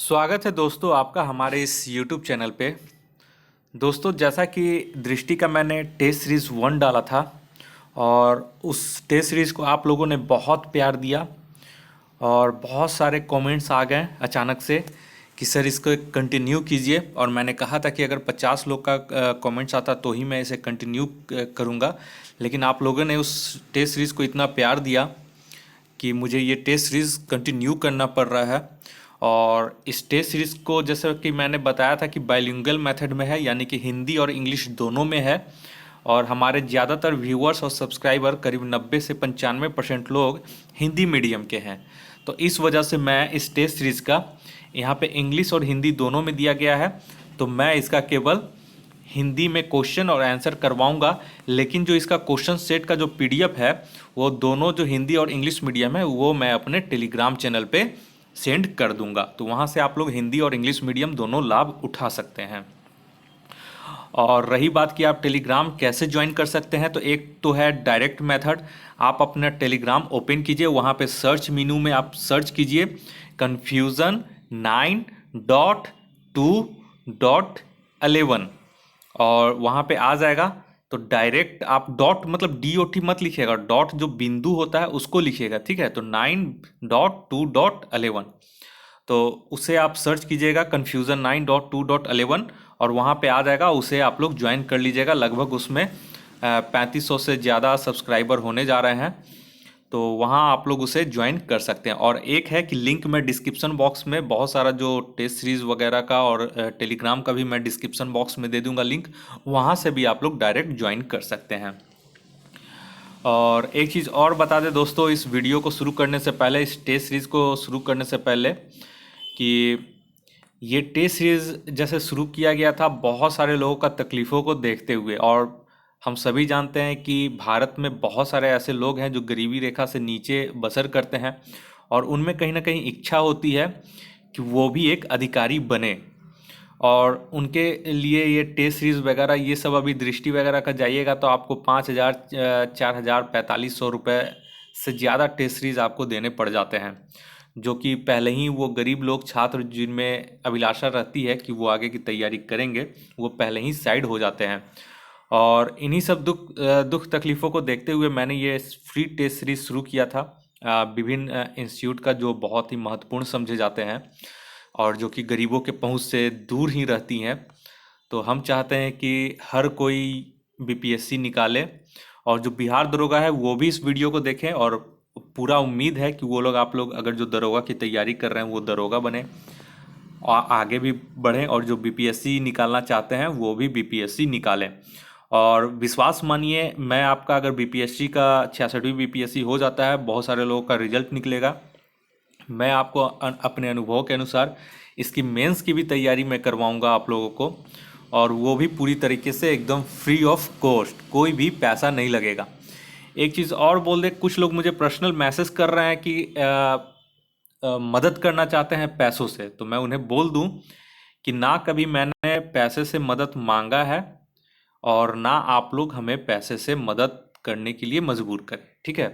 स्वागत है दोस्तों आपका हमारे इस YouTube चैनल पे। दोस्तों जैसा कि दृष्टि का मैंने टेस्ट सीरीज़ 1 डाला था और उस टेस्ट सीरीज़ को आप लोगों ने बहुत प्यार दिया और बहुत सारे कमेंट्स आ गए अचानक से कि सर इसको कंटिन्यू कीजिए। और मैंने कहा था कि अगर 50 लोग का कमेंट्स आता तो ही मैं इसे कंटिन्यू करूँगा, लेकिन आप लोगों ने उस टेस्ट सीरीज़ को इतना प्यार दिया कि मुझे ये टेस्ट सीरीज़ कंटिन्यू करना पड़ रहा है। और इस टेस्ट सीरीज़ को जैसा कि मैंने बताया था कि बाइलिंगुअल मेथड में है, यानी कि हिंदी और इंग्लिश दोनों में है। और हमारे ज़्यादातर व्यूअर्स और सब्सक्राइबर करीब 90 से 95% लोग हिंदी मीडियम के हैं। तो इस वजह से मैं इस टेस्ट सीरीज़ का यहाँ पे इंग्लिश और हिंदी दोनों में दिया गया है, तो मैं इसका केवल हिंदी में क्वेश्चन और आंसर करवाऊंगा। लेकिन जो इसका क्वेश्चन सेट का जो पीडीएफ है वो दोनों जो हिंदी और इंग्लिश मीडियम है वो मैं अपने टेलीग्राम चैनल पे सेंड कर दूंगा, तो वहाँ से आप लोग हिंदी और इंग्लिश मीडियम दोनों लाभ उठा सकते हैं। और रही बात कि आप टेलीग्राम कैसे ज्वाइन कर सकते हैं, तो एक तो है डायरेक्ट मेथड। आप अपना टेलीग्राम ओपन कीजिए, वहाँ पे सर्च मेनू में आप सर्च कीजिए confusion9.2.11 और वहाँ पे आ जाएगा। तो डायरेक्ट आप डॉट मतलब DOT मत लिखिएगा, डॉट जो बिंदु होता है उसको लिखिएगा, ठीक है। तो 9.2.11 तो उसे आप सर्च कीजिएगा confusion9.2.11 और वहाँ पे आ जाएगा, उसे आप लोग ज्वाइन कर लीजिएगा। लगभग उसमें 3500 से ज़्यादा सब्सक्राइबर होने जा रहे हैं, तो वहाँ आप लोग उसे ज्वाइन कर सकते हैं। और एक है कि लिंक मैं डिस्क्रिप्शन बॉक्स में बहुत सारा जो टेस्ट सीरीज़ वगैरह का और टेलीग्राम का भी मैं डिस्क्रिप्शन बॉक्स में दे दूंगा लिंक, वहाँ से भी आप लोग डायरेक्ट ज्वाइन कर सकते हैं। और एक चीज़ और बता दें दोस्तों, इस वीडियो को शुरू करने से पहले, इस टेस्ट सीरीज़ को शुरू करने से पहले, कि ये टेस्ट सीरीज़ जैसे शुरू किया गया था बहुत सारे लोगों का तकलीफ़ों को देखते हुए। और हम सभी जानते हैं कि भारत में बहुत सारे ऐसे लोग हैं जो गरीबी रेखा से नीचे बसर करते हैं और उनमें कहीं ना कहीं इच्छा होती है कि वो भी एक अधिकारी बने। और उनके लिए ये टेस्ट सीरीज़ वगैरह ये सब, अभी दृष्टि वगैरह का जाइएगा तो आपको 5,000 4,000 4500 रुपये से ज़्यादा टेस्ट सीरीज़ आपको देने पड़ जाते हैं, जो कि पहले ही वो गरीब लोग छात्र जिनमें अभिलाषा रहती है कि वो आगे की तैयारी करेंगे, वो पहले ही साइड हो जाते हैं। और इन्हीं सब दुख तकलीफ़ों को देखते हुए मैंने ये फ्री टेस्ट सीरीज़ शुरू किया था विभिन्न इंस्टीट्यूट का, जो बहुत ही महत्वपूर्ण समझे जाते हैं और जो कि गरीबों के पहुंच से दूर ही रहती हैं। तो हम चाहते हैं कि हर कोई BPSC निकाले और जो बिहार दरोगा है वो भी इस वीडियो को देखें। और पूरा उम्मीद है कि वो लोग, आप लोग अगर जो दरोगा की तैयारी कर रहे हैं वो दरोगा बने और आगे भी बढ़ें, और जो BPSC निकालना चाहते हैं वो भी BPSC निकालें। और विश्वास मानिए, मैं आपका अगर BPSC का 66वीं BPSC हो जाता है, बहुत सारे लोगों का रिजल्ट निकलेगा, मैं आपको अपने अनुभव के अनुसार इसकी मेंस की भी तैयारी मैं करवाऊंगा आप लोगों को, और वो भी पूरी तरीके से एकदम फ्री ऑफ कॉस्ट, कोई भी पैसा नहीं लगेगा। एक चीज़ और बोल दे, कुछ लोग मुझे पर्सनल मैसेज कर रहे हैं कि मदद करना चाहते हैं पैसों से, तो मैं उन्हें बोल दूं कि ना कभी मैंने पैसे से मदद मांगा है और ना आप लोग हमें पैसे से मदद करने के लिए मजबूर करें, ठीक है।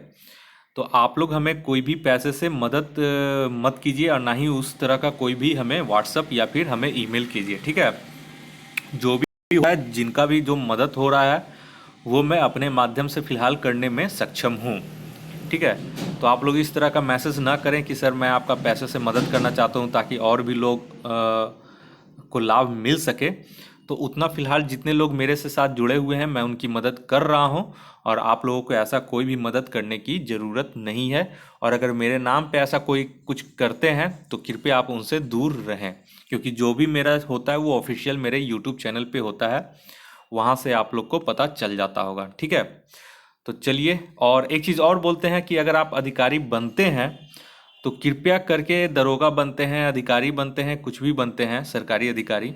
तो आप लोग हमें कोई भी पैसे से मदद मत कीजिए और ना ही उस तरह का कोई भी हमें व्हाट्सअप या फिर हमें ईमेल कीजिए, ठीक है। जो भी हुआ है, जिनका भी जो मदद हो रहा है वो मैं अपने माध्यम से फ़िलहाल करने में सक्षम हूँ, ठीक है। तो आप लोग इस तरह का मैसेज ना करें कि सर मैं आपका पैसे से मदद करना चाहता हूँ ताकि और भी लोग को लाभ मिल सके। तो उतना फ़िलहाल जितने लोग मेरे से साथ जुड़े हुए हैं मैं उनकी मदद कर रहा हूँ, और आप लोगों को ऐसा कोई भी मदद करने की ज़रूरत नहीं है। और अगर मेरे नाम पे ऐसा कोई कुछ करते हैं तो कृपया आप उनसे दूर रहें, क्योंकि जो भी मेरा होता है वो ऑफिशियल मेरे यूट्यूब चैनल पे होता है, वहाँ से आप लोग को पता चल जाता होगा, ठीक है। तो चलिए, और एक चीज़ और बोलते हैं कि अगर आप अधिकारी बनते हैं तो कृपया करके, दरोगा बनते हैं, अधिकारी बनते हैं, कुछ भी बनते हैं सरकारी अधिकारी,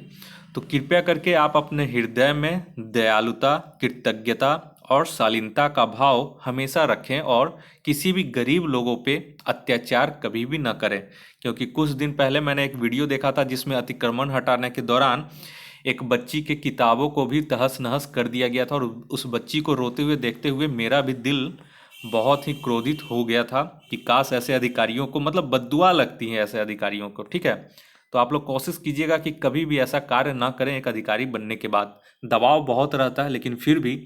तो कृपया करके आप अपने हृदय में दयालुता, कृतज्ञता और शालीनता का भाव हमेशा रखें और किसी भी गरीब लोगों पे अत्याचार कभी भी न करें। क्योंकि कुछ दिन पहले मैंने एक वीडियो देखा था जिसमें अतिक्रमण हटाने के दौरान एक बच्ची के किताबों को भी तहस नहस कर दिया गया था, और उस बच्ची को रोते हुए देखते हुए मेरा भी दिल बहुत ही क्रोधित हो गया था कि काश ऐसे अधिकारियों को, मतलब बद्दुआ लगती है ऐसे अधिकारियों को, ठीक है। तो आप लोग कोशिश कीजिएगा कि कभी भी ऐसा कार्य ना करें एक अधिकारी बनने के बाद। दबाव बहुत रहता है, लेकिन फिर भी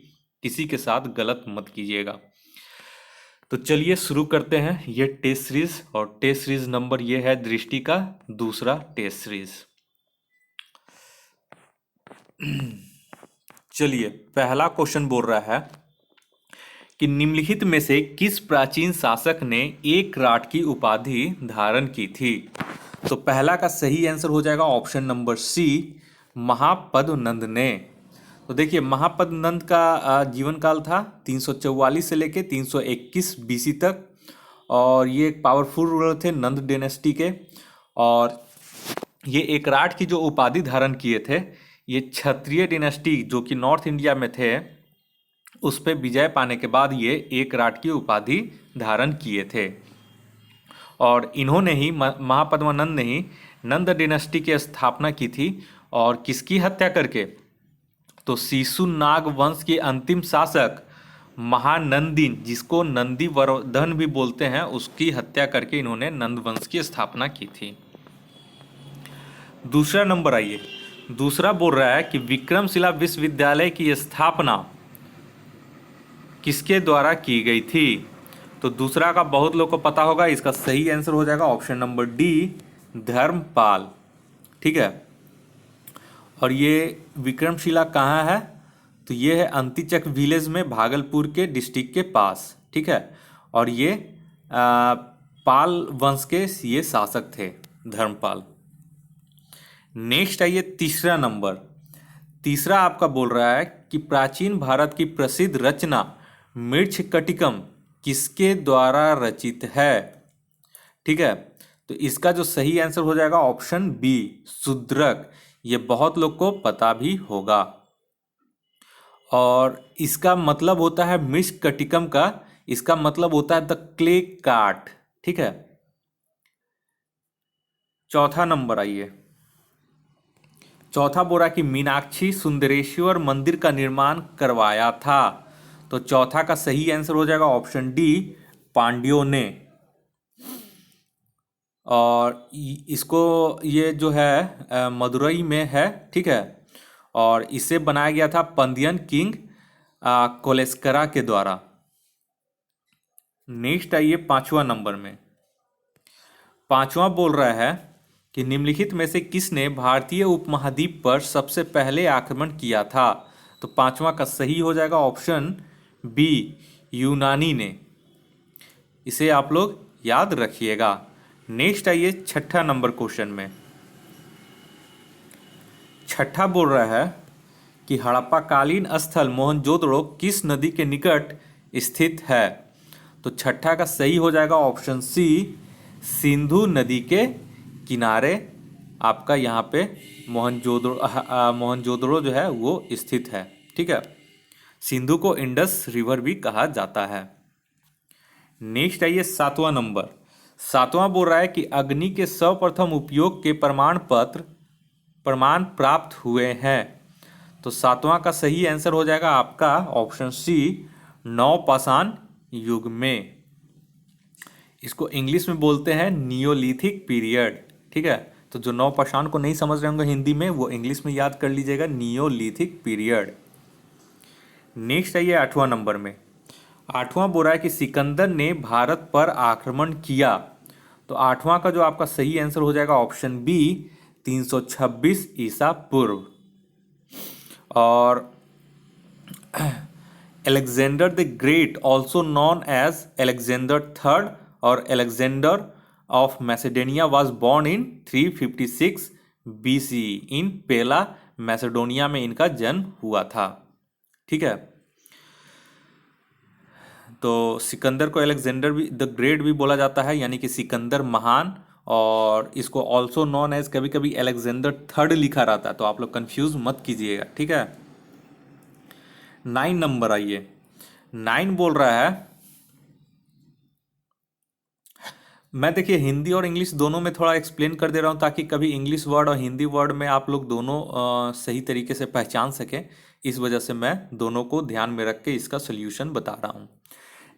किसी के साथ गलत मत कीजिएगा। तो चलिए शुरू करते हैं ये टेस्ट सीरीज, और टेस्ट सीरीज नंबर ये है दृष्टि का दूसरा टेस्ट सीरीज। चलिए, पहला क्वेश्चन बोल रहा है कि निम्नलिखित में से किस प्राचीन शासक ने एक राट की उपाधि धारण की थी। तो पहला का सही आंसर हो जाएगा ऑप्शन नंबर सी, महापद्मनंद ने। तो देखिए, महापद्मनंद का जीवन काल था 344 से लेके 321 बीसी तक, और ये एक पावरफुल रूलर थे नंद डायनेस्टी के। और ये एक राट की जो उपाधि धारण किए थे, ये क्षत्रिय डायनेस्टी जो कि नॉर्थ इंडिया में थे उस पे विजय पाने के बाद ये एक राट की उपाधि धारण किए थे। और इन्होंने ही, महापद्मानंद ने ही नंद डायनेस्टी की स्थापना की थी। और किसकी हत्या करके? तो शिशुनाग वंश के अंतिम शासक महानंदी, जिसको नंदी वर्धन भी बोलते हैं, उसकी हत्या करके इन्होंने नंद वंश की स्थापना की थी। दूसरा नंबर आइए, दूसरा बोल रहा है कि विक्रमशिला विश्वविद्यालय की स्थापना किसके द्वारा की गई थी। तो दूसरा का बहुत लोग को पता होगा, इसका सही आंसर हो जाएगा ऑप्शन नंबर डी, धर्मपाल। ठीक है, और ये विक्रमशिला कहाँ है? तो ये है अंतिचक विलेज में, भागलपुर के डिस्ट्रिक्ट के पास। ठीक है, और ये पाल वंश के ये शासक थे, धर्मपाल। नेक्स्ट आइए तीसरा नंबर। तीसरा आपका बोल रहा है कि प्राचीन भारत की प्रसिद्ध रचना मृच्छकटिकम किसके द्वारा रचित है। ठीक है, तो इसका जो सही आंसर हो जाएगा ऑप्शन बी, शूद्रक। ये बहुत लोग को पता भी होगा, और इसका मतलब होता है मृच्छकटिकम का, इसका मतलब होता है द क्ले कार्ट। ठीक है, चौथा नंबर आइए। चौथा बोला कि मीनाक्षी सुंदरेश्वर मंदिर का निर्माण करवाया था। तो चौथा का सही आंसर हो जाएगा ऑप्शन डी, पांड्यों ने। और इसको, ये जो है मदुरई में है। ठीक है, और इसे बनाया गया था पंदियन किंग कोलेस्करा के द्वारा। नेक्स्ट आइए पांचवा नंबर में। पांचवा बोल रहा है कि निम्नलिखित में से किसने भारतीय उपमहाद्वीप पर सबसे पहले आक्रमण किया था। तो पांचवा का सही हो जाएगा ऑप्शन बी, यूनानी ने। इसे आप लोग याद रखिएगा। नेक्स्ट आइए छठा नंबर क्वेश्चन में। छठा बोल रहा है कि हड़प्पाकालीन स्थल मोहनजोदड़ो किस नदी के निकट स्थित है। तो छठा का सही हो जाएगा ऑप्शन सी, सिंधु नदी के किनारे आपका यहाँ पे मोहनजोदड़ो जो है वो स्थित है। ठीक है, सिंधु को इंडस रिवर भी कहा जाता है। नेक्स्ट आइए सातवां नंबर। सातवां बोल रहा है कि अग्नि के सर्वप्रथम उपयोग के प्रमाण प्राप्त हुए हैं। तो सातवां का सही आंसर हो जाएगा आपका ऑप्शन सी, नवपाषाण युग में। इसको इंग्लिश में बोलते हैं नियोलिथिक पीरियड। ठीक है, तो जो नवपाषाण को नहीं समझ रहे होंगे हिंदी में, वो इंग्लिश में याद कर लीजिएगा, नियोलिथिक पीरियड। नेक्स्ट आइए आठवां नंबर में। आठवां बोल रहा है कि सिकंदर ने भारत पर आक्रमण किया। तो आठवां का जो आपका सही आंसर हो जाएगा ऑप्शन बी, 326 ईसा पूर्व। और Alexander the Great, also known as Alexander third और Alexander of Macedonia, was born in 356 BC in Pella, Macedonia में इनका जन्म हुआ था। ठीक है, तो सिकंदर को अलेक्जेंडर भी द ग्रेट भी बोला जाता है, यानी कि सिकंदर महान। और इसको ऑल्सो नॉन एज कभी कभी अलेक्जेंडर थर्ड लिखा रहता है, तो आप लोग कंफ्यूज मत कीजिएगा। ठीक है, 9 नंबर आइए। 9 बोल रहा है, मैं देखिए हिंदी और इंग्लिश दोनों में थोड़ा एक्सप्लेन कर दे रहा हूँ, ताकि कभी इंग्लिश वर्ड और हिंदी वर्ड में आप लोग दोनों सही तरीके से पहचान सकें। इस वजह से मैं दोनों को ध्यान में रख के इसका सोल्यूशन बता रहा हूँ।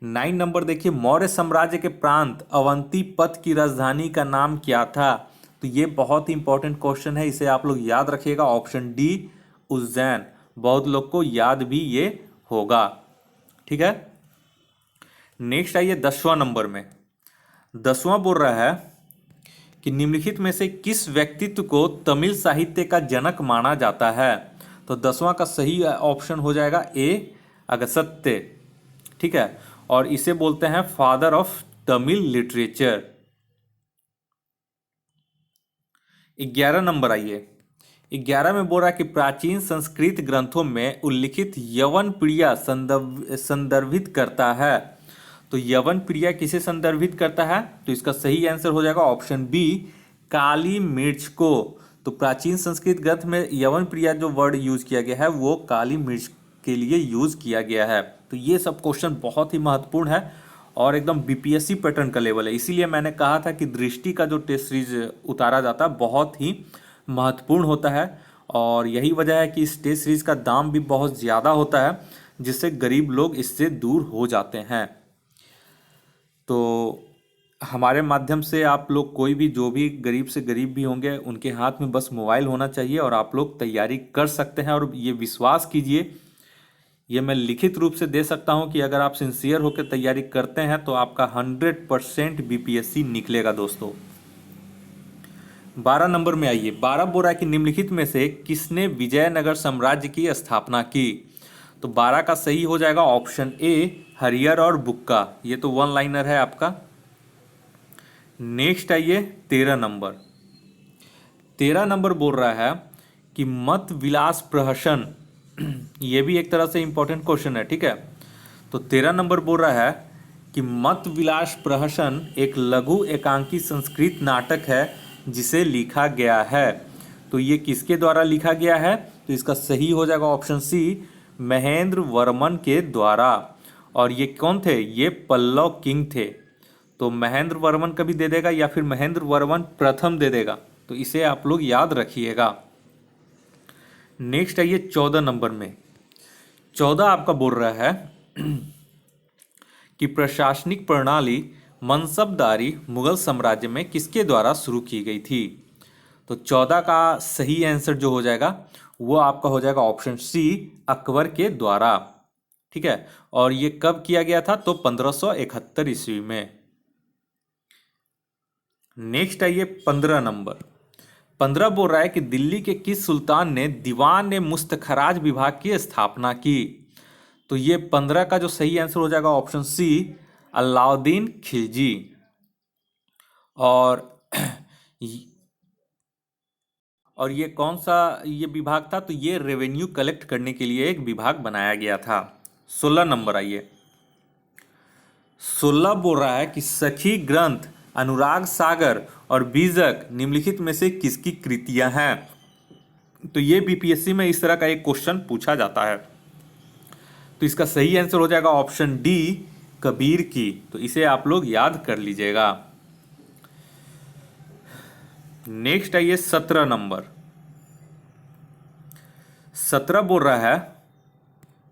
9 नंबर देखिए, मौर्य साम्राज्य के प्रांत अवंती पथ की राजधानी का नाम क्या था। तो ये बहुत ही इंपॉर्टेंट क्वेश्चन है, इसे आप लोग याद रखिएगा। ऑप्शन डी उज्जैन, बहुत लोग को याद भी ये होगा। ठीक है, नेक्स्ट आइए 10वां नंबर में। 10वां बोल रहा है कि निम्नलिखित में से किस व्यक्तित्व को तमिल साहित्य का जनक माना जाता है। तो 10वां का सही ऑप्शन हो जाएगा ए अगस्त्य। ठीक है, और इसे बोलते हैं father of Tamil literature. 11 number आइए। 11 में बोल रहा है कि प्राचीन संस्कृत ग्रंथों में उल्लिखित यवन प्रिया संदर्भित करता है। तो यवन प्रिया किसे संदर्भित करता है? तो इसका सही आंसर हो जाएगा ऑप्शन बी काली मिर्च को। तो प्राचीन संस्कृत ग्रंथ में यवन प्रिया जो वर्ड यूज किया गया है वो काली मिर्च के लिए यूज किया गया है। तो ये सब क्वेश्चन बहुत ही महत्वपूर्ण है और एकदम बीपीएससी पैटर्न का लेवल है, इसीलिए मैंने कहा था कि दृष्टि का जो टेस्ट सीरीज उतारा जाता है बहुत ही महत्वपूर्ण होता है। और यही वजह है कि इस टेस्ट सीरीज का दाम भी बहुत ज़्यादा होता है, जिससे गरीब लोग इससे दूर हो जाते हैं। तो हमारे माध्यम से आप लोग कोई भी जो भी गरीब से गरीब भी होंगे उनके हाथ में बस मोबाइल होना चाहिए और आप लोग तैयारी कर सकते हैं। और ये विश्वास कीजिए, ये मैं लिखित रूप से दे सकता हूं कि अगर आप सिंसियर होकर तैयारी करते हैं तो आपका 100% बीपीएससी निकलेगा दोस्तों। 12 नंबर में आइए। 12 बोल रहा है कि निम्नलिखित में से किसने विजयनगर साम्राज्य की स्थापना की। तो 12 का सही हो जाएगा ऑप्शन ए हरियर और बुक्का। ये तो वन लाइनर है आपका। नेक्स्ट आइए 13 नंबर। 13 नंबर बोल रहा है कि मत विलास प्रहसन, ये भी एक तरह से इंपॉर्टेंट क्वेश्चन है। ठीक है, तो 13 नंबर बोल रहा है कि मत विलास प्रहसन एक लघु एकांकी संस्कृत नाटक है जिसे लिखा गया है। तो ये किसके द्वारा लिखा गया है? तो इसका सही हो जाएगा ऑप्शन सी महेंद्र वर्मन के द्वारा। और ये कौन थे? ये पल्लव किंग थे। तो महेंद्र वर्मन का भी दे देगा या फिर महेंद्र वर्मन प्रथम दे देगा, तो इसे आप लोग याद रखिएगा। नेक्स्ट आइए 14 नंबर में। 14 आपका बोल रहा है कि प्रशासनिक प्रणाली मनसबदारी मुगल साम्राज्य में किसके द्वारा शुरू की गई थी। तो 14 का सही आंसर जो हो जाएगा वो आपका हो जाएगा ऑप्शन सी अकबर के द्वारा। ठीक है, और ये कब किया गया था? तो 1571 ईस्वी में। नेक्स्ट आइए 15 नंबर। 15 बोल रहा है कि दिल्ली के किस सुल्तान ने दीवान ए मुस्तखराज विभाग की स्थापना की। तो ये 15 का जो सही आंसर हो जाएगा ऑप्शन सी अलाउद्दीन खिलजी। और ये कौन सा ये विभाग था? तो ये रेवेन्यू कलेक्ट करने के लिए एक विभाग बनाया गया था। 16 नंबर आइए। 16 बोल रहा है कि सखी ग्रंथ, अनुराग सागर और बीजक निम्नलिखित में से किसकी कृतियां हैं। तो ये बीपीएससी में इस तरह का एक क्वेश्चन पूछा जाता है। तो इसका सही आंसर हो जाएगा ऑप्शन डी कबीर की। तो इसे आप लोग याद कर लीजिएगा। नेक्स्ट आइए 17 नंबर। 17 बोल रहा है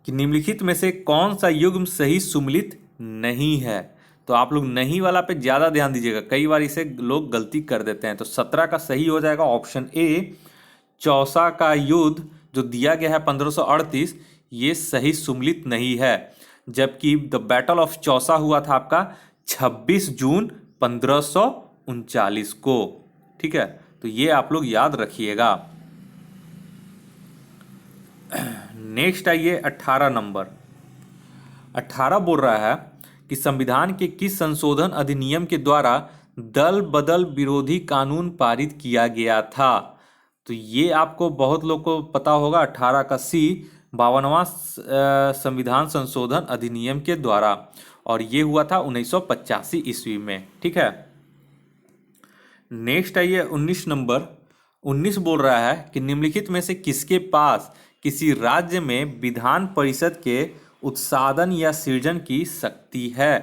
कि निम्नलिखित में से कौन सा युग्म सही सुमेलित नहीं है। तो आप लोग नहीं वाला पे ज्यादा ध्यान दीजिएगा, कई बार इसे लोग गलती कर देते हैं। तो 17 का सही हो जाएगा ऑप्शन ए चौसा का युद्ध जो दिया गया है 1538, ये सही सुमेलित नहीं है। जबकि द बैटल ऑफ चौसा हुआ था आपका 26 जून 1539 को। ठीक है, तो ये आप लोग याद रखिएगा। नेक्स्ट आइए 18 नंबर। 18 बोल रहा है कि संविधान के किस संशोधन अधिनियम के द्वारा दल बदल विरोधी कानून पारित किया गया था। तो ये आपको बहुत लोग को पता होगा। 18 का सी 52वां संविधान संशोधन अधिनियम के द्वारा, और ये हुआ था 1985 ईस्वी में। ठीक है, नेक्स्ट आइए 19 नंबर। 19 बोल रहा है कि निम्नलिखित में से किसके पास किसी राज्य में विधान परिषद के उत्साधन या सृजन की शक्ति है।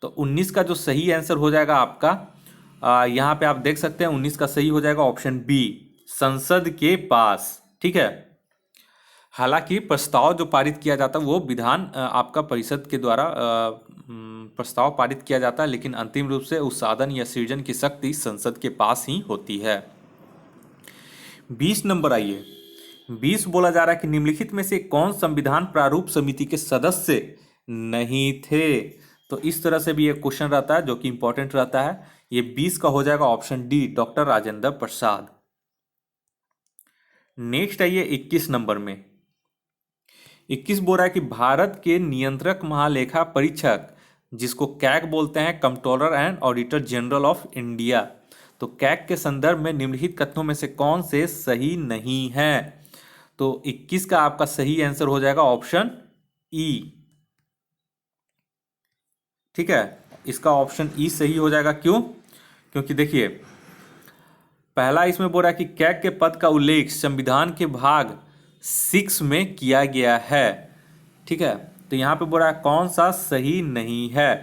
तो 19 का जो सही आंसर हो जाएगा आपका यहाँ पे आप देख सकते हैं 19 का सही हो जाएगा ऑप्शन बी संसद के पास। ठीक है, हालांकि प्रस्ताव जो पारित किया जाता है वो विधान आपका परिषद के द्वारा प्रस्ताव पारित किया जाता है, लेकिन अंतिम रूप से उस साधन या सृजन की शक्ति संसद के पास ही होती है। 20 नंबर आइए। 20 बोला जा रहा है कि निम्नलिखित में से कौन संविधान प्रारूप समिति के सदस्य नहीं थे। तो इस तरह से भी एक क्वेश्चन रहता है जो कि इंपॉर्टेंट रहता है। ये 20 का हो जाएगा option D, doctor Rajendra Prasad. Next आइए 21 नंबर में। 21 बोल रहा है कि भारत के नियंत्रक महालेखा परीक्षक, जिसको कैग बोलते हैं, controller and auditor general of India, तो कैग के संदर्भ में निम्नलिखित कथनों में से कौन से सही नहीं है। तो 21 का आपका सही आंसर हो जाएगा ऑप्शन ई। ठीक है, इसका ऑप्शन ई सही हो जाएगा। क्यों? क्योंकि देखिए, पहला इसमें बोल रहा है कि कैग के पद का उल्लेख संविधान के भाग 6 में किया गया है। ठीक है, तो यहाँ पे बोल रहा है कौन सा सही नहीं है।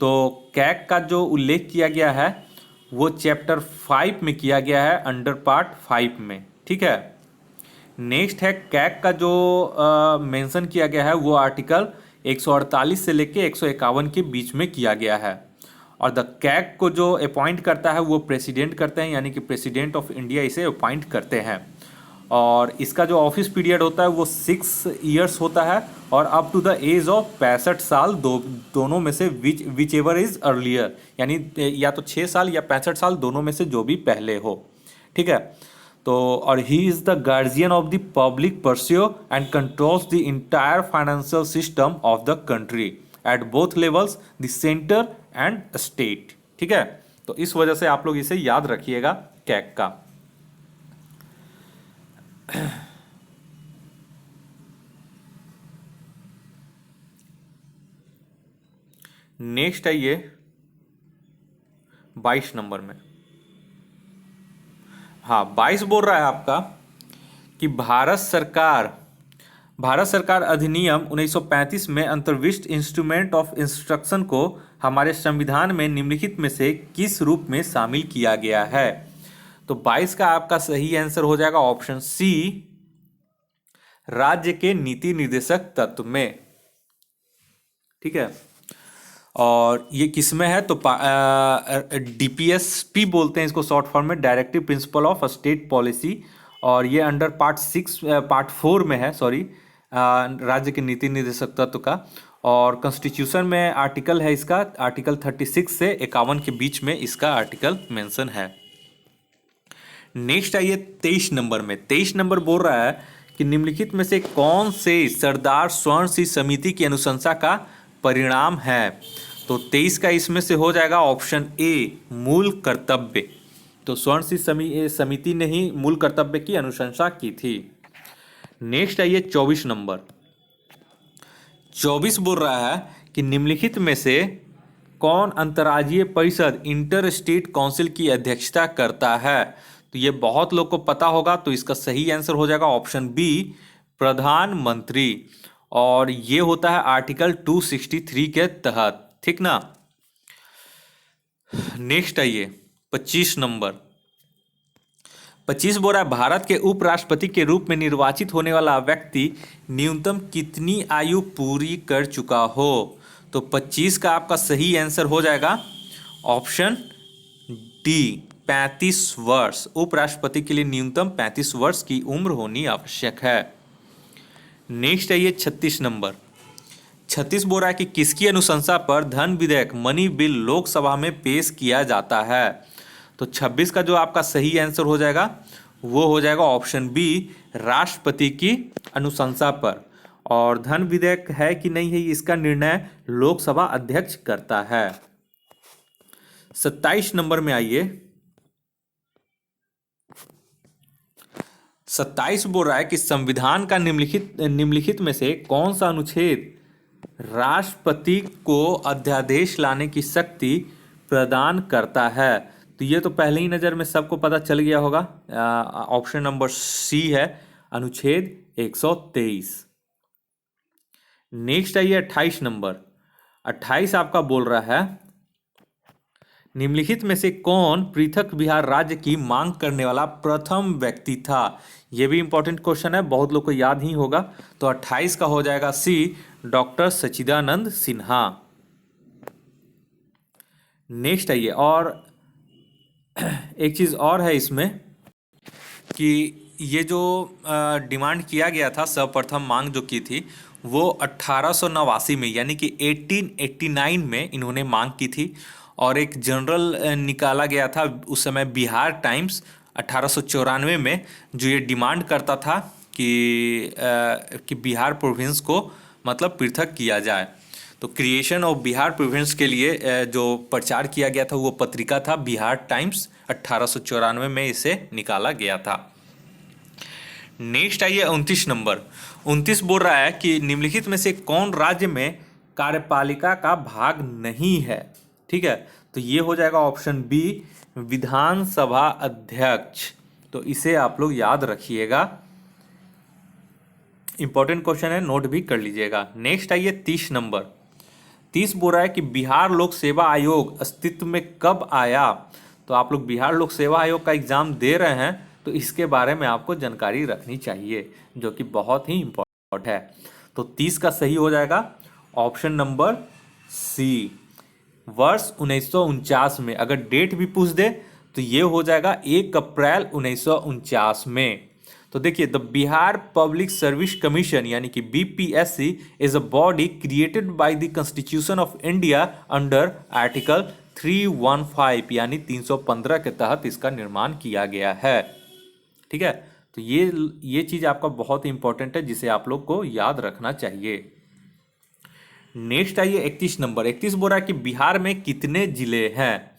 तो कैग का जो उल्लेख किया गया है वो चैप्टर 5 में किया गया है, अंडर पार्ट 5 में। ठीक है, नेक्स्ट है कैग का जो मेंशन किया गया है वो आर्टिकल 148 से लेके 151 के बीच में किया गया है। और द कैग को जो अपॉइंट करता है वो प्रेसिडेंट करते हैं, यानी कि प्रेसिडेंट ऑफ इंडिया इसे अपॉइंट करते हैं। और इसका जो ऑफिस पीरियड होता है वो 6 ईयर्स होता है और up to the age of 65 साल, दोनों में से विच एवर इज अर्लियर, यानी या तो 6 साल या 65 साल, दोनों में से जो भी पहले हो। ठीक है, तो और he is the guardian of the public pursue and controls the entire financial system of the country at both levels, the centre and state. ठीक है, तो इस वजह से आप लोग इसे याद रखिएगा कैग का। नेक्स्ट आइए 22 नंबर में। हाँ, 22 बोल रहा है आपका कि भारत सरकार अधिनियम 1935 में अंतर्विष्ट इंस्ट्रूमेंट ऑफ इंस्ट्रक्शन को हमारे संविधान में निम्नलिखित में से किस रूप में शामिल किया गया है। तो 22 का आपका सही आंसर हो जाएगा ऑप्शन सी, राज्य के नीति निर्देशक तत्व में। ठीक है, और ये किस में है तो डीपीएसपी बोलते हैं इसको शॉर्ट फॉर्म में, directive principle of state policy, और ये अंडर पार्ट 4 में है, सॉरी, राज्य के नीति निर्देशक तत्व का। और कॉन्स्टिट्यूशन में आर्टिकल है इसका, आर्टिकल 36 से 51 के बीच में इसका आर्टिकल मेंशन है। नेक्स्ट आइए 23 नंबर में। 23 नंबर बोल रहा है कि निम्नलिखित में से कौन से सरदार स्वर्ण सिंह समिति की अनुशंसा का परिणाम है। तो 23 का इसमें से हो जाएगा ऑप्शन ए, मूल कर्तव्य। तो स्वर्ण सिंह समिति ने ही मूल कर्तव्य की अनुशंसा की थी। नेक्स्ट आइए 24 नंबर। 24 बोल रहा है कि निम्नलिखित में से कौन अंतर्राज्यीय परिषद इंटर स्टेट काउंसिल की अध्यक्षता करता है। तो ये बहुत लोग को पता होगा, तो इसका सही आंसर हो जाएगा ऑप्शन बी, प्रधानमंत्री। और ये होता है आर्टिकल 263 के तहत। ठीक ना। नेक्स्ट आइए 25 नंबर। 25 बोल रहा है भारत के उपराष्ट्रपति के रूप में निर्वाचित होने वाला व्यक्ति न्यूनतम कितनी आयु पूरी कर चुका हो। तो 25 का आपका सही आंसर हो जाएगा ऑप्शन डी, 35 वर्ष। उपराष्ट्रपति के लिए न्यूनतम 35 वर्ष की उम्र होनी आवश्यक है। नेक्स्ट आइए 36 नंबर। 36 बोल रहा है कि किसकी अनुशंसा पर धन विधेयक मनी बिल लोकसभा में पेश किया जाता है। तो 26 का जो आपका सही आंसर हो जाएगा वो हो जाएगा ऑप्शन बी, राष्ट्रपति की अनुशंसा पर। और धन विधेयक है कि नहीं है इसका निर्णय लोकसभा अध्यक्ष करता है। 27 नंबर में आइए। 27 बोल रहा है कि संविधान का निम्नलिखित में से कौन सा अनुच्छेद राष्ट्रपति को अध्यादेश लाने की शक्ति प्रदान करता है। तो ये तो पहले ही नज़र में सबको पता चल गया होगा, ऑप्शन नंबर सी है, अनुच्छेद 123। नेक्स्ट आइए 28 नंबर। 28 आपका बोल रहा है निम्नलिखित में से कौन पृथक बिहार राज्य की मांग करने वाला प्रथम व्यक्ति था? यह भी इंपॉर्टेंट क्वेश्चन है, बहुत लोग को याद ही होगा। तो 28 का हो जाएगा सी, डॉक्टर सच्चिदानंद सिन्हा। नेक्स्ट आइए, और एक चीज और है इसमें कि ये जो डिमांड किया गया था, सर्वप्रथम मांग जो की थी वो 1889 में यानी कि 1889 में इन्होंने मांग की थी। और एक जनरल निकाला गया था उस समय, बिहार टाइम्स 1894 में, जो ये डिमांड करता था कि बिहार प्रोविंस को मतलब पृथक किया जाए। तो क्रिएशन ऑफ बिहार प्रोविंस के लिए जो प्रचार किया गया था वो पत्रिका था बिहार टाइम्स, 1894 में इसे निकाला गया था। नेक्स्ट आइए 29 नंबर। 29 बोल रहा है कि निम्नलिखित में से कौन राज्य में कार्यपालिका का भाग नहीं है? ठीक है, तो ये हो जाएगा ऑप्शन बी, विधानसभा अध्यक्ष। तो इसे आप लोग याद रखिएगा, इंपॉर्टेंट क्वेश्चन है, नोट भी कर लीजिएगा। नेक्स्ट आइए 30 नंबर। 30 बोल रहा है कि बिहार लोक सेवा आयोग अस्तित्व में कब आया? तो आप लोग बिहार लोक सेवा आयोग का एग्जाम दे रहे हैं तो इसके बारे में आपको जानकारी रखनी चाहिए, जो कि बहुत ही इंपॉर्टेंट है। तो 30 का सही हो जाएगा ऑप्शन नंबर सी, वर्ष 1949 में। अगर डेट भी पूछ दे तो ये हो जाएगा 1 अप्रैल 1949 में। तो देखिए, the Bihar public service commission यानी कि BPSC is a body created by the constitution of India under article 315 यानी 315 के तहत इसका निर्माण किया गया है। ठीक है, तो ये चीज आपका बहुत इंपॉर्टेंट है, जिसे आप लोग को याद रखना चाहिए। नेक्स्ट आइए 31 नंबर। 31 बोल रहा है कि बिहार में कितने जिले हैं?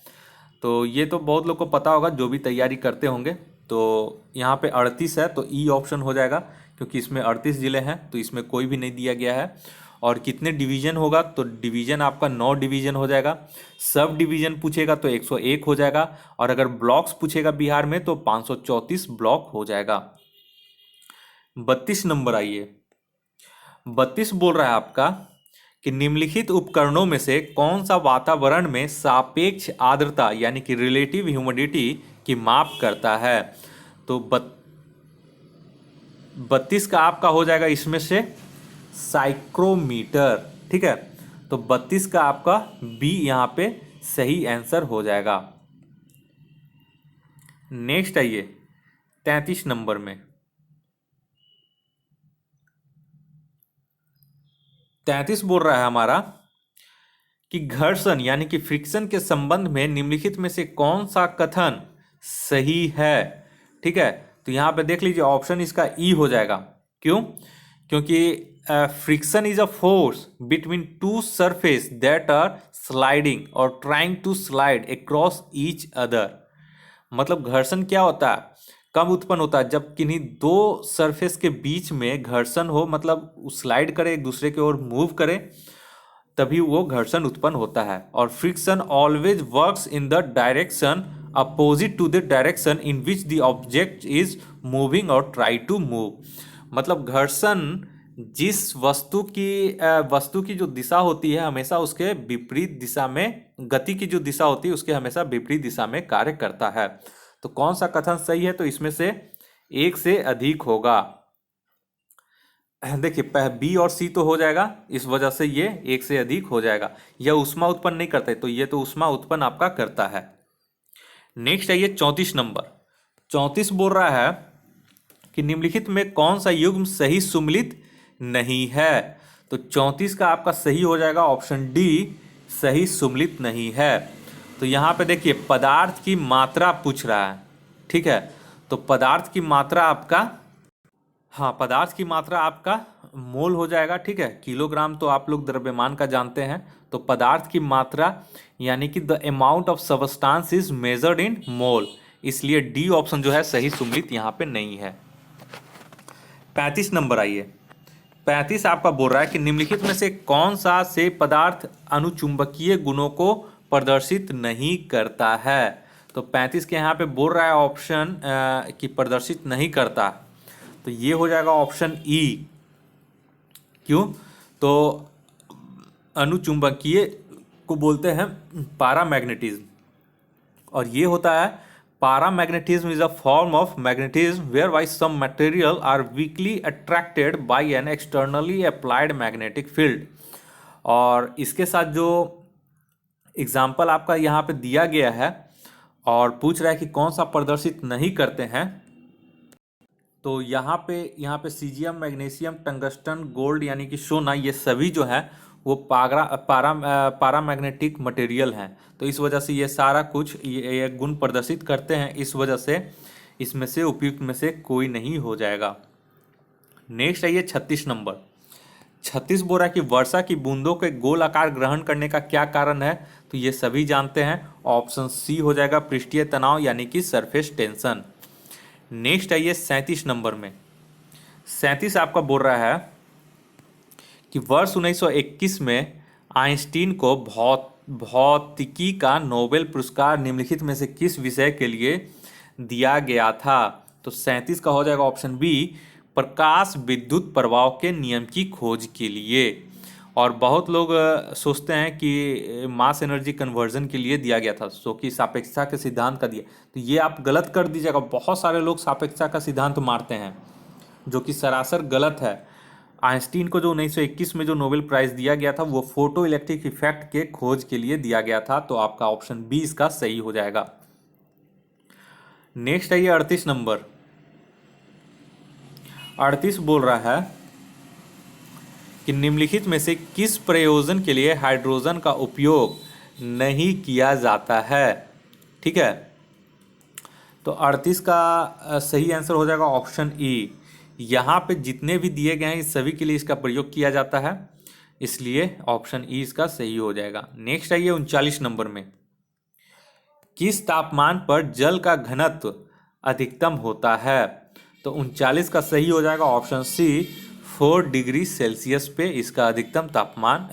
तो ये तो बहुत लोग को पता होगा जो भी तैयारी करते होंगे। तो यहाँ पे 38 है, तो ई ऑप्शन हो जाएगा, क्योंकि इसमें 38 जिले हैं, तो इसमें कोई भी नहीं दिया गया है। और कितने डिवीजन होगा? तो डिवीजन आपका 9 डिवीजन हो जाएगा। सब डिवीजन पूछेगा तो 101 हो जाएगा, और अगर ब्लॉक्स पूछेगा बिहार में तो 534 ब्लॉक हो जाएगा। 32 नंबर आइए। 32 बोल रहा है आपका कि निम्नलिखित उपकरणों में से कौन सा वातावरण में सापेक्ष आर्द्रता यानी कि रिलेटिव ह्यूमिडिटी की माप करता है? तो 32 का आपका हो जाएगा इसमें से साइक्रोमीटर। ठीक है, तो 32 का आपका बी यहां पे सही आंसर हो जाएगा। नेक्स्ट आइए 33 नंबर में। 33 बोल रहा है हमारा कि घर्षण यानी कि फ्रिक्शन के संबंध में निम्नलिखित में से कौन सा कथन सही है? ठीक है, तो यहां पे देख लीजिए, ऑप्शन इसका ई हो जाएगा। क्यों? क्योंकि friction is a force between two surface that are sliding और trying to slide across each other. मतलब घर्षण क्या होता है, कब उत्पन्न होता है? जब किन्हीं दो सरफेस के बीच में घर्षण हो, मतलब स्लाइड करे, एक दूसरे की ओर मूव करे, तभी वो घर्षण उत्पन्न होता है। और friction always works in the direction opposite to the direction in which the object is moving और ट्राई टू मूव। मतलब घर्षण जिस वस्तु की जो दिशा होती है हमेशा उसके विपरीत दिशा में, गति की जो दिशा होती है उसके हमेशा विपरीत दिशा में कार्य करता है। तो कौन सा कथन सही है? तो इसमें से एक से अधिक होगा। देखिए, बी और सी तो हो जाएगा, इस वजह से ये एक से अधिक हो जाएगा। यह ऊष्मा उत्पन्न नहीं करता है, तो ये तो ऊष्मा उत्पन्न आपका करता है। नेक्स्ट आइए 34 नंबर। 34 बोल रहा है कि निम्नलिखित में कौन सा युग्म सही सुमेलित नहीं है? तो 34 का आपका सही हो जाएगा ऑप्शन डी, सही सुमेलित नहीं है। तो यहां पे देखिए, पदार्थ की मात्रा पूछ रहा है। ठीक है, तो पदार्थ की मात्रा आपका, हाँ, पदार्थ की मात्रा आपका मोल हो जाएगा। ठीक है, किलोग्राम तो आप लोग द्रव्यमान का जानते हैं, तो पदार्थ की मात्रा यानी कि the amount of substance is measured in mole, इसलिए डी ऑप्शन जो है सही सुमेलित यहाँ पे नहीं है। 35 नंबर आइए। 35 आपका बोल रहा है कि निम्नलिखित में से कौन सा से पदार्थ अनुचुंबकीय गुणों को प्रदर्शित नहीं करता है? तो 35 के यहाँ पे बोल रहा है ऑप्शन कि प्रदर्शित नहीं करता, तो ये हो जाएगा ऑप्शन ई। क्यों? तो अनुचुंबकीय को बोलते हैं पैरामैग्नेटिज्म। और ये होता है paramagnetism is a form of magnetism whereby some material are weakly attracted by an externally applied magnetic field। और इसके साथ जो एग्जाम्पल आपका यहाँ पे दिया गया है और पूछ रहा है कि कौन सा प्रदर्शित नहीं करते हैं, तो यहाँ पे सीजियम, मैग्नीशियम, टंगस्टन, गोल्ड यानी कि सोना, ये सभी जो है वो पारामैग्नेटिक मटेरियल हैं। तो इस वजह से ये सारा कुछ ये गुण प्रदर्शित करते हैं, इस वजह से इसमें से उपयुक्त में से कोई नहीं हो जाएगा। नेक्स्ट है ये 36 नंबर। 36 बोरा की वर्षा की बूंदों के गोल आकार ग्रहण करने का क्या कारण है? तो ये सभी जानते हैं, ऑप्शन सी हो जाएगा पृष्ठीय तनाव यानी कि सरफेस टेंशन। नेक्स्ट है ये 37 नंबर में। 37 आपका बोल रहा है कि वर्ष 1921 में आइंस्टीन को भौतिकी का नोबेल पुरस्कार निम्नलिखित में से किस विषय के लिए दिया गया था? तो 37 का हो जाएगा ऑप्शन बी, प्रकाश विद्युत प्रभाव के नियम की खोज के लिए। और बहुत लोग सोचते हैं कि मास एनर्जी कन्वर्जन के लिए दिया गया था, सो कि सापेक्षता के सिद्धांत का दिया, तो ये आप गलत कर दीजिएगा। बहुत सारे लोग सापेक्षता का सिद्धांत मारते हैं जो कि सरासर गलत है। आइंस्टीन को जो 1921 में जो नोबेल प्राइज दिया गया था वो फोटो इलेक्ट्रिक इफेक्ट के खोज के लिए दिया गया था। तो आपका ऑप्शन बी इसका सही हो जाएगा। नेक्स्ट है ये 38 नंबर। 38 बोल रहा है कि निम्नलिखित में से किस प्रयोजन के लिए हाइड्रोजन का उपयोग नहीं किया जाता है? ठीक है, तो 38 का सही आंसर हो जाएगा ऑप्शन ई। यहाँ पे जितने भी दिए गए हैं इस सभी के लिए इसका प्रयोग किया जाता है, इसलिए ऑप्शन ई इसका सही हो जाएगा। नेक्स्ट है ये 39 नंबर में। किस तापमान पर जल का घनत्व अधिकतम होता है? तो 39 का सही हो जाएगा ऑप्शन सी, 4 डिग्री सेल्सियस पे इसका अधिकतम तापमान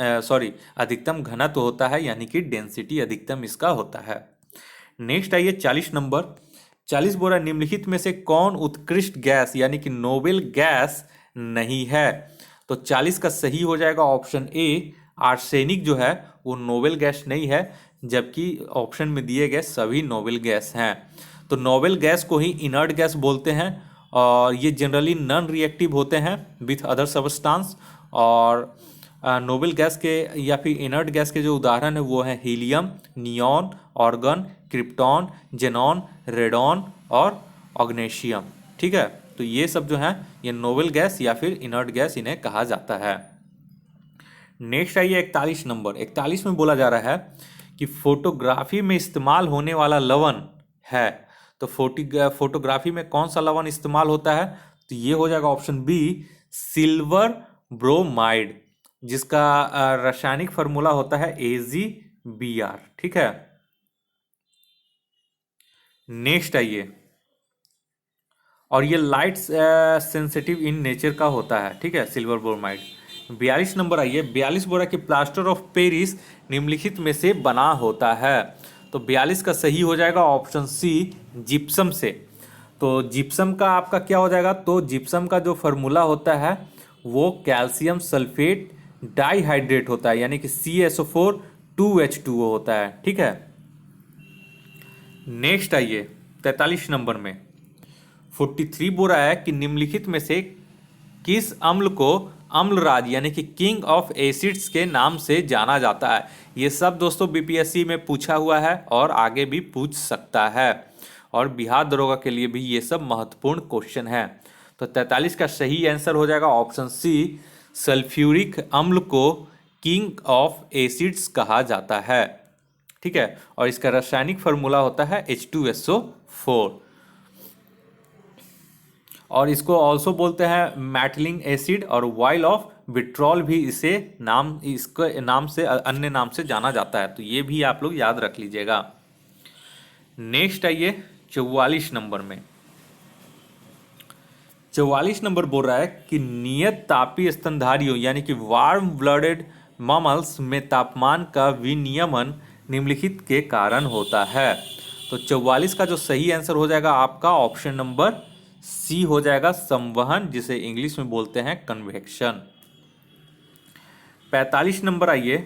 अधिकतम घनत्व होता है, यानी कि डेंसिटी अधिकतम इसका होता है। नेक्स्ट है ये 40 नंबर। 40 बोल रहा है निम्नलिखित में से कौन उत्कृष्ट गैस यानी कि नोबेल गैस नहीं है? तो 40 का सही हो जाएगा ऑप्शन ए, आर्सेनिक जो है वो नोबेल गैस नहीं है, जबकि ऑप्शन में दिए गए सभी नोबेल गैस हैं। तो नोबेल गैस को ही इनर्ट गैस बोलते हैं और ये जनरली नॉन रिएक्टिव होते हैं विथ अदर सब्सटेंस। और नोबेल गैस के या फिर इनर्ट गैस के जो उदाहरण है वो है helium, neon, organ, krypton, xenon, radon और ऑग्नेशियम। ठीक है, तो ये सब जो है ये नोबेल गैस या फिर इनर्ट गैस इन्हें कहा जाता है। नेक्स्ट है ये 41 नंबर। 41 में बोला जा रहा है कि फोटोग्राफी में इस्तेमाल होने वाला लवण है। तो फोटोग्राफी में कौन सा लवण इस्तेमाल होता है? तो ये हो जाएगा ऑप्शन बी, सिल्वर ब्रोमाइड, जिसका रासायनिक फार्मूला होता है AgBr। ठीक है, नेक्स्ट आइए, और ये लाइट सेंसिटिव इन नेचर का होता है। ठीक है, सिल्वर ब्रोमाइड। 42 नंबर आइए। 42 बोला कि प्लास्टर ऑफ पेरिस निम्नलिखित में से बना होता है। तो 42 का सही हो जाएगा ऑप्शन सी, जिप्सम से। तो जिप्सम का आपका क्या हो जाएगा? तो जिप्सम का जो फार्मूला होता है वो कैल्शियम सल्फेट डाइहाइड्रेट होता है, यानी कि CaSO4 2H2O होता है। ठीक है, नेक्स्ट आइए 43 नंबर में। 43 बोल रहा है कि निम्नलिखित में से किस अम्ल को अम्लराज यानी कि किंग ऑफ एसिड्स के नाम से जाना जाता है? ये सब दोस्तों BPSC में पूछा हुआ है और आगे भी पूछ सकता है, और बिहार दरोगा के लिए भी ये सब महत्वपूर्ण क्वेश्चन है। तो 43 का सही आंसर हो जाएगा ऑप्शन सी, सल्फ्यूरिक अम्ल को किंग ऑफ एसिड्स कहा जाता है। ठीक है, और इसका रासायनिक फार्मूला होता है H2SO4, और इसको ऑल्सो बोलते हैं मैटलिंग एसिड, और वाइल ऑफ विट्रॉल भी इसके नाम से अन्य नाम से जाना जाता है। तो ये भी आप लोग याद रख लीजिएगा। नेक्स्ट आइए 44 नंबर में। 44 नंबर बोल रहा है कि नियत तापीय स्तनधारियों यानी कि वार्म ब्लडेड ममल्स में तापमान का विनियमन निम्नलिखित के कारण होता है। तो 44 का जो सही आंसर हो जाएगा आपका ऑप्शन नंबर सी हो जाएगा, संवहन, जिसे इंग्लिश में बोलते हैं कन्वेक्शन। 45 नंबर आइए।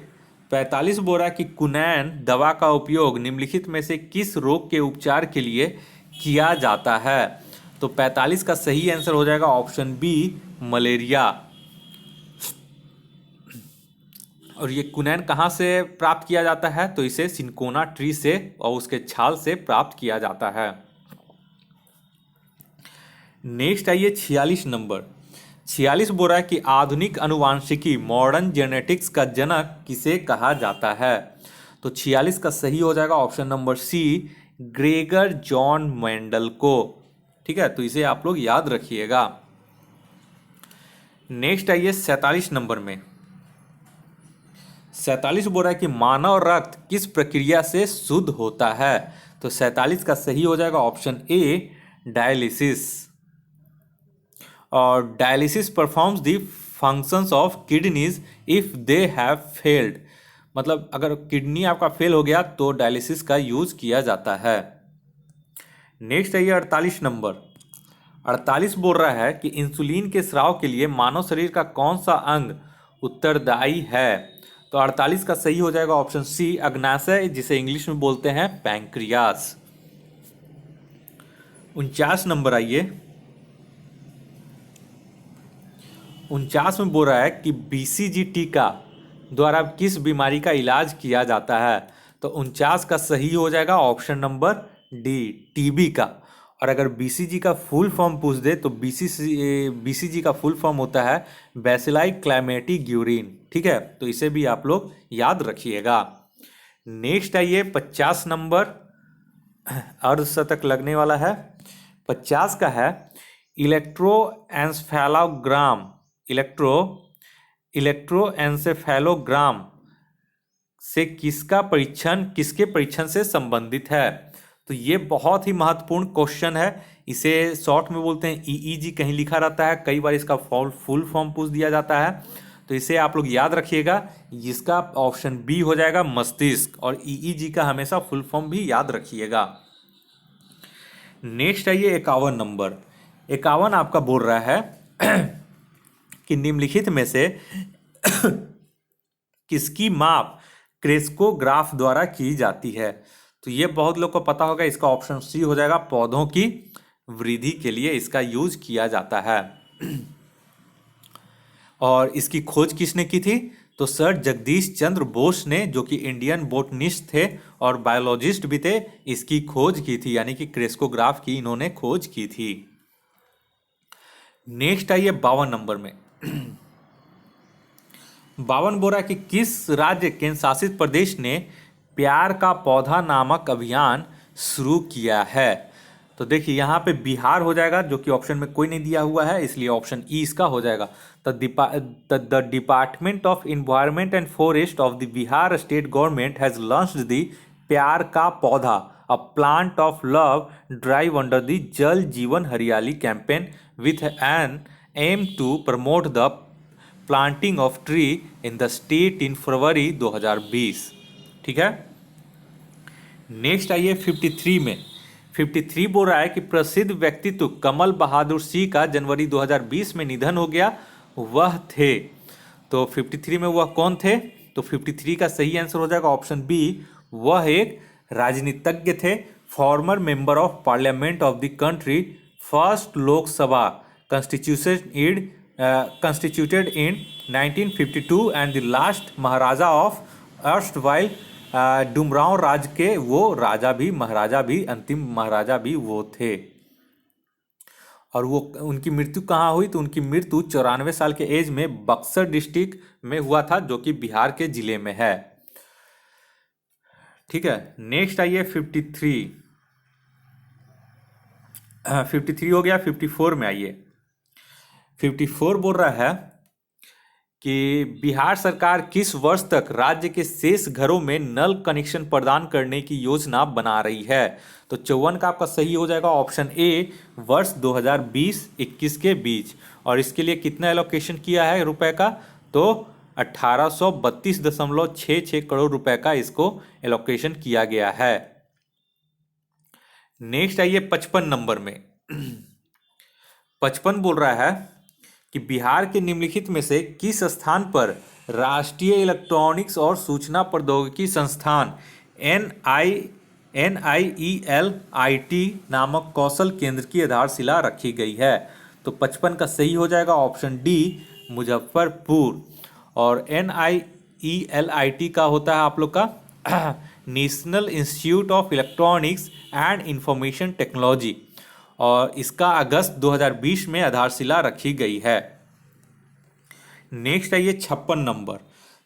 45 बोल रहा है कि कुनैन दवा का उपयोग निम्नलिखित में से किस रोग के उपचार के लिए किया जाता है? तो 45 का सही आंसर हो जाएगा ऑप्शन बी, मलेरिया। और ये कुनैन कहाँ से प्राप्त किया जाता है? तो इसे सिनकोना ट्री से और उसके छाल से प्राप्त किया जाता है। नेक्स्ट आइए 46 नंबर। 46 बोल रहा है कि आधुनिक अनुवांशिकी मॉडर्न जेनेटिक्स का जनक किसे कहा जाता है? तो 46 का सही हो जाएगा option number C, Gregor John Mendel को। ठीक है, तो इसे आप लोग याद रखिएगा। नेक्स्ट आइए 47 नंबर में। 47 बोल रहा है कि मानव रक्त किस प्रक्रिया से शुद्ध होता है? तो 47 का सही हो जाएगा ऑप्शन ए, डायलिसिस। और dialysis performs the functions of kidneys if they have failed. मतलब अगर किडनी आपका फेल हो गया तो डायलिसिस का यूज किया जाता है। नेक्स्ट है ये 48 नंबर। 48 बोल रहा है कि इंसुलिन के स्राव के लिए मानव शरीर का कौन सा अंग उत्तरदायी है? तो 48 का सही हो जाएगा ऑप्शन सी, अग्नाशय, जिसे इंग्लिश में बोलते हैं पैंक्रियास। 49 नंबर आइए। 49 में बोल रहा है कि बीसीजी टीका द्वारा किस बीमारी का इलाज किया जाता है? तो 49 का सही हो जाएगा ऑप्शन नंबर डी, टीबी का। और अगर बीसीजी का फुल फॉर्म पूछ दे तो बीसीजी का फुल फॉर्म होता है बैसिलाई क्लैमेटी ग्यूरिन। ठीक है, तो इसे भी आप लोग याद रखिएगा। नेक्स्ट आइए 50 नंबर, अर्धशतक लगने वाला है। 50 का है इलेक्ट्रोएन्सेफेलोग्राम से किसके परीक्षण से संबंधित है? तो ये बहुत ही महत्वपूर्ण क्वेश्चन है। इसे शॉर्ट में बोलते हैं ईईजी, कहीं लिखा रहता है, कई बार इसका फुल फॉर्म पूछ दिया जाता है। तो इसे आप लोग याद रखिएगा, जिसका ऑप्शन बी हो जाएगा मस्तिष्क। और ईईजी का हमेशा फुल फॉर्म भी याद रखिएगा। नेक्स्ट आइए 51 नंबर। 51 आपका बोल रहा है कि निम्नलिखित में से किसकी माप क्रेस्कोग्राफ द्वारा की जाती है? तो ये बहुत लोग को पता होगा, इसका ऑप्शन सी हो जाएगा, पौधों की वृद्धि के लिए इसका यूज किया जाता है। और इसकी खोज किसने की थी? तो सर जगदीश चंद्र बोस ने, जो कि इंडियन बोटनिस्ट थे और बायोलॉजिस्ट भी थे, इसकी खोज की थी, यानी कि क्रेस्कोग्राफ की इन्होंने खोज की थी। नेक्स्ट आइए 52 नंबर में। 52 बोल रहा है कि किस राज्य केंद्र शासित प्रदेश ने प्यार का पौधा नामक अभियान शुरू किया है? तो देखिए यहाँ पे बिहार हो जाएगा, जो कि ऑप्शन में कोई नहीं दिया हुआ है, इसलिए ऑप्शन ई इसका हो जाएगा। The department of environment and forest of the Bihar state government has launched the Pyaar Ka Paudha, a plant of love drive under the Jal Jeevan Hariyali campaign with an aim to promote the planting of tree in the state in February 2020। ठीक है। Next आइए 53 में। 53 बोल रहा है कि प्रसिद्ध व्यक्तित्व कमल बहादुर सिंह का जनवरी 2020 में निधन हो गया, वह थे। तो 53 में वह कौन थे? तो 53 का सही आंसर हो जाएगा ऑप्शन बी, वह एक राजनीतिज्ञ थे, former member of parliament of the country, first Lok Sabha constituted in 1952 and the last Maharaja of erstwhile Dumraon Raj के वो राजा भी, महाराजा भी, अंतिम महाराजा भी वो थे। और वो उनकी मृत्यु कहाँ हुई? तो उनकी मृत्यु 94 साल के एज में बक्सर डिस्ट्रिक्ट में हुआ था, जो कि बिहार के जिले में है। ठीक है। नेक्स्ट आइए 53 हो गया। 54 में आइए। 54 बोल रहा है कि बिहार सरकार किस वर्ष तक राज्य के शेष घरों में नल कनेक्शन प्रदान करने की योजना बना रही है? तो 54 का आपका सही हो जाएगा ऑप्शन ए, वर्ष 2020-21 के बीच। और इसके लिए कितना एलोकेशन किया है रुपए का? तो 1832.66 करोड़ रुपए का इसको एलोकेशन किया गया है। नेक्स्ट आइए 55 नंबर में। 55 बोल रहा है कि बिहार के निम्नलिखित में से किस स्थान पर राष्ट्रीय इलेक्ट्रॉनिक्स और सूचना प्रौद्योगिकी संस्थान NIELIT नामक कौशल केंद्र की आधारशिला रखी गई है। तो 55 का सही हो जाएगा ऑप्शन डी, मुजफ्फरपुर। और NIELIT का होता है आप लोग का national institute of electronics and information technology, और इसका अगस्त 2020 में आधारशिला रखी गई है। नेक्स्ट है ये 56 नंबर।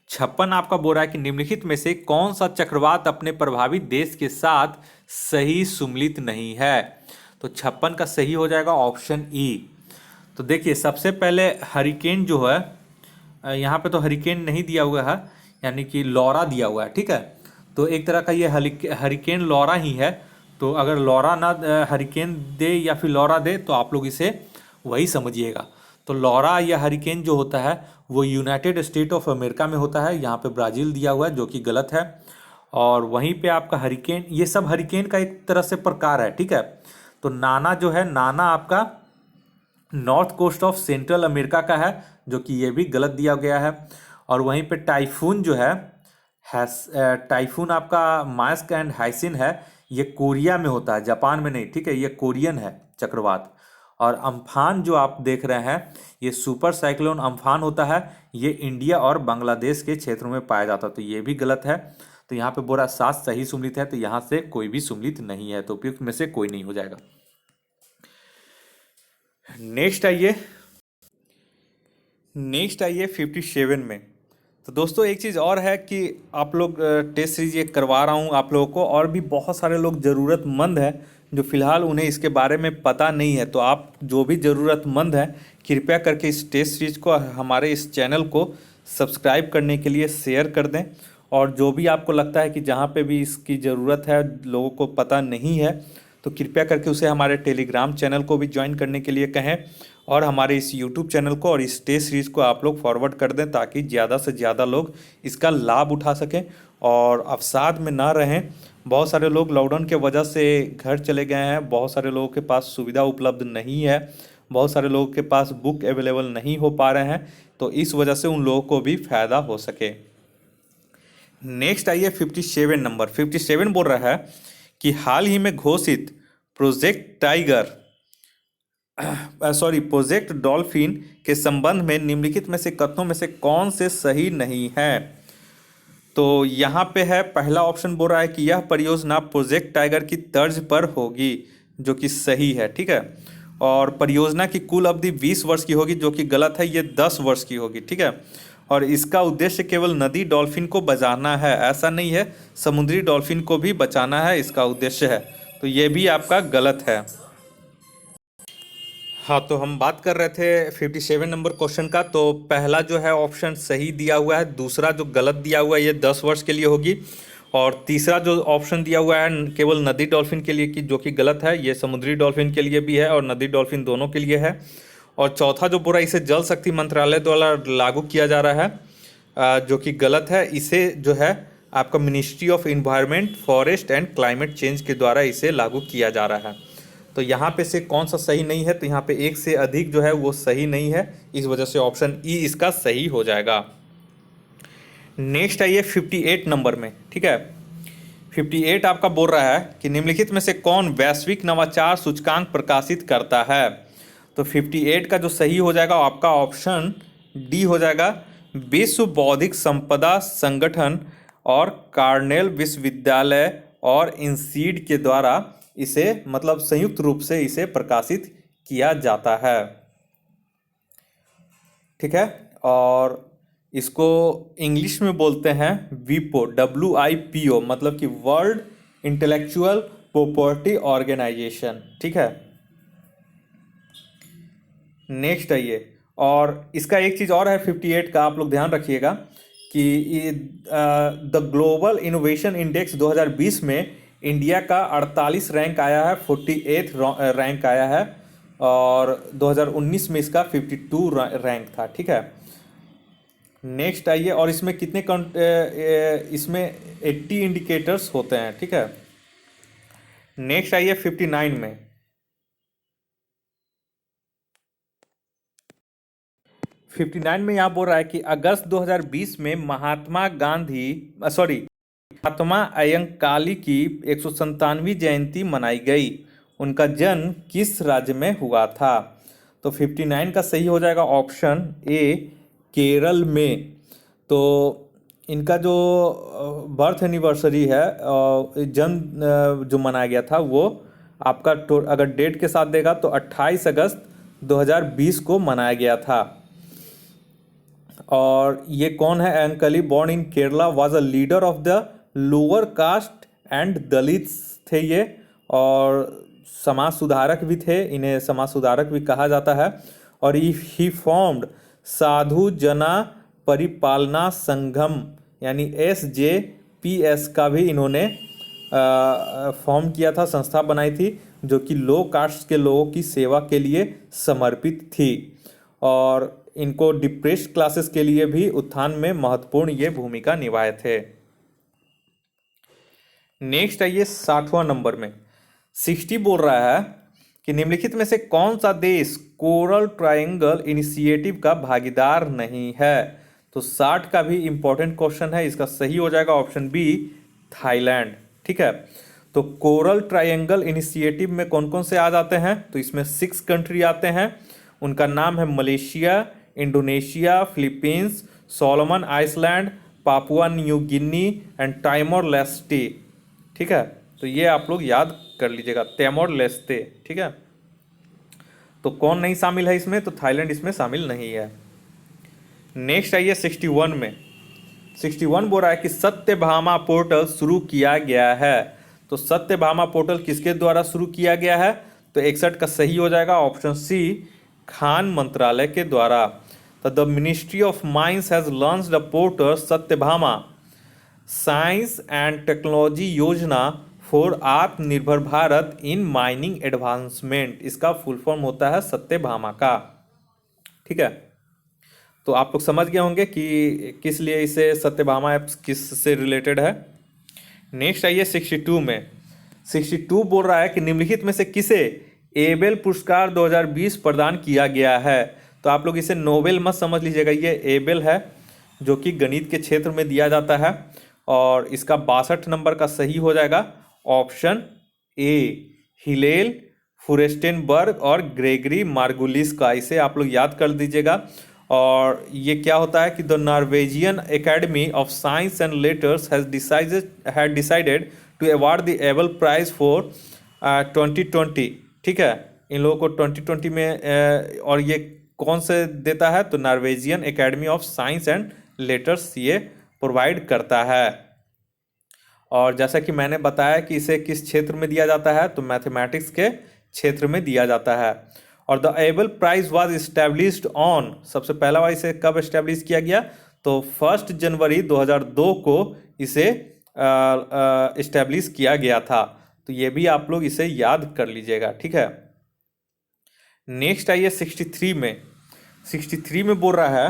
56 आपका बोल रहा है कि निम्नलिखित में से कौन सा चक्रवात अपने प्रभावित देश के साथ सही सुमेलित नहीं है। तो 56 का सही हो जाएगा ऑप्शन ई। तो देखिए सबसे पहले हरिकेन जो है, यहाँ पे तो हरिकेन नहीं दिया हुआ है, यानी कि लौरा दिया हुआ है, ठीक है। तो एक तरह का ये हरिकेन लौरा ही है। तो अगर लौरा ना हरिकेन दे या फिर लौरा दे तो आप लोग इसे वही समझिएगा। तो लौरा या हरिकेन जो होता है वो यूनाइटेड स्टेट ऑफ अमेरिका में होता है, यहाँ पे ब्राज़ील दिया हुआ है जो कि गलत है। और वहीं पे आपका हरिकेन, ये सब हरिकेन का एक तरह से प्रकार है, ठीक है। तो नाना जो है, नाना आपका north coast of central America का है, जो कि ये भी गलत दिया गया है। और वहीं पे टाइफून जो है, टाइफून आपका मास्क एंड हाइसिन है, ये कोरिया में होता है, जापान में नहीं, ठीक है, ये कोरियन है चक्रवात। और अम्फान जो आप देख रहे हैं, ये सुपर साइक्लोन अम्फान होता है, ये इंडिया और बांग्लादेश के क्षेत्रों में पाया जाता है, तो ये भी गलत है। तो यहाँ पे बोरा 7 सही सुमेलित है, तो यहाँ से कोई भी सुमेलित नहीं है, तो उपयुक्त में से कोई नहीं हो जाएगा। नेक्स्ट आइए 57 में। तो दोस्तों एक चीज़ और है कि आप लोग टेस्ट सीरीज ये करवा रहा हूँ आप लोगों को, और भी बहुत सारे लोग ज़रूरतमंद हैं जो फ़िलहाल उन्हें इसके बारे में पता नहीं है। तो आप जो भी ज़रूरतमंद हैं कृपया करके इस टेस्ट सीरीज को, हमारे इस चैनल को सब्सक्राइब करने के लिए शेयर कर दें। और जो भी आपको लगता है कि जहाँ पे भी इसकी ज़रूरत है, लोगों को पता नहीं है, तो कृपया करके उसे हमारे टेलीग्राम चैनल को भी ज्वाइन करने के लिए कहें, और हमारे इस यूट्यूब चैनल को और इस टेस्ट सीरीज़ को आप लोग फॉरवर्ड कर दें, ताकि ज़्यादा से ज़्यादा लोग इसका लाभ उठा सकें और अवसाद में ना रहें। बहुत सारे लोग लॉकडाउन के वजह से घर चले गए हैं, बहुत सारे लोगों के पास सुविधा उपलब्ध नहीं है, बहुत सारे लोगों के पास बुक अवेलेबल नहीं हो पा रहे हैं, तो इस वजह से उन लोगों को भी फ़ायदा हो सके। नेक्स्ट आइए 57 नंबर। 57 बोल रहा है कि हाल ही में घोषित प्रोजेक्ट टाइगर प्रोजेक्ट डॉल्फिन के संबंध में निम्नलिखित में से कथनों में से कौन से सही नहीं है। तो यहाँ पे है पहला ऑप्शन बोल रहा है कि यह परियोजना प्रोजेक्ट टाइगर की तर्ज पर होगी, जो कि सही है, ठीक है। और परियोजना की कुल अवधि 20 वर्ष की होगी, जो कि गलत है, ये 10 वर्ष की होगी, ठीक है। और इसका उद्देश्य केवल नदी डॉल्फिन को बचाना है, ऐसा नहीं है, समुद्री डॉल्फिन को भी बचाना है, इसका उद्देश्य है, तो ये भी आपका गलत है। हाँ, तो हम बात कर रहे थे 57 नंबर क्वेश्चन का। तो पहला जो है ऑप्शन सही दिया हुआ है, दूसरा जो गलत दिया हुआ है ये 10 वर्ष के लिए होगी, और तीसरा जो ऑप्शन दिया हुआ है केवल नदी डॉल्फिन के लिए, कि जो कि गलत है, ये समुद्री डॉल्फिन के लिए भी है और नदी डॉल्फिन दोनों के लिए है। और चौथा जो बोला, इसे जल शक्ति मंत्रालय द्वारा लागू किया जा रहा है, जो कि गलत है, इसे जो है आपका ministry of environment, forest and climate change के द्वारा इसे लागू किया जा रहा है। तो यहाँ पे से कौन सा सही नहीं है, तो यहाँ पे एक से अधिक जो है वो सही नहीं है, इस वजह से ऑप्शन ई इसका सही हो जाएगा। नेक्स्ट आइए 58 नंबर में, ठीक है। 58 आपका बोल रहा है कि निम्नलिखित में से कौन वैश्विक नवाचार सूचकांक प्रकाशित करता है। तो 58 का जो सही हो जाएगा आपका ऑप्शन डी हो जाएगा, विश्व बौद्धिक संपदा संगठन और कार्नेल विश्वविद्यालय और इंसीड के द्वारा इसे, मतलब संयुक्त रूप से इसे प्रकाशित किया जाता है, ठीक है। और इसको इंग्लिश में बोलते हैं वीपो, WIPO, मतलब कि वर्ल्ड इंटेलेक्चुअल प्रॉपर्टी ऑर्गेनाइजेशन, ठीक है। नेक्स्ट आइए, और इसका एक चीज़ और है 58 का, आप लोग ध्यान रखिएगा कि द ग्लोबल इनोवेशन इंडेक्स 2020 में इंडिया का 48 रैंक आया है, 48 रैंक आया है, और 2019 में इसका 52 रैंक था, ठीक है। नेक्स्ट आइए, और इसमें कितने इसमें 80 इंडिकेटर्स होते हैं, ठीक है। नेक्स्ट आइए 59 में। 59 में यहाँ बोल रहा है कि अगस्त 2020 में महात्मा अयंकाली की 197वीं जयंती मनाई गई। उनका जन्म किस राज्य में हुआ था? तो 59 का सही हो जाएगा ऑप्शन ए, केरल में। तो इनका जो बर्थ एनिवर्सरी है, जन्म जो मनाया गया था, वो आपका अगर डेट के साथ देगा तो 28 अगस्त 2020 को मनाया गया था। और ये कौन है? Ayyankali, born in Kerala, was a leader of the lower caste and Dalits थे ये, और समाज सुधारक भी थे, इन्हें समाज सुधारक भी कहा जाता है। और ही फॉर्म्ड साधु जना परिपालना संघम यानी SJPS का भी इन्होंने फॉर्म किया था, संस्था बनाई थी, जो कि लो कास्ट के लोगों की सेवा के लिए समर्पित थी। और इनको डिप्रेस्ड क्लासेस के लिए भी उत्थान में महत्वपूर्ण ये भूमिका निभाए थे। नेक्स्ट आइए 60वां नंबर में 60 बोल रहा है कि निम्नलिखित में से कौन सा देश कोरल ट्रायंगल इनिशिएटिव का भागीदार नहीं है? तो 60 का भी इंपॉर्टेंट क्वेश्चन है, इसका सही हो जाएगा ऑप्शन बी, थाईलैंड। ठीक है, तो कोरल ट्रायंगल इनिशिएटिव में कौन कौन से आ जाते हैं? तो इसमें 6 कंट्री आते हैं। उनका नाम है Malaysia, Indonesia, Philippines, Solomon Island, Papua New Guinea and Timor Leste. ठीक है, तो ये आप लोग याद कर लीजिएगा, टाइमोर लेस्टे। ठीक है, तो कौन नहीं शामिल है इसमें? तो थाईलैंड इसमें शामिल नहीं है। नेक्स्ट आइए 61 में 61 बोल रहा है कि सत्यभामा पोर्टल शुरू किया गया है। तो सत्यभामा पोर्टल किसके द्वारा शुरू किया गया है? तो 61 का सही हो जाएगा ऑप्शन सी, खान मंत्रालय के द्वारा। तो the ministry of mines has launched the portal Satyabhama science and technology योजना फॉर आत्मनिर्भर भारत इन माइनिंग एडवांसमेंट। इसका फुल फॉर्म होता है सत्यभामा का। ठीक है, तो आप लोग समझ गए होंगे कि किस लिए इसे सत्यभामा ऐप किस से रिलेटेड है। नेक्स्ट आइए 62 में 62 बोल रहा है कि निम्नलिखित में से किसे एबेल पुरस्कार 2020 प्रदान किया गया है? तो आप लोग इसे नोबेल मत समझ लीजिएगा, ये एबेल है जो कि गणित के क्षेत्र में दिया जाता है। और इसका 62 नंबर का सही हो जाएगा ऑप्शन ए, हिलेल फुरेस्टेनबर्ग और ग्रेगरी मार्गुलिस का। इसे आप लोग याद कर दीजिएगा। और ये क्या होता है कि the Norwegian academy of science and letters has decided to award the Abel prize for 2020। ठीक है, इन लोगों को 2020 में और ये कौन से देता है? तो Norwegian academy of science and letters ये प्रोवाइड करता है। और जैसा कि मैंने बताया कि इसे किस क्षेत्र में दिया जाता है? तो मैथमेटिक्स के क्षेत्र में दिया जाता है। और the Abel prize was established on, सबसे पहला बार इसे कब इस्टेब्लिश किया गया? तो 1 जनवरी 2002 को इसे इस्टेब्लिश किया गया था। तो ये भी आप लोग इसे याद कर लीजिएगा। ठीक है, नेक्स्ट आइए 63 में 63 में बोल रहा है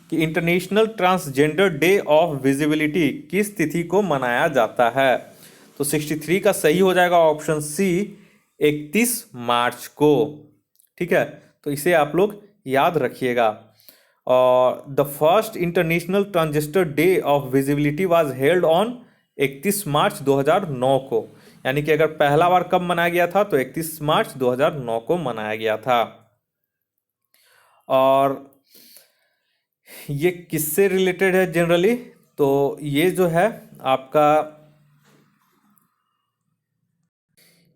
कि international transgender day of visibility किस तिथि को मनाया जाता है? तो 63 का सही हो जाएगा ऑप्शन सी, 31 मार्च को। ठीक है, तो इसे आप लोग याद रखिएगा। और the first international transgender day of visibility was held on 31 मार्च 2009 को। यानी कि अगर पहला बार कब मनाया गया था? तो 31 मार्च 2009 को मनाया गया था। और ये किससे रिलेटेड है जनरली? तो ये जो है आपका,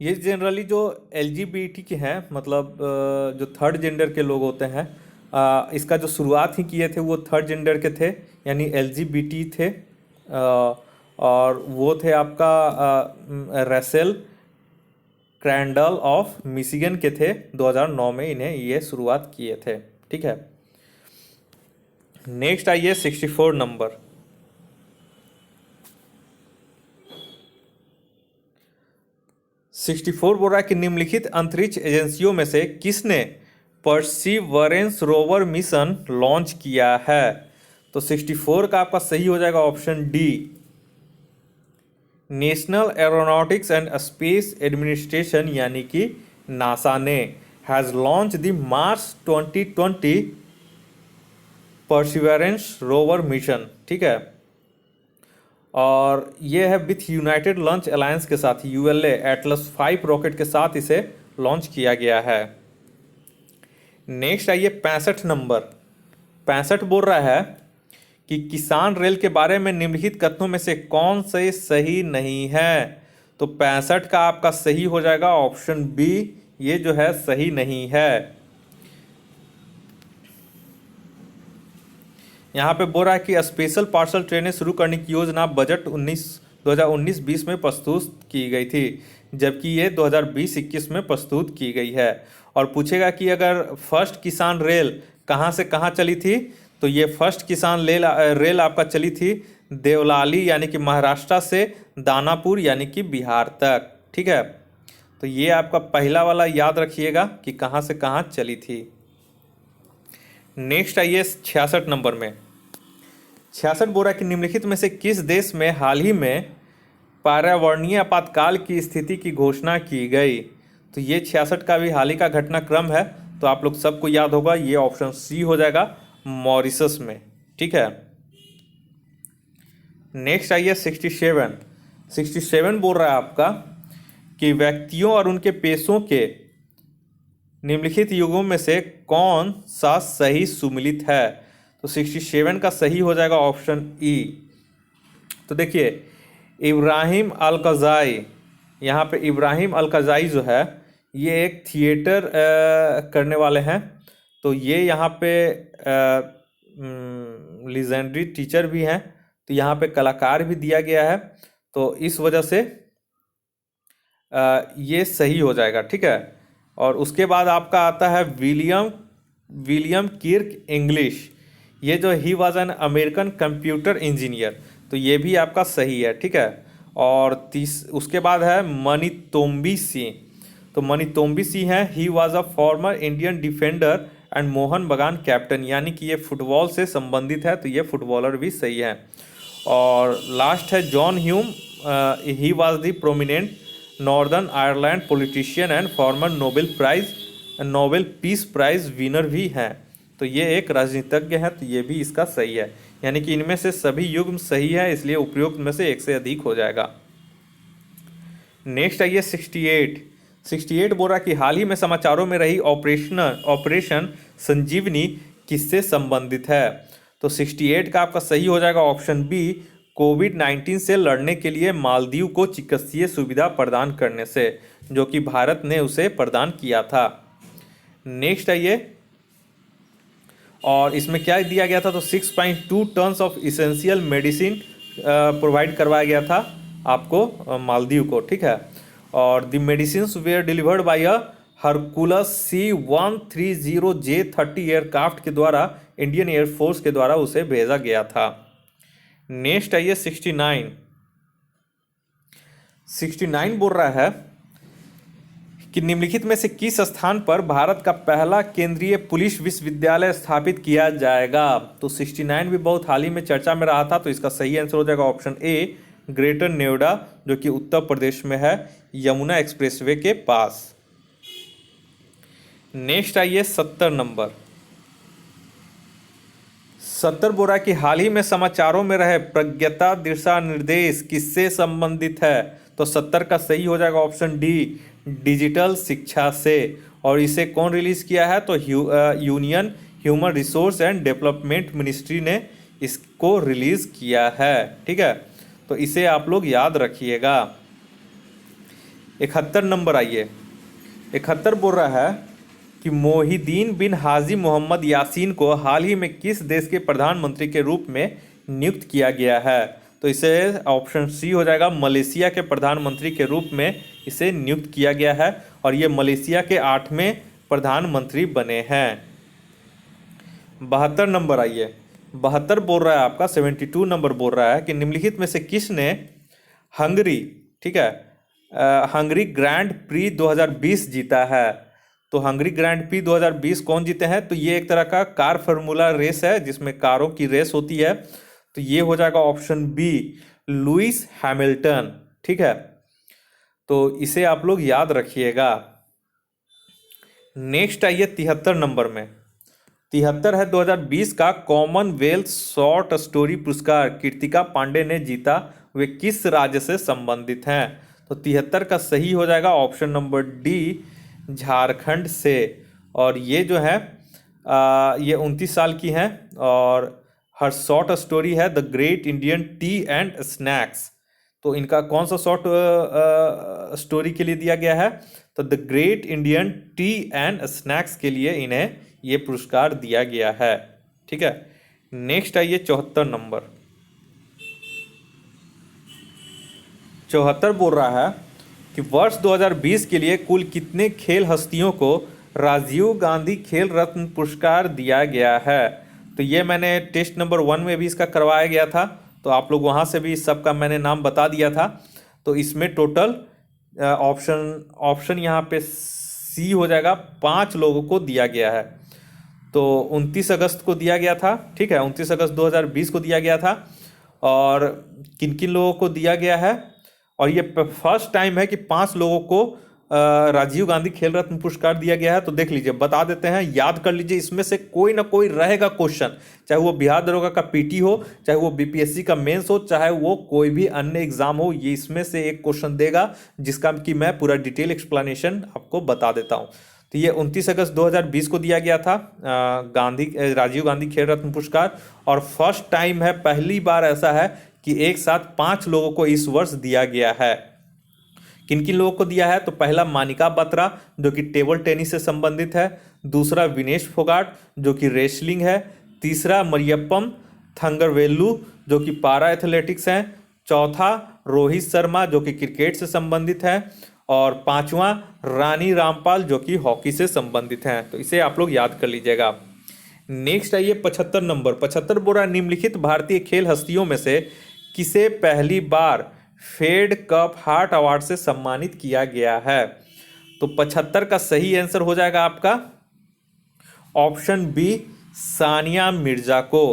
ये जनरली जो LGBT के हैं, मतलब जो थर्ड जेंडर के लोग होते हैं, इसका जो शुरुआत ही किए थे वो थर्ड जेंडर के थे, यानी LGBT थे। और वो थे आपका रसेल क्रैंडल ऑफ मिशिगन के थे। 2009 में इन्हें ये शुरुआत किए थे। ठीक है, नेक्स्ट आइए 64 नंबर 64 बोल रहा है कि निम्नलिखित अंतरिक्ष एजेंसियों में से किसने परसिवरेंस रोवर मिशन लॉन्च किया है? तो 64 का आपका सही हो जाएगा option D, national aeronautics and space administration यानी कि नासा ने has launch the Mars 2020 perseverance rover mission, ठीक है। और ये है विथ यूनाइटेड लॉन्च अलायंस के साथ, यूएलए एटलस 5 रॉकेट के साथ इसे लॉन्च किया गया है। नेक्स्ट आइए 65 नंबर। 65 बोल रहा है कि किसान रेल के बारे में निम्नलिखित कथनों में से कौन से सही नहीं है। तो 65 का आपका सही हो जाएगा ऑप्शन बी, ये जो है सही नहीं है। यहाँ पे बोल रहा है कि स्पेशल पार्सल ट्रेनें शुरू करने की योजना बजट 2019-20 में प्रस्तुत की गई थी, जबकि ये 2020-21 में प्रस्तुत की गई है। और पूछेगा कि अगर फर्स्ट किसान रेल कहाँ से कहाँ चली थी, तो ये फर्स्ट किसान रेल आपका चली थी देवलाली यानी कि महाराष्ट्र से दानापुर यानी कि बिहार तक, ठीक है। तो ये आपका पहला वाला याद रखिएगा कि कहाँ से कहाँ चली थी। नेक्स्ट आइए 66 नंबर में। 66 बोल रहा है कि निम्नलिखित में से किस देश में हाल ही में पर्यावरणीय आपातकाल की स्थिति की घोषणा की गई। तो ये 66 का भी हाल ही का घटनाक्रम है, तो आप लोग सबको याद होगा, ये ऑप्शन सी हो जाएगा, मॉरिशस में, ठीक है। नेक्स्ट आइए 67 बोल रहा है आपका कि व्यक्तियों और उनके पेशों के निम्नलिखित युगों में से कौन सा सही सुमिलित है। तो 67 का सही हो जाएगा ऑप्शन ई। तो देखिए इब्राहिम अलकज़ाई, यहाँ पे इब्राहिम अलकज़ाई जो है ये एक थिएटर करने वाले हैं। तो ये यहाँ पे लीजेंडरी टीचर भी हैं, तो यहाँ पे कलाकार भी दिया गया है, तो इस वजह से ये सही हो जाएगा, ठीक है। और उसके बाद आपका आता है विलियम किर्क इंग्लिश, ये जो he was an American computer engineer, तो ये भी आपका सही है, ठीक है। और उसके बाद है मनीतोम्बी सिंह, तो मनीतोम्बी सिंह है he was a former Indian defender and Mohan बगान कैप्टन, यानी कि ये फुटबॉल से संबंधित है, तो ये फुटबॉलर भी सही है। और लास्ट है John Hume, he was the prominent Northern Ireland politician and former Nobel peace prize winner भी हैं, तो ये एक राजनीतिज्ञ है, तो ये भी इसका सही है। यानी कि इनमें से सभी युग्म सही है, इसलिए उपयुक्त में से एक से अधिक हो जाएगा। नेक्स्ट आइए 68 बोल रहा है कि हाल ही में समाचारों में रही ऑपरेशन संजीवनी किससे संबंधित है। तो 68 का आपका सही हो जाएगा ऑप्शन बी, कोविड-19 से लड़ने के लिए मालदीव को चिकित्सीय सुविधा प्रदान करने से, जो कि भारत ने उसे प्रदान किया था। नेक्स्ट आइए, और इसमें क्या दिया गया था, तो 6.2 tons of essential medicine provide करवाया गया था आपको मालदीव को, ठीक है। और the medicines were delivered by a Hercules C-130J-30 aircraft के द्वारा इंडियन एयरफोर्स के द्वारा उसे भेजा गया था। नेक्स्ट आइए 69 बोल रहा है कि निम्नलिखित में से किस स्थान पर भारत का पहला केंद्रीय पुलिस विश्वविद्यालय स्थापित किया जाएगा। तो 69 भी बहुत हाल ही में चर्चा में रहा था, तो इसका सही आंसर हो जाएगा ऑप्शन ए, ग्रेटर नोएडा, जो कि उत्तर प्रदेश में है, यमुना एक्सप्रेसवे के पास। नेक्स्ट आइए 70 नंबर। 70 बोल रहा है कि हाल ही में समाचारों में रहे प्रज्ञता दिशा निर्देश किससे संबंधित है। तो 70 का सही हो जाएगा ऑप्शन डी, डिजिटल शिक्षा से। और इसे कौन रिलीज किया है, तो union human resource and development ministry ने इसको रिलीज किया है, ठीक है। तो इसे आप लोग याद रखिएगा। 71 नंबर आइए। 71 बोल रहा है कि मोहिदीन बिन हाजी मोहम्मद यासीन को हाल ही में किस देश के प्रधानमंत्री के रूप में नियुक्त किया गया है। तो इसे ऑप्शन सी हो जाएगा, मलेशिया के प्रधानमंत्री के रूप में इसे नियुक्त किया गया है, और ये मलेशिया के 8वें प्रधानमंत्री बने हैं। 72 नंबर आइए। 72 बोल रहा है आपका, 72 नंबर बोल रहा है कि निम्नलिखित में से किसने हंगरी, ठीक है, हंगरी ग्रैंड प्री 2020 जीता है। तो हंगरी ग्रैंड प्री 2020 कौन जीते हैं, तो ये एक तरह का कार फार्मूला रेस है जिसमें कारों की रेस होती है, तो ये हो जाएगा ऑप्शन बी, लुइस हैमिल्टन, ठीक है। तो इसे आप लोग याद रखिएगा। नेक्स्ट आइए 73 नंबर में। 73 है 2020 का कॉमनवेल्थ शॉर्ट स्टोरी पुरस्कार कृतिका पांडे ने जीता, वे किस राज्य से संबंधित हैं? तो 73 का सही हो जाएगा ऑप्शन नंबर डी, झारखंड से। और ये जो है ये 29 साल की हैं और हर शॉर्ट स्टोरी है the great Indian T and snacks. तो इनका कौन सा शॉर्ट स्टोरी के लिए दिया गया है? तो the great Indian T and snacks के लिए इन्हें ये पुरस्कार दिया गया है। ठीक है, नेक्स्ट आइए 74 नंबर। 74 बोल रहा है कि वर्ष 2020 के लिए कुल कितने खेल हस्तियों को राजीव गांधी खेल रत्न पुरस्कार दिया गया है? तो ये मैंने टेस्ट नंबर 1 में भी इसका करवाया गया था, तो आप लोग वहाँ से भी इस सब का मैंने नाम बता दिया था। तो इसमें टोटल ऑप्शन यहाँ पे सी हो जाएगा, 5 लोगों को दिया गया है। तो 29 अगस्त को दिया गया था, ठीक है, 29 अगस्त 2020 को दिया गया था। और किन किन लोगों को दिया गया है? और ये फर्स्ट टाइम है कि 5 लोगों को राजीव गांधी खेल रत्न पुरस्कार दिया गया है। तो देख लीजिए, बता देते हैं, याद कर लीजिए, इसमें से कोई ना कोई रहेगा क्वेश्चन, चाहे वो बिहार दरोगा का पीटी हो, चाहे वो बीपीएससी का मेंस हो, चाहे वो कोई भी अन्य एग्जाम हो, ये इसमें से एक क्वेश्चन देगा जिसका कि मैं पूरा डिटेल एक्सप्लेनेशन आपको बता देता हूँ। तो ये 29 अगस्त 2020 को दिया गया था राजीव गांधी खेल रत्न पुरस्कार। और फर्स्ट टाइम है, पहली बार ऐसा है कि एक साथ 5 लोगों को इस वर्ष दिया गया है। किन किन लोगों को दिया है? तो पहला मानिका बत्रा जो कि टेबल टेनिस से संबंधित है, दूसरा विनेश फोगाट जो कि रेसलिंग है, तीसरा मरियप्पम थंगरवेल्लू जो कि पारा एथलेटिक्स हैं, चौथा रोहित शर्मा जो कि क्रिकेट से संबंधित है, और पांचवा रानी रामपाल जो कि हॉकी से संबंधित हैं। तो इसे आप लोग याद कर लीजिएगा। नेक्स्ट आइए 75 नंबर। 75 बोरा निम्नलिखित भारतीय खेल हस्तियों में से किसे पहली बार फेड कप हार्ट अवार्ड से सम्मानित किया गया है? तो 75 का सही आंसर हो जाएगा आपका ऑप्शन बी, सानिया मिर्जा को।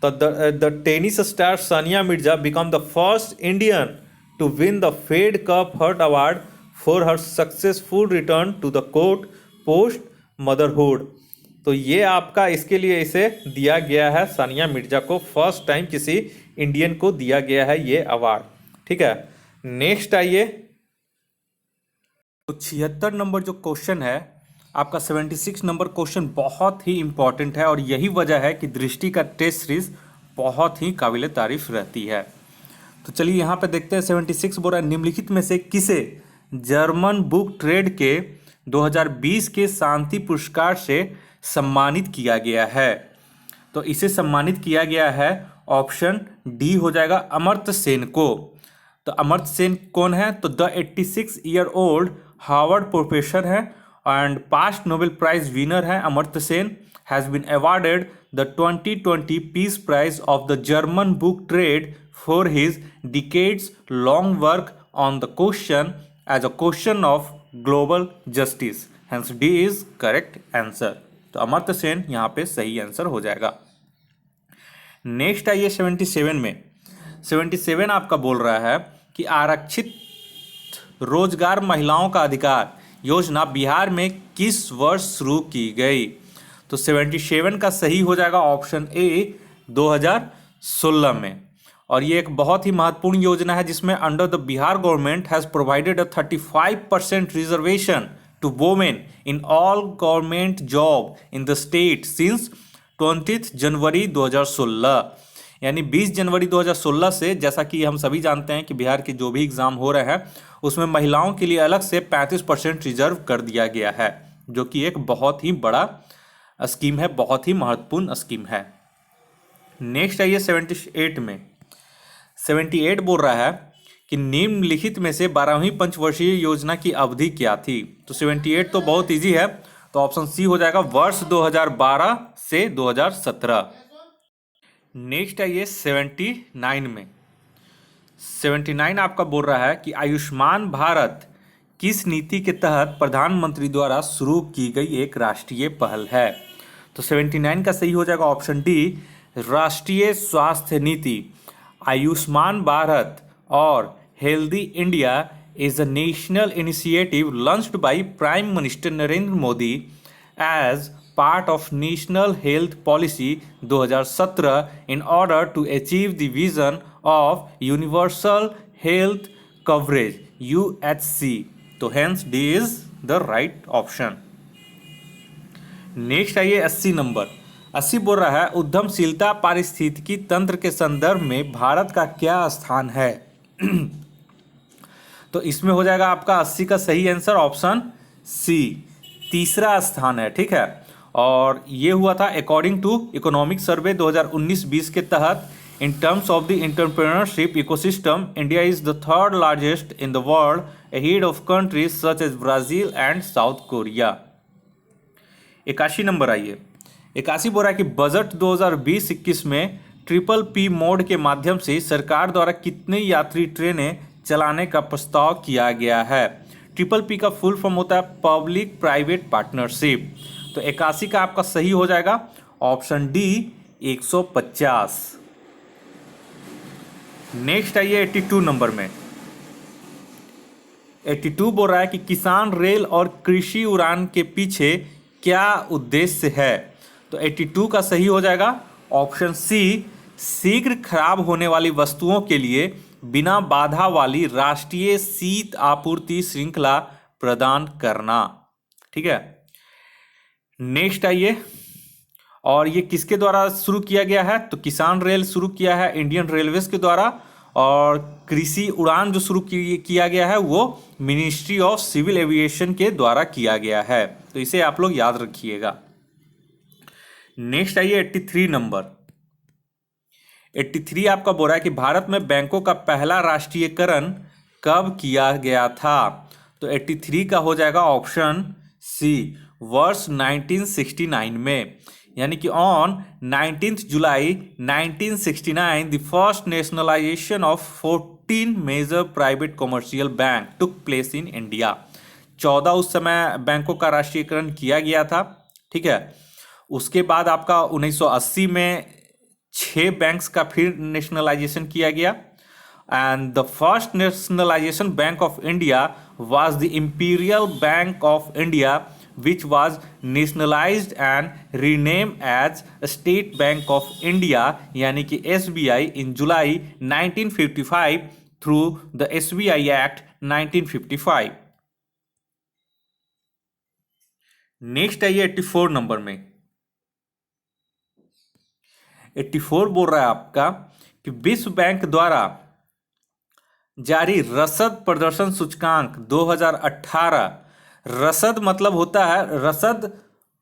तो the tennis star Sania Mirza become the first Indian to win the Fed Cup Heart award for her successful return to the court post motherhood. तो ये आपका इसके लिए इसे दिया गया है, सानिया मिर्जा को फर्स्ट टाइम किसी इंडियन को दिया गया है ये अवार्ड। ठीक है, नेक्स्ट आइए। तो 76 नंबर जो क्वेश्चन है आपका, 76 नंबर क्वेश्चन बहुत ही इंपॉर्टेंट है और यही वजह है कि दृष्टि का टेस्ट सीरीज बहुत ही काबिल तारीफ रहती है। तो चलिए यहाँ पे देखते हैं 76 बोल रहा है निम्नलिखित में से किसे जर्मन बुक ट्रेड के 2020 के शांति पुरस्कार से सम्मानित किया गया है? तो इसे सम्मानित किया गया है ऑप्शन डी हो जाएगा, अमर्त्य सेन को। तो अमर्त्य सेन कौन है? तो the 86 year old Harvard professor है and past Nobel prize winner है। Amartya Sen has been awarded the 2020 peace prize of the German book trade for his decades long work on the question as a question of global justice, hence D is correct answer. तो अमर्त्य सेन यहाँ पे सही answer हो जाएगा। Next आइए 77 में। 77 आपका बोल रहा है कि आरक्षित रोजगार महिलाओं का अधिकार योजना बिहार में किस वर्ष शुरू की गई? तो 77 का सही हो जाएगा ऑप्शन ए, 2016 में। और ये एक बहुत ही महत्वपूर्ण योजना है जिसमें under the Bihar government has provided a 35% reservation to women in all government job in the state since 20 January 2016। यानी 20 जनवरी 2016 से, जैसा कि हम सभी जानते हैं कि बिहार के जो भी एग्ज़ाम हो रहे हैं उसमें महिलाओं के लिए अलग से 35% रिजर्व कर दिया गया है, जो कि एक बहुत ही बड़ा स्कीम है, बहुत ही महत्वपूर्ण स्कीम है। नेक्स्ट आइए 78 में। 78 बोल रहा है कि निम्नलिखित में से 12वीं पंचवर्षीय योजना की अवधि क्या थी? तो 78 तो बहुत इजी है, तो ऑप्शन सी हो जाएगा, वर्ष 2012 से 2017। नेक्स्ट आइए 79 में। 79 आपका बोल रहा है कि आयुष्मान भारत किस नीति के तहत प्रधानमंत्री द्वारा शुरू की गई एक राष्ट्रीय पहल है? तो 79 का सही हो जाएगा ऑप्शन डी, राष्ट्रीय स्वास्थ्य नीति। आयुष्मान भारत और healthy India is a national initiative launched by Prime Minister Narendra Modi as part of National Health Policy 2017 in order to achieve the vision of Universal Health Coverage UHC. तो hence D is the right option. Next आइए 80 number. 80 बोल रहा है उद्यमशीलता पारिस्थितिकी तंत्र के संदर्भ में भारत का क्या स्थान है। तो इसमें हो जाएगा आपका 80 का सही आंसर ऑप्शन सी, तीसरा स्थान है। ठीक है, और ये हुआ था अकॉर्डिंग टू इकोनॉमिक सर्वे 2019-20 के तहत। In terms of the entrepreneurship ecosystem India is the third largest in the world ahead of countries such as Brazil and South Korea. 81 number आइए। 81 बोल रहा है कि बजट 2020-21 में ट्रिपल पी मोड के माध्यम से सरकार द्वारा कितने यात्री ट्रेनें चलाने का प्रस्ताव किया गया है। ट्रिपल पी का फुल फॉर्म होता है पब्लिक प्राइवेट पार्टनरशिप। तो 81 का आपका सही हो जाएगा ऑप्शन डी 150। नेक्स्ट आइए 82 नंबर में। 82 बोल रहा है कि किसान रेल और कृषि उड़ान के पीछे क्या उद्देश्य है। तो 82 का सही हो जाएगा ऑप्शन सी, शीघ्र खराब होने वाली वस्तुओं के लिए बिना बाधा वाली राष्ट्रीय शीत आपूर्ति श्रृंखला प्रदान करना। ठीक है, नेक्स्ट आइए। और ये किसके द्वारा शुरू किया गया है। तो किसान रेल शुरू किया है इंडियन रेलवेज के द्वारा, और कृषि उड़ान जो शुरू किया गया है वो मिनिस्ट्री ऑफ सिविल एविएशन के द्वारा किया गया है। तो इसे आप लोग याद रखिएगा। नेक्स्ट आइए 83 नंबर। 83 आपका बोल रहा है कि भारत में बैंकों का पहला राष्ट्रीयकरण कब किया गया था। तो 83 का हो जाएगा ऑप्शन सी, वर्ष 1969 में, यानी कि on 19 July 1969 the first nationalization of 14 major private commercial bank took place in India. 14 उस समय बैंकों का राष्ट्रीयकरण किया गया था। ठीक है, उसके बाद आपका 1980 में 6 बैंक्स का फिर नेशनलाइजेशन किया गया। And the first nationalisation bank of India was the imperial bank of India which was nationalized and renamed as State Bank of India यानी कि SBI in July 1955 through the SBI Act 1955। Next आइए 84 number में। 84 बोल रहा है आपका कि विश्व बैंक द्वारा जारी रसद प्रदर्शन सूचकांक 2018, रसद मतलब होता है रसद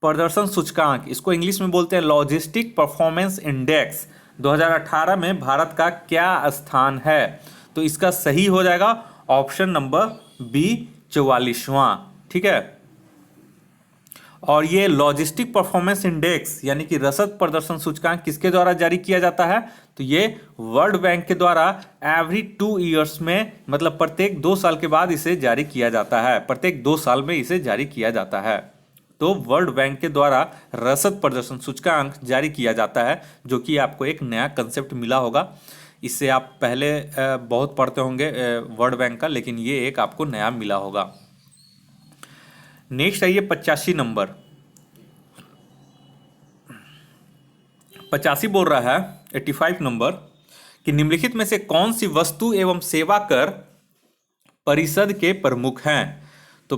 प्रदर्शन सूचकांक, इसको इंग्लिश में बोलते हैं लॉजिस्टिक परफॉर्मेंस इंडेक्स, 2018 में भारत का क्या स्थान है। तो इसका सही हो जाएगा ऑप्शन नंबर बी 44वां। ठीक है, और ये लॉजिस्टिक परफॉर्मेंस इंडेक्स यानी कि रसद प्रदर्शन सूचकांक किसके द्वारा जारी किया जाता है। तो ये वर्ल्ड बैंक के द्वारा एवरी 2 ईयर्स में, मतलब प्रत्येक 2 साल के बाद इसे जारी किया जाता है, प्रत्येक 2 साल में इसे जारी किया जाता है। तो वर्ल्ड बैंक के द्वारा रसद प्रदर्शन सूचकांक जारी किया जाता है, जो कि आपको एक नया कंसेप्ट मिला होगा। इससे आप पहले बहुत पढ़ते होंगे वर्ल्ड बैंक का, लेकिन ये एक आपको नया मिला होगा। नेक्स्ट आइए 85 नंबर। 85 बोल रहा है 85 नंबर कि निम्नलिखित में से कौन सी वस्तु एवं सेवा कर परिषद के प्रमुख हैं। तो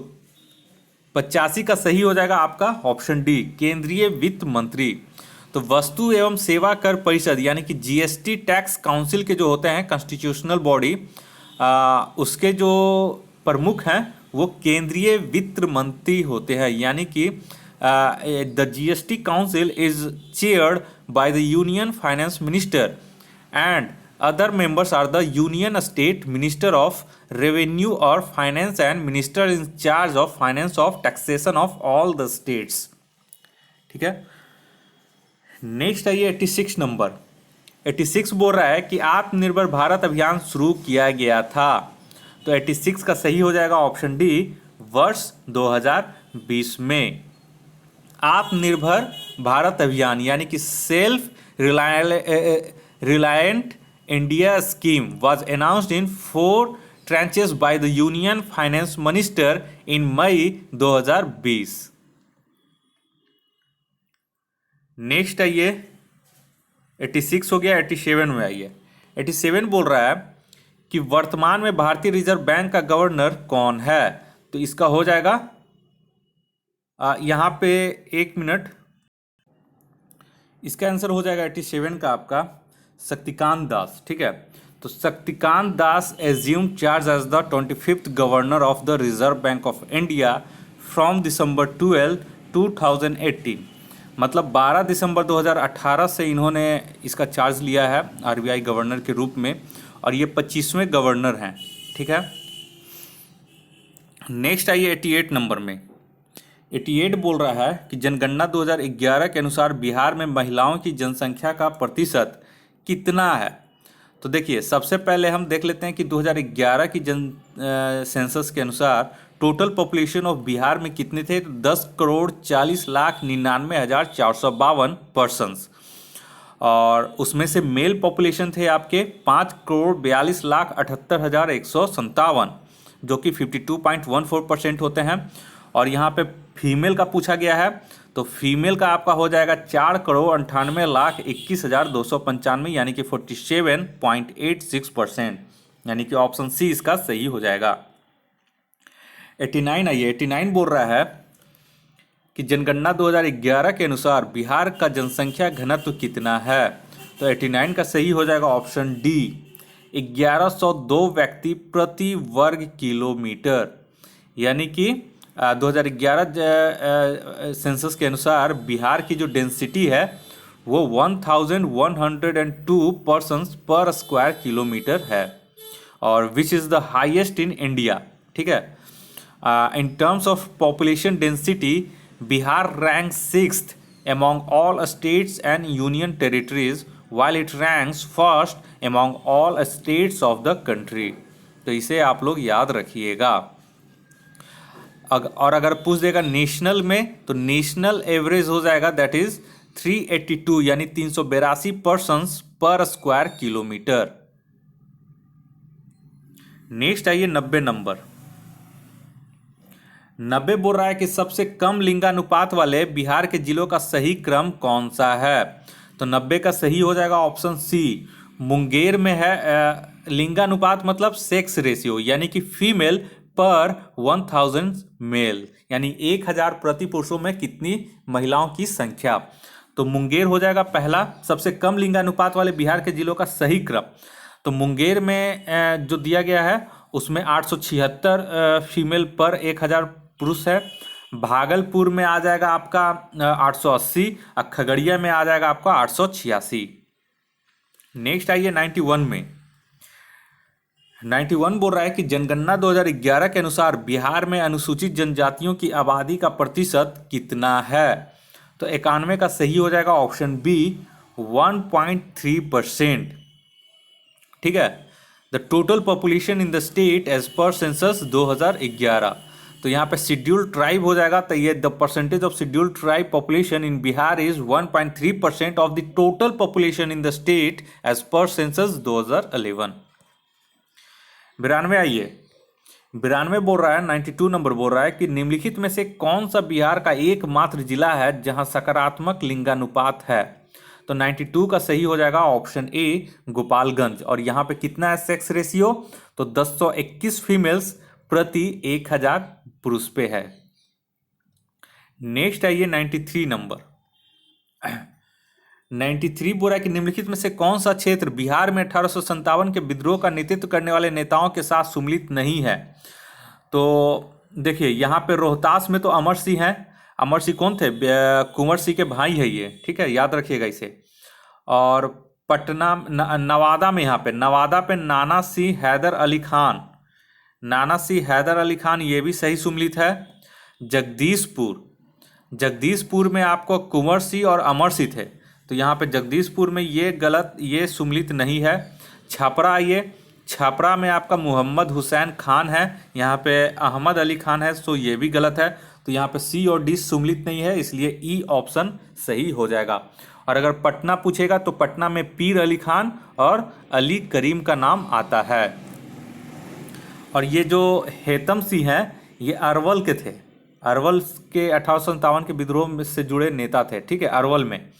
85 का सही हो जाएगा आपका ऑप्शन डी, केंद्रीय वित्त मंत्री। तो वस्तु एवं सेवा कर परिषद यानी कि जीएसटी टैक्स काउंसिल के जो होते हैं कॉन्स्टिट्यूशनल बॉडी, उसके जो प्रमुख हैं वो केंद्रीय वित्त मंत्री होते हैं। यानी कि the GST council is chaired by the union finance minister and other members are the union state minister of revenue और finance and minister in charge of finance of taxation of all the states. ठीक है, next आइए 86 number. 86 बोल रहा है कि आत्मनिर्भर भारत अभियान शुरू किया गया था। तो 86 का सही हो जाएगा ऑप्शन डी, वर्ष 2020 में। आत्मनिर्भर भारत अभियान यानी कि self reliant India scheme was announced in 4 tranches by the union finance minister in May 2020। Next आइए 86 हो गया, 87 में आइए। 87 बोल रहा है कि वर्तमान में भारतीय रिजर्व बैंक का गवर्नर कौन है। तो इसका हो जाएगा यहाँ पे 1 मिनट, इसका आंसर हो जाएगा 87 का आपका शक्तिकांत दास। ठीक है, तो Shaktikanta Das assume charge as the 25th governor of the Reserve Bank of India from December 12, 2018। मतलब 12 दिसंबर 2018 से इन्होंने इसका चार्ज लिया है आरबीआई गवर्नर के रूप में, और ये 25वें गवर्नर हैं। ठीक है, नेक्स्ट आइए 88 नंबर में। 88 बोल रहा है कि जनगणना 2011 के अनुसार बिहार में महिलाओं की जनसंख्या का प्रतिशत कितना है। तो देखिए, सबसे पहले हम देख लेते हैं कि 2011 की सेंसस के अनुसार टोटल पॉपुलेशन ऑफ बिहार में कितने थे। तो 10,40,99,452 पर्सन्स, और उसमें से मेल पॉपुलेशन थे आपके 5,42,78,157, जो कि 52.14% होते हैं। और यहाँ पे फीमेल का पूछा गया है, तो फीमेल का आपका हो जाएगा 4,98,21,295, यानी कि 47.86%, यानी कि ऑप्शन सी इसका सही हो जाएगा। 89 आइए। 89 बोल रहा है कि जनगणना 2011 के अनुसार बिहार का जनसंख्या घनत्व कितना है। तो 89 का सही हो जाएगा ऑप्शन डी, 1102 व्यक्ति प्रति वर्ग किलोमीटर, यानी कि 2011 सेंसस के अनुसार बिहार की जो डेंसिटी है वो 1102 पर्सन्स पर स्क्वायर किलोमीटर है, और which is the highest in India. ठीक है, इन terms of population density Bihar rank 6th among all states and union territories, while it ranks first among all states of the country। तो इसे आप लोग याद रखिएगा। और अगर पूछ देगा नेशनल में, तो नेशनल एवरेज हो जाएगा दैट इज 382, यानी 382 पर्सन्स पर स्क्वायर किलोमीटर। नेक्स्ट आइए 90 नंबर। 90 बोल रहा है कि सबसे कम लिंगानुपात वाले बिहार के जिलों का सही क्रम कौन सा है। तो 90 का सही हो जाएगा ऑप्शन सी, मुंगेर में है। लिंगानुपात मतलब सेक्स रेशियो, यानी कि फीमेल पर 1000 मेल, यानी 1000 प्रति पुरुषों में कितनी महिलाओं की संख्या। तो मुंगेर हो जाएगा पहला सबसे कम लिंगानुपात वाले बिहार के जिलों का सही क्रम। तो मुंगेर में जो दिया गया है उसमें 876 फीमेल पर 1000 पुरुष है। भागलपुर में आ जाएगा आपका 880, और खगड़िया में आ जाएगा आपका 886। नेक्स्ट आइए 91 में। 91 बोल रहा है कि जनगणना 2011 के अनुसार बिहार में अनुसूचित जनजातियों की आबादी का प्रतिशत कितना है। तो 91 का सही हो जाएगा ऑप्शन बी, 1.3%। ठीक है, the total population in the state as per census 2011। तो यहाँ पे शेड्यूल्ड ट्राइब हो जाएगा, तो ये the percentage of scheduled tribe population in Bihar is 1.3% of the total population in the state as per census 2011। 92 आइए। 92 बोल रहा है, 92 नंबर बोल रहा है कि निम्नलिखित में से कौन सा बिहार का एकमात्र जिला है जहां सकारात्मक लिंगानुपात है। तो 92 का सही हो जाएगा ऑप्शन ए, गोपालगंज। और यहाँ पे कितना है सेक्स रेशियो, तो 1021 फीमेल्स प्रति 1000 पुरुष पे है। नेक्स्ट आइए 93 नंबर। 93 बोल रहा है कि निम्नलिखित में से कौन सा क्षेत्र बिहार में 1857 के विद्रोह का नेतृत्व करने वाले नेताओं के साथ सम्मिलित नहीं है। तो देखिए, यहाँ पे रोहतास में तो अमर सिंह हैं। अमर सिंह कौन थे, कुंवर सिंह के भाई है ये। ठीक है, याद रखिएगा इसे। और पटना नवादा में, यहाँ पे नवादा पे नाना सिंह हैदर अली खान, नाना सिंह हैदर अली खान ये भी सही सम्मिलित है। जगदीशपुर में आपको कुंवर सिंह और अमर सिंह थे, तो यहाँ पे जगदीशपुर में ये गलत, ये सम्मिलित नहीं है। छपरा आइए। छपरा में आपका मोहम्मद हुसैन खान है, यहाँ पे अहमद अली खान है, सो ये भी गलत है। तो यहाँ पे सी और डी सम्मिलित नहीं है, इसलिए ई ऑप्शन सही हो जाएगा। और अगर पटना पूछेगा तो पटना में पीर अली खान और अली करीम का नाम आता है। और ये जो हेतम सिंह हैं ये अरवल के थे। अरवल के 1857 के विद्रोह में से जुड़े नेता थे, ठीक है, अरवल में।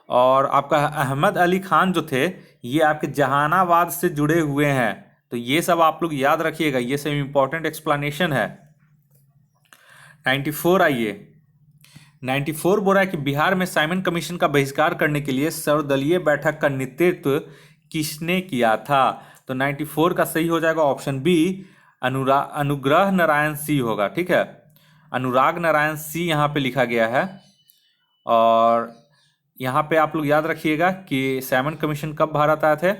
और आपका अहमद अली खान जो थे, ये आपके जहानाबाद से जुड़े हुए हैं। तो ये सब आप लोग याद रखिएगा, ये सब इंपॉर्टेंट एक्सप्लेनेशन है। 94 आइए। 94 बोल रहा है कि बिहार में साइमन कमीशन का बहिष्कार करने के लिए सर्वदलीय बैठक का नेतृत्व किसने किया था? तो 94 का सही हो जाएगा ऑप्शन बी, अनुग्रह नारायण सिंह होगा, ठीक है। अनुराग नारायण सिंह यहाँ पे लिखा गया है। और यहाँ पे आप लोग याद रखिएगा कि साइमन कमीशन कब भारत आए थे।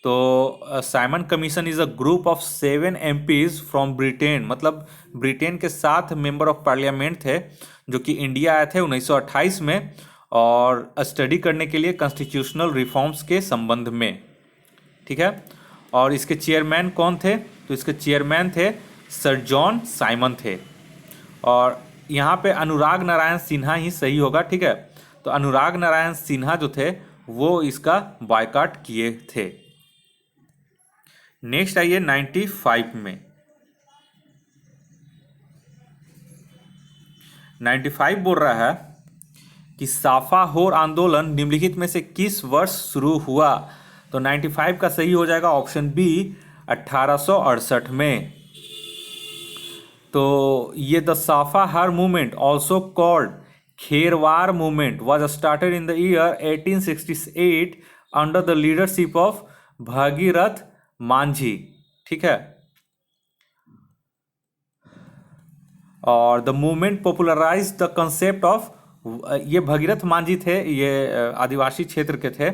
तो Simon commission is a group of 7 MPs from Britain, मतलब ब्रिटेन के 7 मेंबर ऑफ पार्लियामेंट थे जो कि इंडिया आए थे 1928 में, और स्टडी करने के लिए कॉन्स्टिट्यूशनल रिफॉर्म्स के संबंध में, ठीक है। और इसके चेयरमैन कौन थे? तो इसके चेयरमैन थे सर जॉन साइमन थे। और यहाँ पे अनुराग नारायण सिन्हा ही सही होगा, ठीक है। तो अनुराग नारायण सिन्हा जो थे वो इसका बायकॉट किए थे। नेक्स्ट आइए 95 में। 95 बोल रहा है कि साफाहोर आंदोलन निम्नलिखित में से किस वर्ष शुरू हुआ? तो 95 का सही हो जाएगा ऑप्शन बी, 1868 में। तो ये the Safahar movement also called Kherwar movement was started in the year 1868 under the leadership of Bhagirath Manjhi, ठीक है। और the movement popularise the concept of, ये भगीरथ मांझी थे, ये आदिवासी क्षेत्र के थे।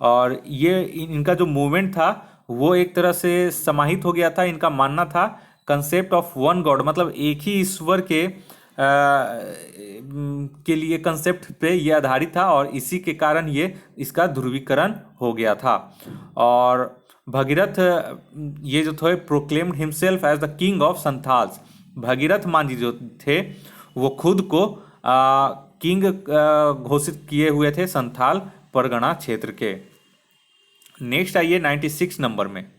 और ये इनका जो मूवमेंट था वो एक तरह से समाहित हो गया था। इनका मानना था कंसेप्ट ऑफ वन गॉड, मतलब एक ही ईश्वर के लिए कंसेप्ट पे ये आधारित था, और इसी के कारण ये इसका ध्रुवीकरण हो गया था। और भगीरथ ये जो थे proclaimed himself as the king of Santhals. Bhagirath Manjhi जो थे वो खुद को किंग घोषित किए हुए थे संथाल परगना क्षेत्र के। नेक्स्ट आइए 96 नंबर में।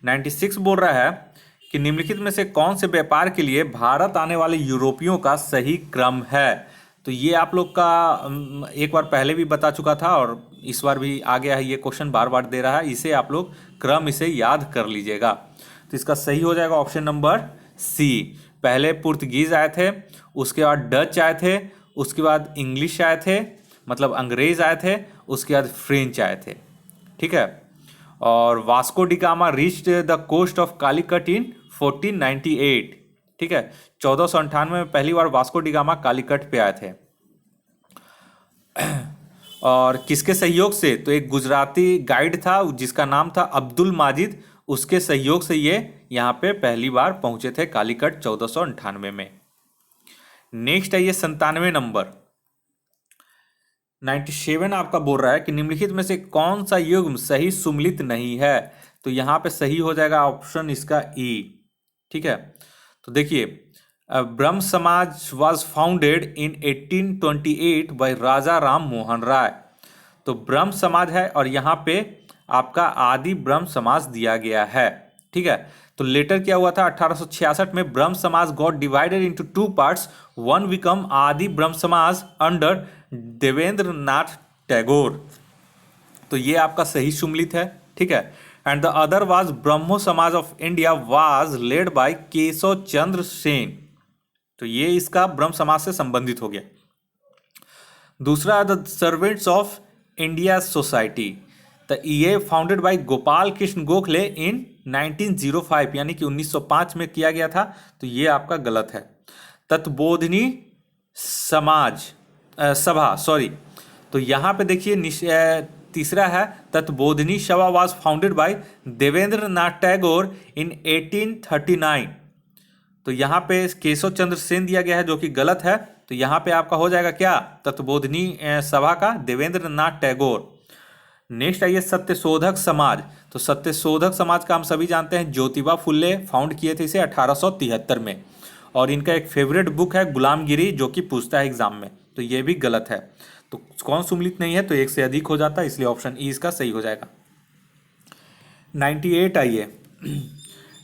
96 बोल रहा है कि निम्नलिखित में से कौन से व्यापार के लिए भारत आने वाले यूरोपियों का सही क्रम है? तो ये आप लोग का एक बार पहले भी बता चुका था और इस बार भी आ गया है, ये क्वेश्चन बार बार दे रहा है, इसे आप लोग क्रम इसे याद कर लीजिएगा। तो इसका सही हो जाएगा ऑप्शन नंबर सी। पहले पुर्तगीज आए थे, उसके बाद डच आए थे, उसके बाद इंग्लिश आए थे, मतलब अंग्रेज आए थे, उसके बाद फ्रेंच आए थे, ठीक है। और Vasco da Gama reached the coast of Calicut in 1498, ठीक है। 1498 में पहली बार वास्को डी गामा कालीकट पे आए थे। और किसके सहयोग से? तो एक गुजराती गाइड था जिसका नाम था अब्दुल माजिद, उसके सहयोग से ये यहाँ पे पहली बार पहुंचे थे कालीकट 1498 में। नेक्स्ट है ये 97 नंबर। 97 आपका बोल रहा है कि निम्नलिखित में से कौन सा युग्म सही सुमेलित नहीं है? तो यहाँ पे सही हो जाएगा ऑप्शन इसका ई, ठीक है। तो देखिए, ब्रह्म समाज वाज फाउंडेड इन 1828 बाय राजा राम मोहन राय। तो ब्रह्म समाज है और यहाँ पे आपका आदि ब्रह्म समाज दिया गया है, ठीक है। तो लेटर क्या हुआ था 1866 में, ब्रह्म समाज got divided into 2 parts, one become आदि ब्रह्म समाज अंडर देवेंद्र नाथ टैगोर। तो ये आपका सही सुमेलित है, ठीक है। And the other was Brahmo Samaj of India was led by Keshab Chandra Sen. तो ये इसका ब्रह्म समाज से संबंधित हो गया। दूसरा the servants of India society, तो ये फाउंडेड बाय गोपाल कृष्ण गोखले इन 1905, यानी कि 1905 में किया गया था। तो ये आपका गलत है। तत्बोधिनी समाज सभा, सॉरी, तो यहाँ पे देखिए तीसरा है तत्बोधिनी सभा was founded by Devendra Nath Tagore इन 1839। तो यहाँ पे केशव चंद्र सेन दिया गया है जो कि गलत है। तो यहाँ पे आपका हो जाएगा क्या? तत्बोधिनी सभा का देवेंद्र नाथ टैगोर। नेक्स्ट आइए सत्यशोधक समाज। तो सत्यशोधक समाज का हम सभी जानते हैं ज्योतिबा फुले फाउंड किए थे इसे 1873 में, और इनका एक फेवरेट बुक है गुलामगिरी जो कि पूछता है एग्जाम में। तो ये भी गलत है। तो कौन सुमेलित नहीं है? तो एक से अधिक हो जाता है, इसलिए ऑप्शन ई इसका सही हो जाएगा। 98 आइए।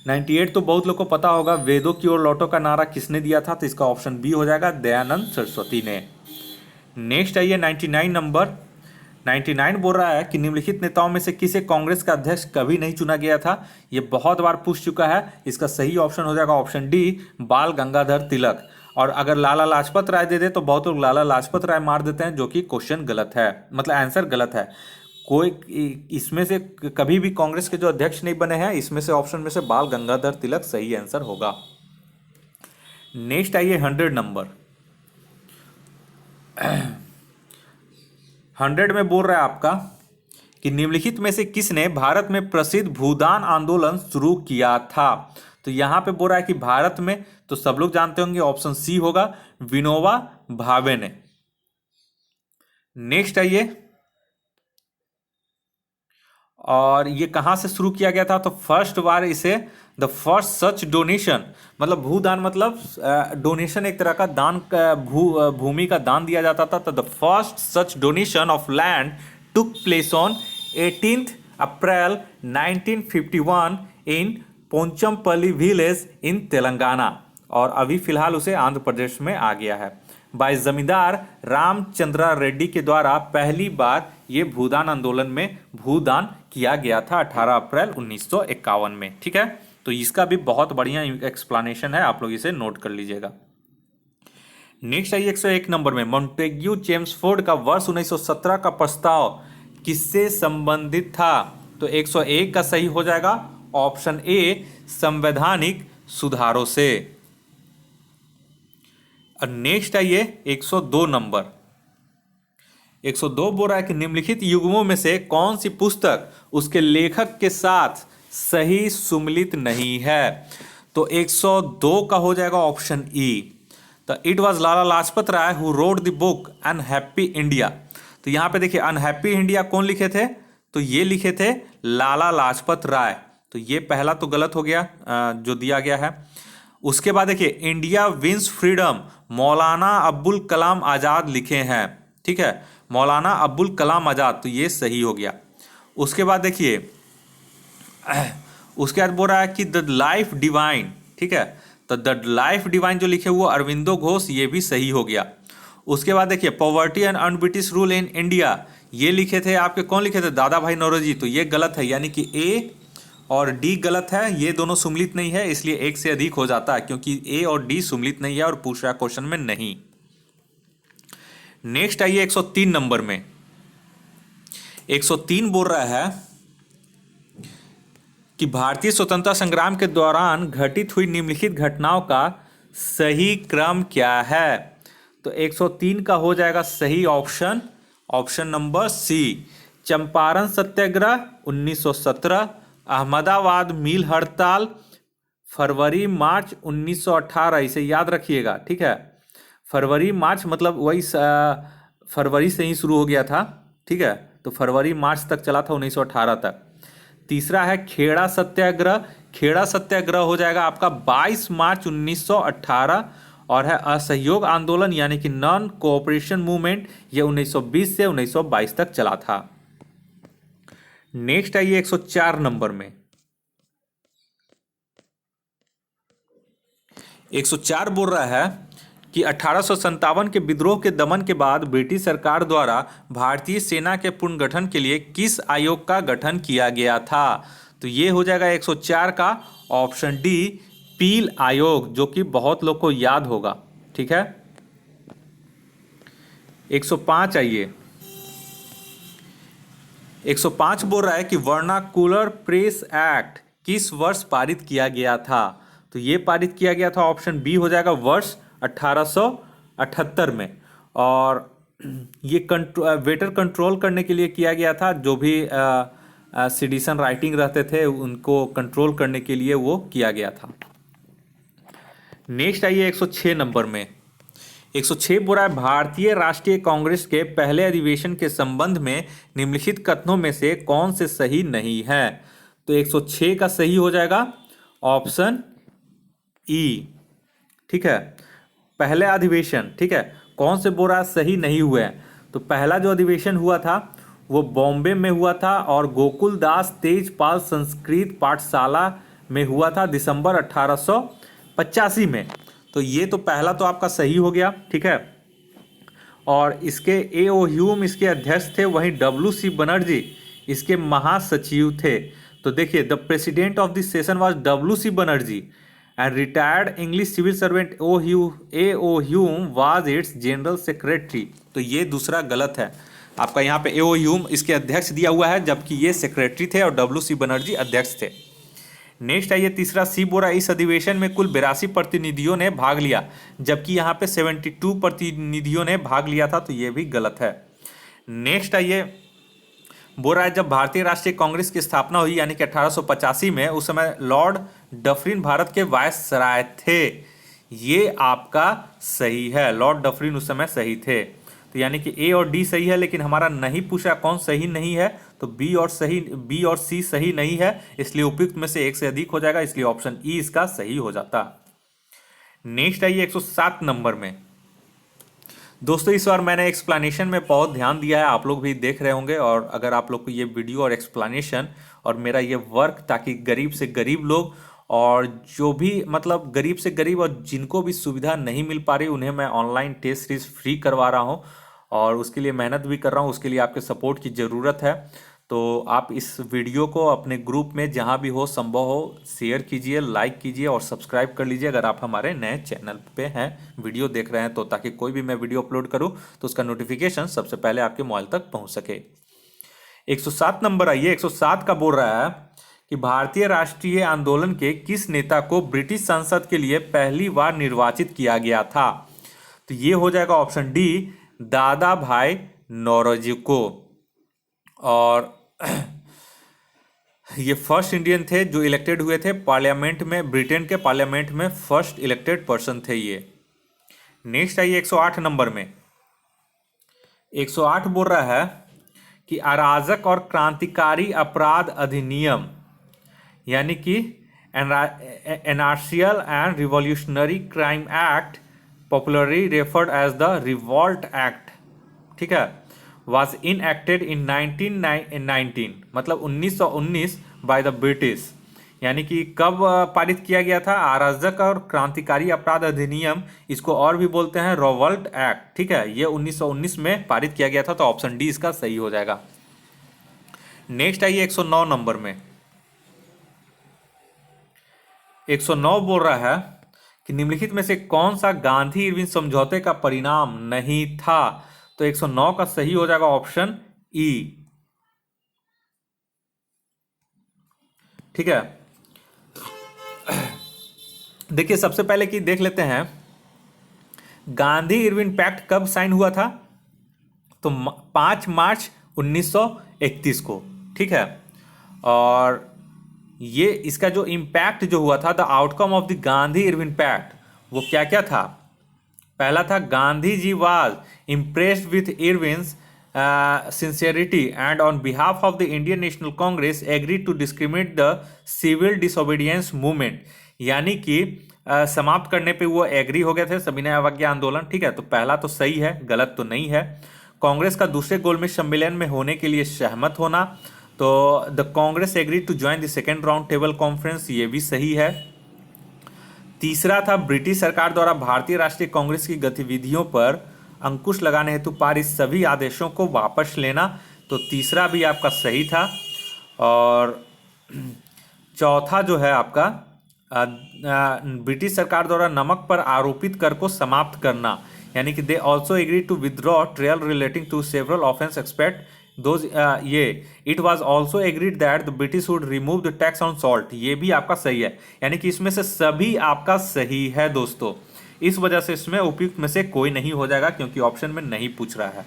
98 तो बहुत लोग को पता होगा, वेदों की ओर लौटो का नारा किसने दिया था, तो इसका ऑप्शन बी हो जाएगा, दयानंद सरस्वती ने। नेक्स्ट आइए 99 नंबर। 99 बोल रहा है कि निम्नलिखित नेताओं में से किसे कांग्रेस का अध्यक्ष कभी नहीं चुना गया था। ये बहुत बार पूछ चुका है। इसका सही ऑप्शन हो जाएगा ऑप्शन डी, बाल गंगाधर तिलक। और अगर लाला लाजपत राय दे दे तो बहुत लोग लाला लाजपत राय मार देते हैं, जो कि क्वेश्चन गलत है, मतलब आंसर गलत है। कोई इसमें से कभी भी कांग्रेस के जो अध्यक्ष नहीं बने हैं, इसमें से ऑप्शन में से बाल गंगाधर तिलक सही आंसर होगा। नेक्स्ट आइए 100 नंबर। 100 में बोल रहा है आपका कि निम्नलिखित में से किसने भारत में प्रसिद्ध भूदान आंदोलन शुरू किया था। तो यहां पे बोल रहा है कि भारत में, तो सब लोग जानते होंगे ऑप्शन सी होगा, विनोबा भावे ने। नेक्स्ट आइए, और ये कहां से शुरू किया गया था, तो फर्स्ट बार इसे द फर्स्ट सच डोनेशन, मतलब भूदान मतलब डोनेशन, एक तरह का दान, भूमि का दान दिया जाता था। तो the first such donation of land took place on 18 April 1951 in Pochampally village in Telangana, और अभी फिलहाल उसे आंध्र प्रदेश में आ गया है। बाय जमींदार रामचंद्रा रेड्डी के द्वारा पहली बार ये भूदान आंदोलन में भूदान किया गया था 18 अप्रैल 1951 में। ठीक है, तो इसका भी बहुत बढ़िया एक्सप्लेनेशन है, आप लोग इसे नोट कर लीजिएगा। नेक्स्ट आइए 101 नंबर में, मॉन्टेग्यू चेम्सफोर्ड का वर्ष 1917 का प्रस्ताव किससे संबंधित था। तो 101 का सही हो जाएगा ऑप्शन ए, संवैधानिक सुधारों से। और नेक्स्ट आइए 102 नंबर। 102 बोल रहा है कि निम्नलिखित युग्मों में से कौन सी पुस्तक उसके लेखक के साथ सही सुमिलित नहीं है। तो 102 का हो जाएगा ऑप्शन ई, तो it was Lala Lajpat Rai who wrote the book Unhappy India. तो यहाँ पे देखिए अनहैप्पी इंडिया कौन लिखे थे, तो ये लिखे थे लाला लाजपत राय। तो ये पहला तो गलत हो गया जो दिया गया है। उसके बाद देखिए इंडिया विंस फ्रीडम मौलाना अब्बुल कलाम आज़ाद लिखे हैं। ठीक है, मौलाना अब्बुल कलाम आज़ाद, तो ये सही हो गया। उसके बाद देखिए उसके बाद बोल रहा है कि द लाइफ डिवाइन, ठीक है, तो द लाइफ डिवाइन जो लिखे हुए अरविंदो घोष, ये भी सही हो गया। उसके बाद देखिए poverty and un-British rule in India, ये लिखे थे आपके, कौन लिखे थे, दादा भाई नौरोजी। तो ये गलत है, यानी कि ए और डी गलत है, ये दोनों सुमिलित नहीं है, इसलिए एक से अधिक हो जाता है, क्योंकि ए और डी सुमिलित नहीं है और पूछ रहा क्वेश्चन में नहीं। नेक्स्ट आइए 103 नंबर में। 103 बोल रहा है कि भारतीय स्वतंत्रता संग्राम के दौरान घटित हुई निम्नलिखित घटनाओं का सही क्रम क्या है। तो 103 का हो जाएगा सही option, option number C, Champaran Satyagraha 1917, Ahmedabad mill हड़ताल फरवरी मार्च 1918, इसे याद रखिएगा। ठीक है, फरवरी मार्च मतलब वही फरवरी से ही शुरू हो गया था। ठीक है, तो फरवरी मार्च तक चला था 1918 तक। तीसरा है खेड़ा सत्याग्रह, खेड़ा सत्याग्रह हो जाएगा आपका 22 मार्च 1918, और है असहयोग आंदोलन यानी कि नॉन कोऑपरेशन मूवमेंट, ये 1920 से 1922 तक चला था। नेक्स्ट आइए 104 नंबर में। 104 बोल रहा है कि 1857 के विद्रोह के दमन के बाद ब्रिटिश सरकार द्वारा भारतीय सेना के पुनर्गठन के लिए किस आयोग का गठन किया गया था। तो ये हो जाएगा 104 का ऑप्शन डी, पील आयोग, जो कि बहुत लोग को याद होगा। ठीक है, 105 आइए। 105 बोल रहा है कि वर्नाकुलर प्रेस एक्ट किस वर्ष पारित किया गया था। तो ये पारित किया गया था ऑप्शन बी हो जाएगा वर्ष 1878 में, और ये वेटर कंट्रोल करने के लिए किया गया था, जो भी सिटीजन राइटिंग रहते थे उनको कंट्रोल करने के लिए वो किया गया था। नेक्स्ट आइए 106 नंबर में। 106 बोल रहा है भारतीय राष्ट्रीय कांग्रेस के पहले अधिवेशन के संबंध में निम्नलिखित कथनों में से कौन से सही नहीं है। तो 106 का सही हो जाएगा ऑप्शन ई। ठीक है, पहले अधिवेशन, ठीक है, कौन से बोल रहा है सही नहीं हुए हैं। तो पहला जो अधिवेशन हुआ था वो बॉम्बे में हुआ था, और गोकुल दास तेजपाल संस्कृत पाठशाला में हुआ था, दिसंबर 1885 में। तो ये तो पहला तो आपका सही हो गया, ठीक है। और इसके ए.ओ. ह्यूम इसके अध्यक्ष थे, वहीं डब्ल्यू.सी. बनर्जी इसके महासचिव थे। तो देखिए, the president of this session was W C. Banerjee and retired English civil servant A O. Hume was its general secretary. तो ये दूसरा गलत है आपका, यहाँ पे ए.ओ. ह्यूम इसके अध्यक्ष दिया हुआ है, जबकि ये सेक्रेटरी थे और डब्ल्यू.सी. बनर्जी अध्यक्ष थे। नेक्स्ट आइए तीसरा, सी बोरा इस अधिवेशन में कुल 82 प्रतिनिधियों ने भाग लिया, जबकि यहाँ पे 72 प्रतिनिधियों ने भाग लिया था, तो ये भी गलत है। नेक्स्ट आइए, बोल रहा है जब भारतीय राष्ट्रीय कांग्रेस की स्थापना हुई यानी कि 1885 में, उस समय लॉर्ड डफरिन भारत के वायसराय थे। ये आपका सही है, लॉर्ड डफरिन उस समय सही थे। तो यानी कि ए और डी सही है, लेकिन हमारा नहीं पूछा कौन सही नहीं है, तो बी और सी सही नहीं है, इसलिए उपयुक्त में से एक से अधिक हो जाएगा, इसलिए ऑप्शन ई इसका सही हो जाता। नेक्स्ट आइए 107 नंबर में। दोस्तों इस बार मैंने एक्सप्लेनेशन में बहुत ध्यान दिया है, आप लोग भी देख रहे होंगे। और अगर आप लोग को ये वीडियो और एक्सप्लेनेशन और मेरा ये वर्क, ताकि गरीब से गरीब लोग और जो भी मतलब गरीब से गरीब और जिनको भी सुविधा नहीं मिल पा रही, उन्हें मैं ऑनलाइन टेस्ट सीरीज फ्री करवा रहा हूँ और उसके लिए मेहनत भी कर रहा हूँ। उसके लिए आपके सपोर्ट की ज़रूरत है। तो आप इस वीडियो को अपने ग्रुप में जहाँ भी हो संभव हो शेयर कीजिए, लाइक कीजिए और सब्सक्राइब कर लीजिए अगर आप हमारे नए चैनल पे हैं, वीडियो देख रहे हैं तो, ताकि कोई भी मैं वीडियो अपलोड करूँ तो उसका नोटिफिकेशन सबसे पहले आपके मोबाइल तक पहुँच सके। 107 नंबर आइए। 107 का बोल रहा है कि भारतीय राष्ट्रीय आंदोलन के किस नेता को ब्रिटिश संसद के लिए पहली बार निर्वाचित किया गया था? तो ये हो जाएगा ऑप्शन डी, दादा भाई नौरोजी को। और ये फर्स्ट इंडियन थे जो इलेक्टेड हुए थे पार्लियामेंट में, ब्रिटेन के पार्लियामेंट में फर्स्ट इलेक्टेड पर्सन थे ये। नेक्स्ट आइए 108 नंबर में। 108 बोल रहा है कि अराजक और क्रांतिकारी अपराध अधिनियम यानी कि anarchical and revolutionary crime act, popularly referred as the revolt act, ठीक है, was enacted in 1919 मतलब 1919 बाय द ब्रिटिश। यानी कि कब पारित किया गया था? अराजक और क्रांतिकारी अपराध अधिनियम, इसको और भी बोलते हैं रिवॉल्ट एक्ट, ठीक है। ये 1919 में पारित किया गया था, तो ऑप्शन डी इसका सही हो जाएगा। नेक्स्ट आइए 109 नंबर में। 109 बोल रहा है कि निम्नलिखित में से कौन सा गांधी इरविन समझौते का परिणाम नहीं था? तो 109 का सही हो जाएगा ऑप्शन ई, ठीक है। देखिए सबसे पहले कि देख लेते हैं गांधी इरविन पैक्ट कब साइन हुआ था? तो 5 मार्च 1931 को, ठीक है। और ये इसका जो इम्पैक्ट जो हुआ था, the outcome of the Gandhi Irwin pact, वो क्या क्या था? पहला था Gandhi ji was impressed with Irwin's sincerity and on behalf of the Indian National Congress agreed to discriminate the civil disobedience movement. यानी कि समाप्त करने पे वो एग्री हो गए थे, सविनय अवज्ञा आंदोलन, ठीक है। तो पहला तो सही है, गलत तो नहीं है। कांग्रेस का दूसरे गोलमेज सम्मेलन में होने के लिए सहमत होना, तो the Congress agreed to join the second round table conference, ये भी सही है। तीसरा था ब्रिटिश सरकार द्वारा भारतीय राष्ट्रीय कांग्रेस की गतिविधियों पर अंकुश लगाने हेतु पारित सभी आदेशों को वापस लेना, तो तीसरा भी आपका सही था। और चौथा जो है आपका ब्रिटिश सरकार द्वारा नमक पर आरोपित कर को समाप्त करना, यानी कि they also agree to withdraw trial relating to several offence expect those, ये it was also agreed that the British would remove the tax on salt, ये भी आपका सही है। यानी कि इसमें से सभी आपका सही है दोस्तों, इस वजह से इसमें उपयुक्त में से कोई नहीं हो जाएगा, क्योंकि ऑप्शन में नहीं पूछ रहा है।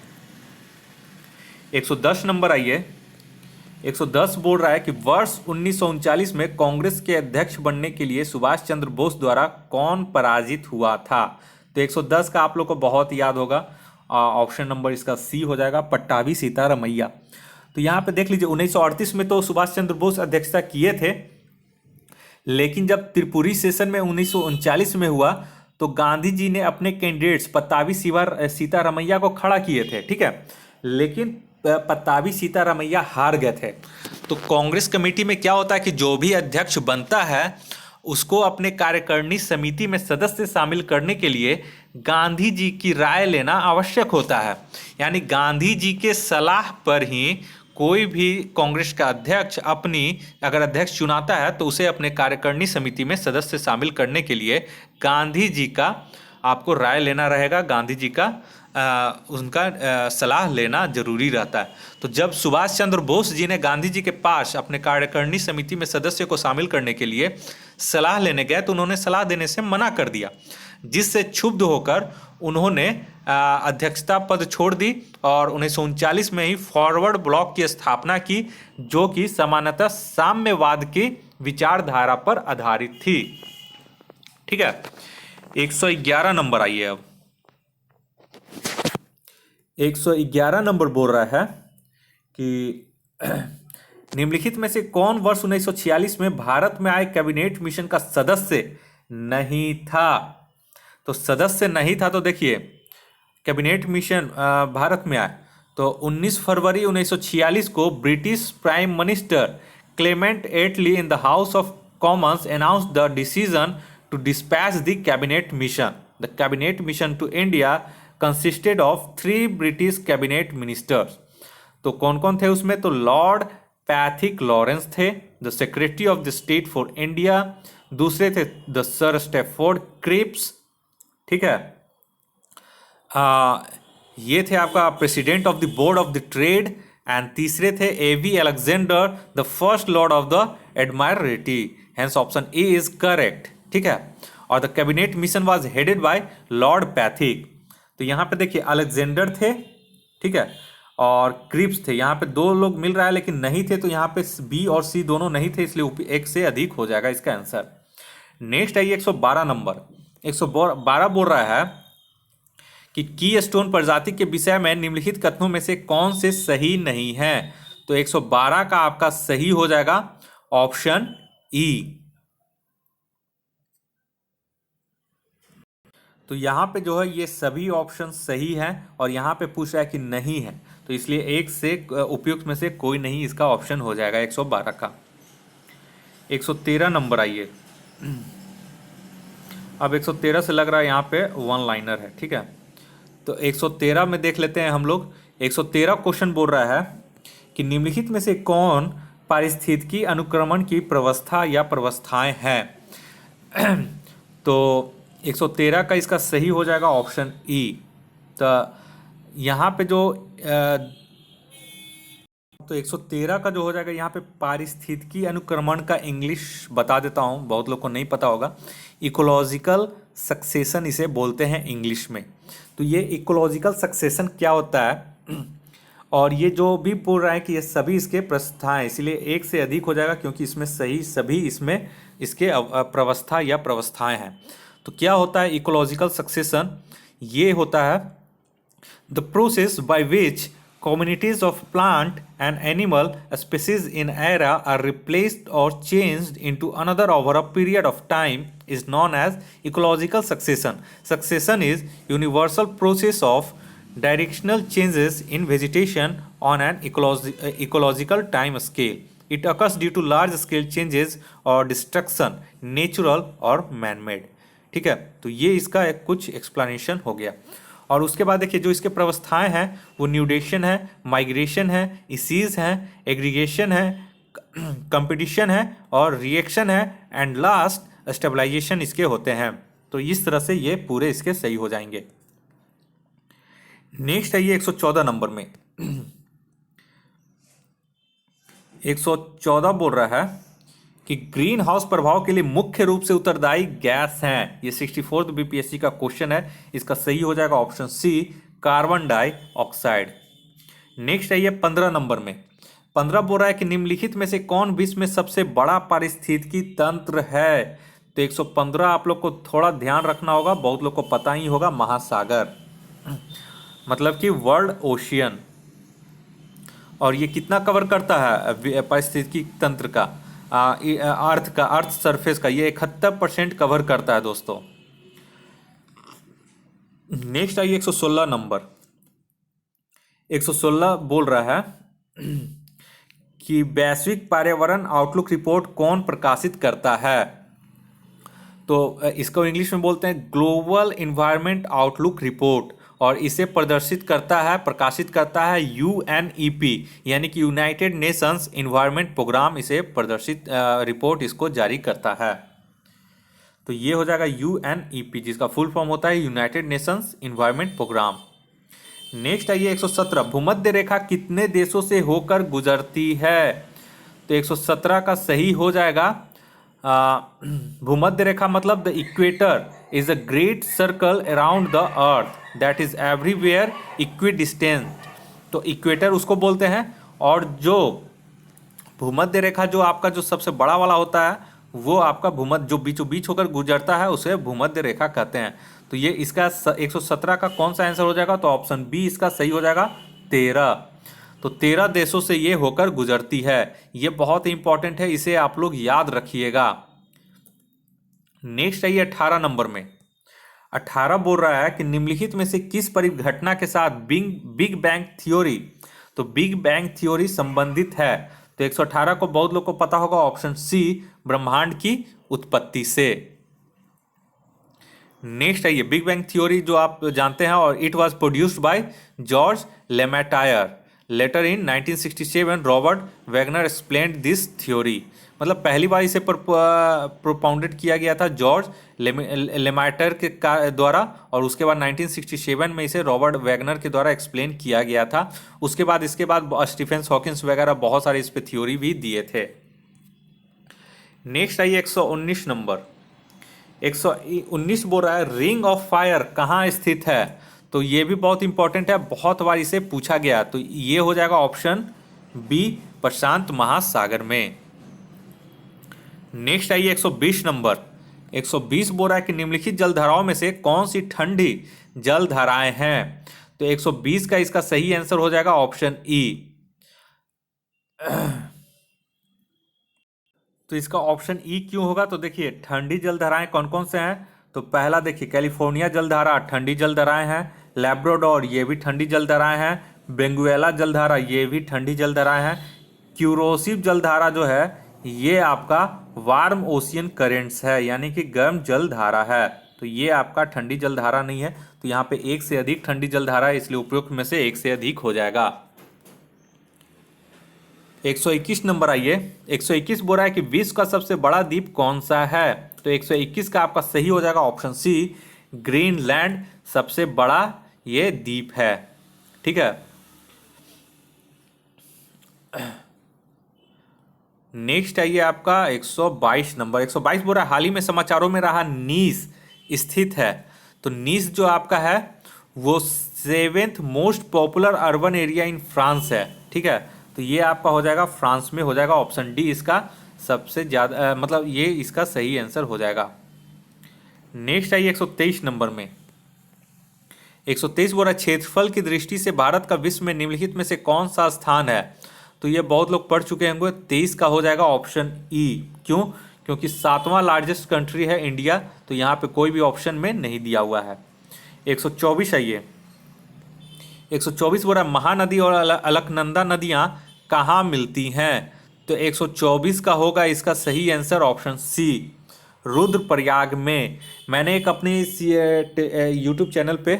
110 नंबर आइए। 110 बोल रहा है कि वर्ष 1939 में कांग्रेस के अध्यक्ष बनने के लिए सुभाष चंद्र बोस द्वारा कौन पराजित हुआ था? तो 110 का आप लोग को बहुत याद होगा, ऑप्शन नंबर इसका सी हो जाएगा, पट्टाभी सीतारमैया। तो यहाँ पे देख लीजिए 1938 में तो सुभाष चंद्र बोस अध्यक्षता किए थे, लेकिन जब त्रिपुरी सेशन में 1939 में हुआ तो गांधी जी ने अपने कैंडिडेट्स पट्टाभी सीतारमैया को खड़ा किए थे, ठीक है। लेकिन पट्टाभी सीतारमैया हार गए थे। तो कांग्रेस कमेटी में क्या होता है कि जो भी अध्यक्ष बनता है उसको अपने कार्यकारिणी समिति में सदस्य शामिल करने के लिए गांधी जी की राय लेना आवश्यक होता है। यानी गांधी जी के सलाह पर ही कोई भी कांग्रेस का अध्यक्ष अपनी अगर अध्यक्ष चुनाता है तो उसे अपने कार्यकारिणी समिति में सदस्य शामिल करने के लिए गांधी जी का आपको राय लेना रहेगा, गांधी जी का उनका सलाह लेना जरूरी रहता है। तो जब सुभाष चंद्र बोस जी ने गांधी जी के पास अपने कार्यकारिणी समिति में सदस्य को शामिल करने के लिए सलाह लेने गए तो उन्होंने सलाह देने से मना कर दिया, जिससे क्षुब्ध होकर उन्होंने अध्यक्षता पद छोड़ दी और 1939 में ही फॉरवर्ड ब्लॉक की स्थापना की, जो कि सामान्यतः साम्यवाद की विचारधारा पर आधारित थी। ठीक है, 111 नंबर आइए। अब 111 नंबर बोल रहा है कि निम्नलिखित में से कौन वर्ष 1946 में भारत में आए कैबिनेट मिशन का सदस्य नहीं था। तो सदस्य नहीं था, तो देखिए कैबिनेट मिशन भारत में आए तो 19 फरवरी 1946 को British prime minister Clement Attlee in the House of Commons announce the decision to dispatch the cabinet mission. The cabinet mission to India consisted of 3 British cabinet ministers. तो कौन कौन थे उसमें, तो लॉर्ड पैथिक लॉरेंस थे, the secretary of the state for India. दूसरे थे the sir Stafford Cripps, ठीक है। ये थे आपका president of the board of the trade. And तीसरे थे A V Alexander, the first lord of the admiralty. Hence option A is correct, ठीक है। और the cabinet mission was headed by lord Pethick. तो यहाँ पे देखिए अलेक्जेंडर थे, ठीक है, और क्रिप्स थे। यहाँ पे 2 लोग मिल रहा है लेकिन नहीं थे, तो यहाँ पे बी और सी दोनों नहीं थे, इसलिए एक से अधिक हो जाएगा इसका आंसर। नेक्स्ट आइए 112 नंबर। 112 बोल रहा है कि की स्टोन प्रजाति के विषय में निम्नलिखित कथनों में से कौन से सही नहीं है। तो 112 का आपका सही हो जाएगा ऑप्शन ई। तो यहाँ पे जो है ये सभी ऑप्शन सही हैं और यहाँ पे पूछ रहा है कि नहीं है, तो इसलिए एक से उपयुक्त में से कोई नहीं इसका ऑप्शन हो जाएगा 112 का। 113 नंबर आइए। अब 113 से लग रहा है यहाँ पे वन लाइनर है, ठीक है। तो 113 में देख लेते हैं हम लोग। 113 क्वेश्चन बोल रहा है कि निम्नलिखित में से कौन पारिस्थितिकी अनुक्रमण की प्रवस्था या प्रवस्थाएं हैं। तो 113 का इसका सही हो जाएगा ऑप्शन ई। तो यहाँ पे जो तो 113 का जो हो जाएगा यहाँ पे पारिस्थितिकी अनुक्रमण का इंग्लिश बता देता हूँ, बहुत लोग को नहीं पता होगा। इकोलॉजिकल सक्सेशन इसे बोलते हैं इंग्लिश में। तो ये इकोलॉजिकल सक्सेशन क्या होता है, और ये जो भी बोल रहा है कि ये सभी इसके प्रस्थाएं, इसलिए एक से अधिक हो जाएगा क्योंकि इसमें सही सभी इसमें इसके प्रवस्था या प्रवस्थाएं हैं। तो क्या होता है इकोलॉजिकल सक्सेशन, ये होता है the process by which communities of plant and animal species in area are replaced or changed into another over a period of time is known as ecological succession. Succession is universal process of directional changes in vegetation on an ecological time scale. It occurs due to large scale changes or destruction, natural or man-made. ठीक है, तो ये इसका एक कुछ explanation हो गया। और उसके बाद देखिए जो इसके प्रवस्थाएं हैं वो न्यूडेशन है, माइग्रेशन है, इसीज है, एग्रीगेशन है, कंपटीशन है और रिएक्शन है, एंड लास्ट स्टेबलाइजेशन इसके होते हैं। तो इस तरह से ये पूरे इसके सही हो जाएंगे। नेक्स्ट आइए 114 नंबर में। 114 बोल रहा है कि ग्रीन हाउस प्रभाव के लिए मुख्य रूप से उत्तरदायी गैस हैं। ये 64th बीपीएससी का क्वेश्चन है, इसका सही हो जाएगा option C, carbon dioxide. Next आइए 15 नंबर में। 15 बोल रहा है कि निम्नलिखित में से कौन विश्व में सबसे बड़ा पारिस्थितिकी तंत्र है। तो 115 आप लोग को थोड़ा ध्यान रखना होगा, बहुत लोग को पता ही होगा, महासागर मतलब कि वर्ल्ड ओशियन। और ये कितना कवर करता है पारिस्थितिकी तंत्र का, अर्थ सरफेस का, ये 71% कवर करता है दोस्तों। नेक्स्ट आइए 116 नंबर। 116 बोल रहा है कि वैश्विक पर्यावरण आउटलुक रिपोर्ट कौन प्रकाशित करता है? तो इसको इंग्लिश में बोलते हैं ग्लोबल इन्वायरमेंट आउटलुक रिपोर्ट, और इसे प्रकाशित करता है यूएनईपी, यानी कि यूनाइटेड नेशंस इन्वायरमेंट प्रोग्राम इसे रिपोर्ट इसको जारी करता है। तो ये हो जाएगा यूएनईपी, जिसका फुल फॉर्म होता है United Nations environment programme. Next आइए 117, भूमध्य रेखा कितने देशों से होकर गुजरती है? तो 117 का सही हो जाएगा भूमध्य रेखा मतलब the equator is a great circle around the earth that is everywhere equidistant. तो इक्वेटर उसको बोलते हैं, और जो भूमध्य रेखा जो आपका जो सबसे बड़ा वाला होता है वो आपका भूमध्य जो बीचों बीच होकर गुजरता है उसे भूमध्य रेखा कहते हैं। तो ये इसका 117 का कौन सा आंसर हो जाएगा? तो ऑप्शन बी इसका सही हो जाएगा 13। तो 13 देशों से ये होकर गुजरती है। ये बहुत इंपॉर्टेंट है, इसे आप लोग याद रखिएगा। नेक्स्ट आइए 18 नंबर में। 18 बोल रहा है कि निम्नलिखित में से किस परिघटना के साथ बिग बैंग थ्योरी, तो बिग बैंग थ्योरी संबंधित है? तो 118 को बहुत लोग को पता होगा, ऑप्शन सी ब्रह्मांड की उत्पत्ति से। नेक्स्ट आइए बिग बैंग थ्योरी जो आप जानते हैं, और it was produced by George Lemaitre later in 1967 Robert Wagner explained this theory. मतलब पहली बार इसे प्रोपाउंडेड किया गया था जॉर्ज लेमेटायर के द्वारा, और उसके बाद 1967 में इसे रॉबर्ट वैगनर के द्वारा एक्सप्लेन किया गया था। उसके बाद इसके बाद स्टीफन हॉकिंस वगैरह बहुत सारे इस पे थ्योरी भी दिए थे। नेक्स्ट आइए 119 नंबर। 119 बोल रहा है रिंग ऑफ फायर कहाँ स्थित है? तो ये भी बहुत इंपॉर्टेंट है, बहुत बार इसे पूछा गया। तो ये हो जाएगा ऑप्शन बी प्रशांत महासागर में। नेक्स्ट आइए 120 नंबर। 120 बोल रहा है कि निम्नलिखित जलधाराओं में से कौन सी ठंडी जलधाराएं हैं? तो 120 का इसका सही आंसर हो जाएगा ऑप्शन ई। तो इसका ऑप्शन ई क्यों होगा? तो देखिए ठंडी जलधाराएं कौन कौन से हैं। तो पहला देखिए कैलिफोर्निया जलधारा ठंडी जलधाराएं हैं, लैब्राडोर ये भी ठंडी जलधाराएं हैं, बेंगुएला जलधारा ये भी ठंडी जलधाराएं हैं, क्यूरोसिव जलधारा जो है ये आपका वार्म ओशियन करेंट्स है, यानी कि गर्म जलधारा है। तो ये आपका ठंडी जलधारा नहीं है। तो यहाँ पे एक से अधिक ठंडी जलधारा है, इसलिए उपयुक्त में से एक से अधिक हो जाएगा। 121 नंबर आइए। 121 बोल रहा है कि विश्व का सबसे बड़ा द्वीप कौन सा है? तो 121 का आपका सही हो जाएगा ऑप्शन सी ग्रीनलैंड सबसे बड़ा ये द्वीप है। ठीक है। नेक्स्ट आइए आपका 122 नंबर। 122 बोल रहा है हाल ही में समाचारों में रहा नीस स्थित है। तो नीस जो आपका है वो 7th most popular urban area in France है। ठीक है। तो ये आपका हो जाएगा फ्रांस में, हो जाएगा ऑप्शन डी इसका सबसे ज़्यादा मतलब ये इसका सही आंसर हो जाएगा। नेक्स्ट आइए 123 नंबर में। 123 बोल रहा है क्षेत्रफल की दृष्टि से भारत का विश्व में निम्नलिखित में से कौन सा स्थान है? तो ये बहुत लोग पढ़ चुके होंगे। 23 का हो जाएगा ऑप्शन ई। क्यों? क्योंकि 7वां लार्जेस्ट कंट्री है इंडिया, तो यहाँ पे कोई भी ऑप्शन में नहीं दिया हुआ है। 124 आइए। 124 बोल रहा है महानदी और अलकनंदा नदियाँ कहाँ मिलती हैं? तो 124 का होगा इसका सही आंसर ऑप्शन सी रुद्रप्रयाग में। मैंने एक अपनी यूट्यूब चैनल पे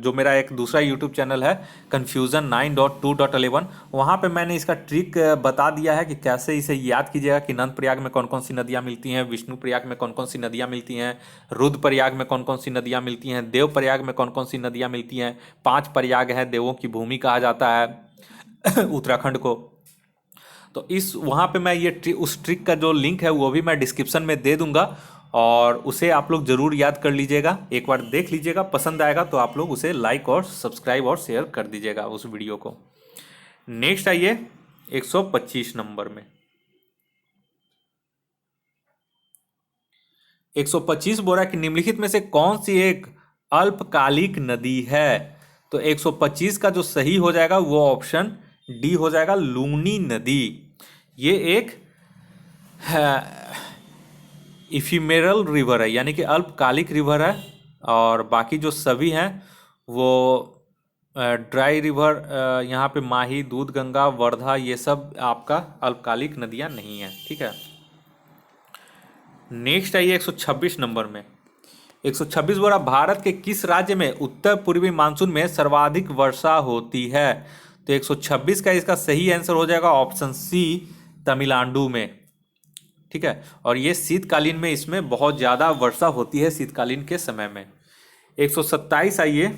जो मेरा एक दूसरा यूट्यूब चैनल है confusion9.2.11 वहाँ पे मैंने इसका ट्रिक बता दिया है कि कैसे इसे याद कीजिएगा कि नंद प्रयाग में कौन कौन सी नदियाँ मिलती हैं, विष्णु प्रयाग में कौन कौन सी नदियाँ मिलती हैं, रुद्रप्रयाग में कौन कौन सी नदियाँ मिलती हैं, देव प्रयाग में कौन कौन सी नदियाँ मिलती हैं। 5 प्रयाग हैं, देवों की भूमि कहा जाता है उत्तराखंड को। तो इस वहाँ पे मैं ये उस ट्रिक का जो लिंक है वो भी मैं डिस्क्रिप्शन में दे दूंगा, और उसे आप लोग ज़रूर याद कर लीजिएगा, एक बार देख लीजिएगा, पसंद आएगा तो आप लोग उसे लाइक और सब्सक्राइब और शेयर कर दीजिएगा उस वीडियो को। नेक्स्ट आइए 125 नंबर में। 125 बोल रहा है कि निम्नलिखित में से कौन सी एक अल्पकालिक नदी है? तो 125 का जो सही हो जाएगा वो ऑप्शन डी हो जाएगा लूनी नदी। ये एक इफिमेरल रिवर है, यानी कि अल्पकालिक रिवर है, और बाकी जो सभी हैं वो ड्राई रिवर, यहाँ पे माही, दूध गंगा, वर्धा, ये सब आपका अल्पकालिक नदियाँ नहीं हैं। ठीक है, नेक्स्ट आइए 126 नंबर में। 126 बोला भारत के किस राज्य में उत्तर पूर्वी मानसून में सर्वाधिक वर्षा होती है? तो 126 का इसका सही आंसर हो जाएगा ऑप्शन सी, तमिलनाडु में। ठीक है, और ये शीतकालीन में इसमें बहुत ज़्यादा वर्षा होती है शीतकालीन के समय में। 127 आइए,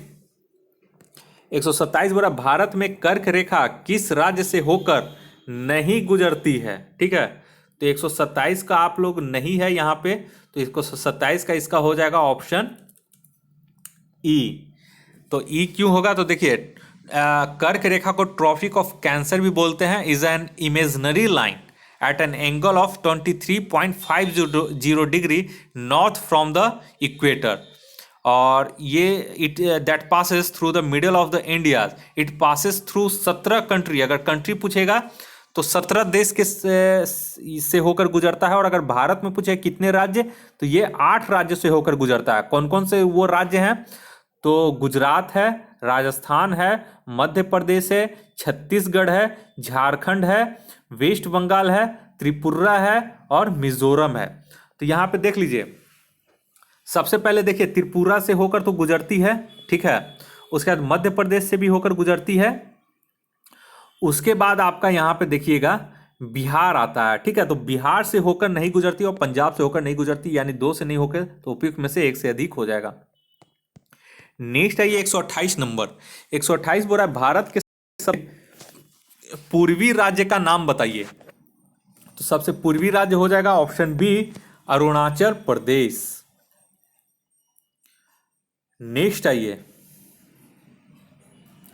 127 बोला भारत में कर्क रेखा किस राज्य से होकर नहीं गुजरती है? ठीक है, तो 127 का आप लोग नहीं है यहाँ पे, तो 127 का इसका हो जाएगा ऑप्शन ई। तो ई क्यों होगा? तो देखिए, कर्क रेखा को ट्रॉपिक ऑफ कैंसर भी बोलते हैं। Is an imaginary line at an angle of 23.50 degree north from the equator, और ये it that passes through the middle of the India. It passes through 17 country. अगर कंट्री पूछेगा तो 17 देश के से होकर गुजरता है, और अगर भारत में पूछे कितने राज्य, तो ये 8 राज्य से होकर गुजरता है। कौन कौन से वो राज्य हैं? तो गुजरात है, राजस्थान है, मध्य प्रदेश है, छत्तीसगढ़ है, झारखंड है, वेस्ट बंगाल है, त्रिपुरा है और मिजोरम है। तो यहाँ पे देख लीजिए, सबसे पहले देखिए त्रिपुरा से होकर तो गुजरती है। ठीक है, उसके बाद मध्य प्रदेश से भी होकर गुजरती है। उसके बाद आपका यहाँ पे देखिएगा बिहार आता है। ठीक है, तो बिहार से होकर नहीं गुजरती और पंजाब से होकर नहीं गुजरती, यानी 2 से नहीं होकर, तो उपयुक्त में से 1 से अधिक हो जाएगा। नेक्स्ट आइए 128 नंबर। 128 बोल रहा है भारत के सब पूर्वी राज्य का नाम बताइए। तो सबसे पूर्वी राज्य हो जाएगा option B, Arunachal Pradesh. Next आइए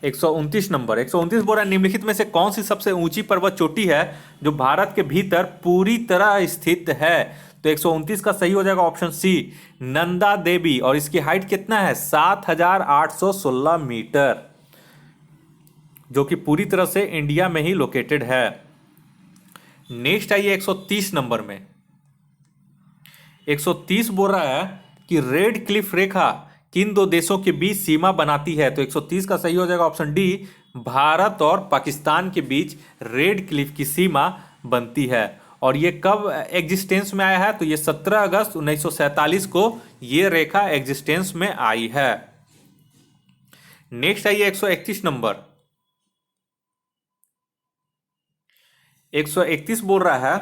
129 नंबर। 129 बोल रहा है निम्नलिखित में से कौन सी सबसे ऊंची पर्वत चोटी है जो भारत के भीतर पूरी तरह स्थित है? तो 129 का सही हो जाएगा ऑप्शन सी, नंदा देवी, और इसकी हाइट कितना है? 7816 मीटर, जो कि पूरी तरह से इंडिया में ही लोकेटेड है। नेक्स्ट आइए 130 नंबर में। 130 बोल रहा है कि रेड क्लिफ रेखा किन 2 देशों के बीच सीमा बनाती है? तो 130 का सही हो जाएगा ऑप्शन डी, भारत और पाकिस्तान के बीच रेड क्लिफ की सीमा बनती है। और ये कब एग्जिस्टेंस में आया है? तो ये 17 अगस्त 1947 को ये रेखा एग्जिस्टेंस में आई है। नेक्स्ट आइए 131 नंबर। 131 बोल रहा है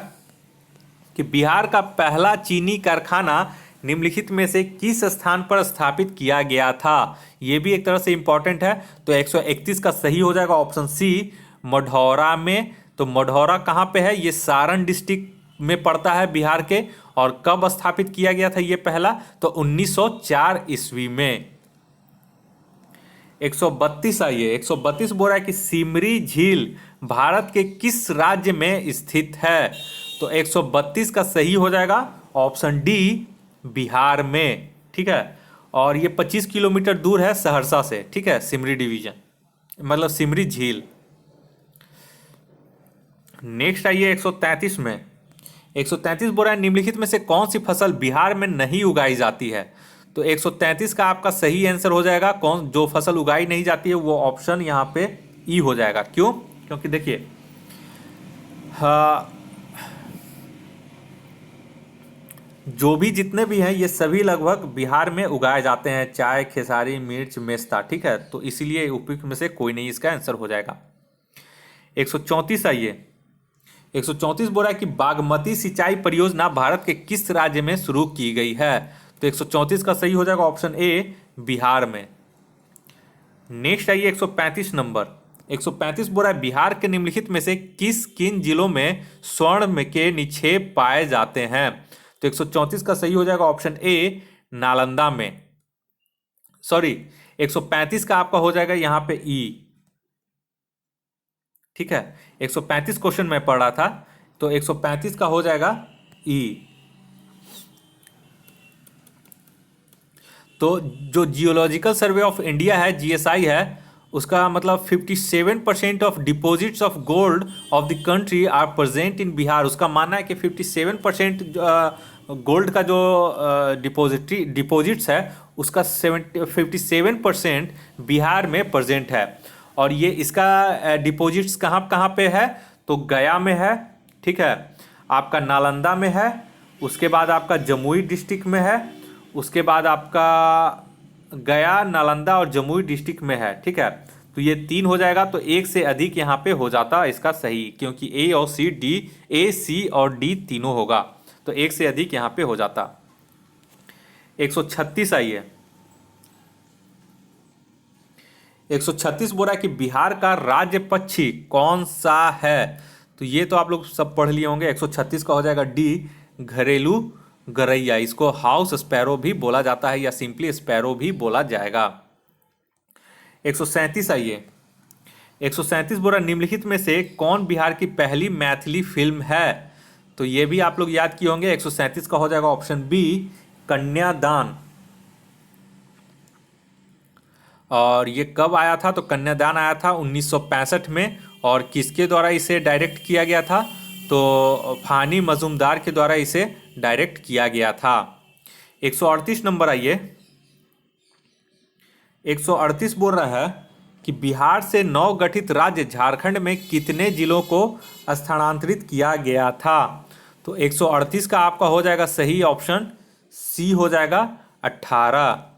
कि बिहार का पहला चीनी कारखाना निम्नलिखित में से किस स्थान पर स्थापित किया गया था? यह भी एक तरह से इंपॉर्टेंट है। तो 131 का सही हो जाएगा ऑप्शन सी, मढ़ौरा में। तो मढ़ौरा कहाँ पे है? ये सारण डिस्ट्रिक्ट में पड़ता है बिहार के। और कब स्थापित किया गया था ये पहला? तो 1904 ईस्वी में। 132 आइए। 132 बोल रहा है कि सिमरी झील भारत के किस राज्य में स्थित है? तो 132 का सही हो जाएगा ऑप्शन डी, बिहार में। ठीक है, और ये 25 किलोमीटर दूर है सहरसा से। ठीक है, सिमरी डिवीजन मतलब सिमरी झील। नेक्स्ट आइए 133 में। 133 बोल रहा है निम्नलिखित में से कौन सी फसल बिहार में नहीं उगाई जाती है? तो 133 का आपका सही आंसर हो जाएगा कौन जो फसल उगाई नहीं जाती है, वो ऑप्शन यहाँ पे ई हो जाएगा। क्यों? क्योंकि देखिए जो भी जितने भी हैं ये सभी लगभग बिहार में उगाए जाते हैं, चाय, खेसारी, मिर्च, मेस्ता। ठीक है, तो इसीलिए उपयुक्त में से कोई नहीं इसका आंसर हो जाएगा। 134 आइए। 134 बोल रहा है कि बागमती सिंचाई परियोजना भारत के किस राज्य में शुरू की गई है? तो 134 का सही हो जाएगा ऑप्शन ए, बिहार में। नेक्स्ट आइए 135 नंबर। 135 बोल रहा है बिहार के निम्नलिखित में से किन जिलों में स्वर्ण के निक्षेप पाए जाते हैं? तो 134 का सही हो जाएगा ऑप्शन ए, नालंदा में। सॉरी, 135 का आपका हो जाएगा यहां पे ई। ठीक है, 135 क्वेश्चन मैं पढ़ रहा था, तो 135 का हो जाएगा ई। तो जो जियोलॉजिकल सर्वे ऑफ इंडिया है, जीएसआई है, उसका मतलब 57% of deposits of gold of the country are present in Bihar. उसका मानना है कि 57% गोल्ड का जो डिपॉजिट्स है उसका 57% बिहार में प्रेजेंट है। और ये इसका डिपॉजिट्स कहाँ कहाँ पे है, तो गया में है, ठीक है, आपका नालंदा में है, उसके बाद आपका जमुई डिस्ट्रिक्ट में है, उसके बाद आपका गया, नालंदा और जमुई डिस्ट्रिक्ट में है, ठीक है। तो ये 3 हो जाएगा, तो एक से अधिक यहाँ पे हो जाता इसका सही, क्योंकि ए और सी डी, ए सी और डी तीनों होगा, तो एक से अधिक यहाँ पे हो जाता। 136 आइए। 136 बोल रहा है कि बिहार का राज्य पक्षी कौन सा है। तो ये तो आप लोग सब पढ़ लिए होंगे। 136 का हो जाएगा डी, घरेलू गरैया। इसको हाउस स्पैरो भी बोला जाता है या सिंपली स्पैरो भी बोला जाएगा। 137 आइए। 137 बोल रहा है निम्नलिखित में से कौन बिहार की पहली मैथिली फिल्म है। तो ये भी आप लोग याद किए होंगे। 137 का हो जाएगा ऑप्शन बी, कन्यादान। और ये कब आया था, तो कन्यादान आया था 1965 में। और किसके द्वारा इसे डायरेक्ट किया गया था, तो फानी मजूमदार के द्वारा इसे डायरेक्ट किया गया था। 138 नंबर आइए। 138 बोल रहा है कि बिहार से नवगठित राज्य झारखंड में कितने जिलों को स्थानांतरित किया गया था। तो 138 का आपका हो जाएगा सही ऑप्शन सी हो जाएगा 18।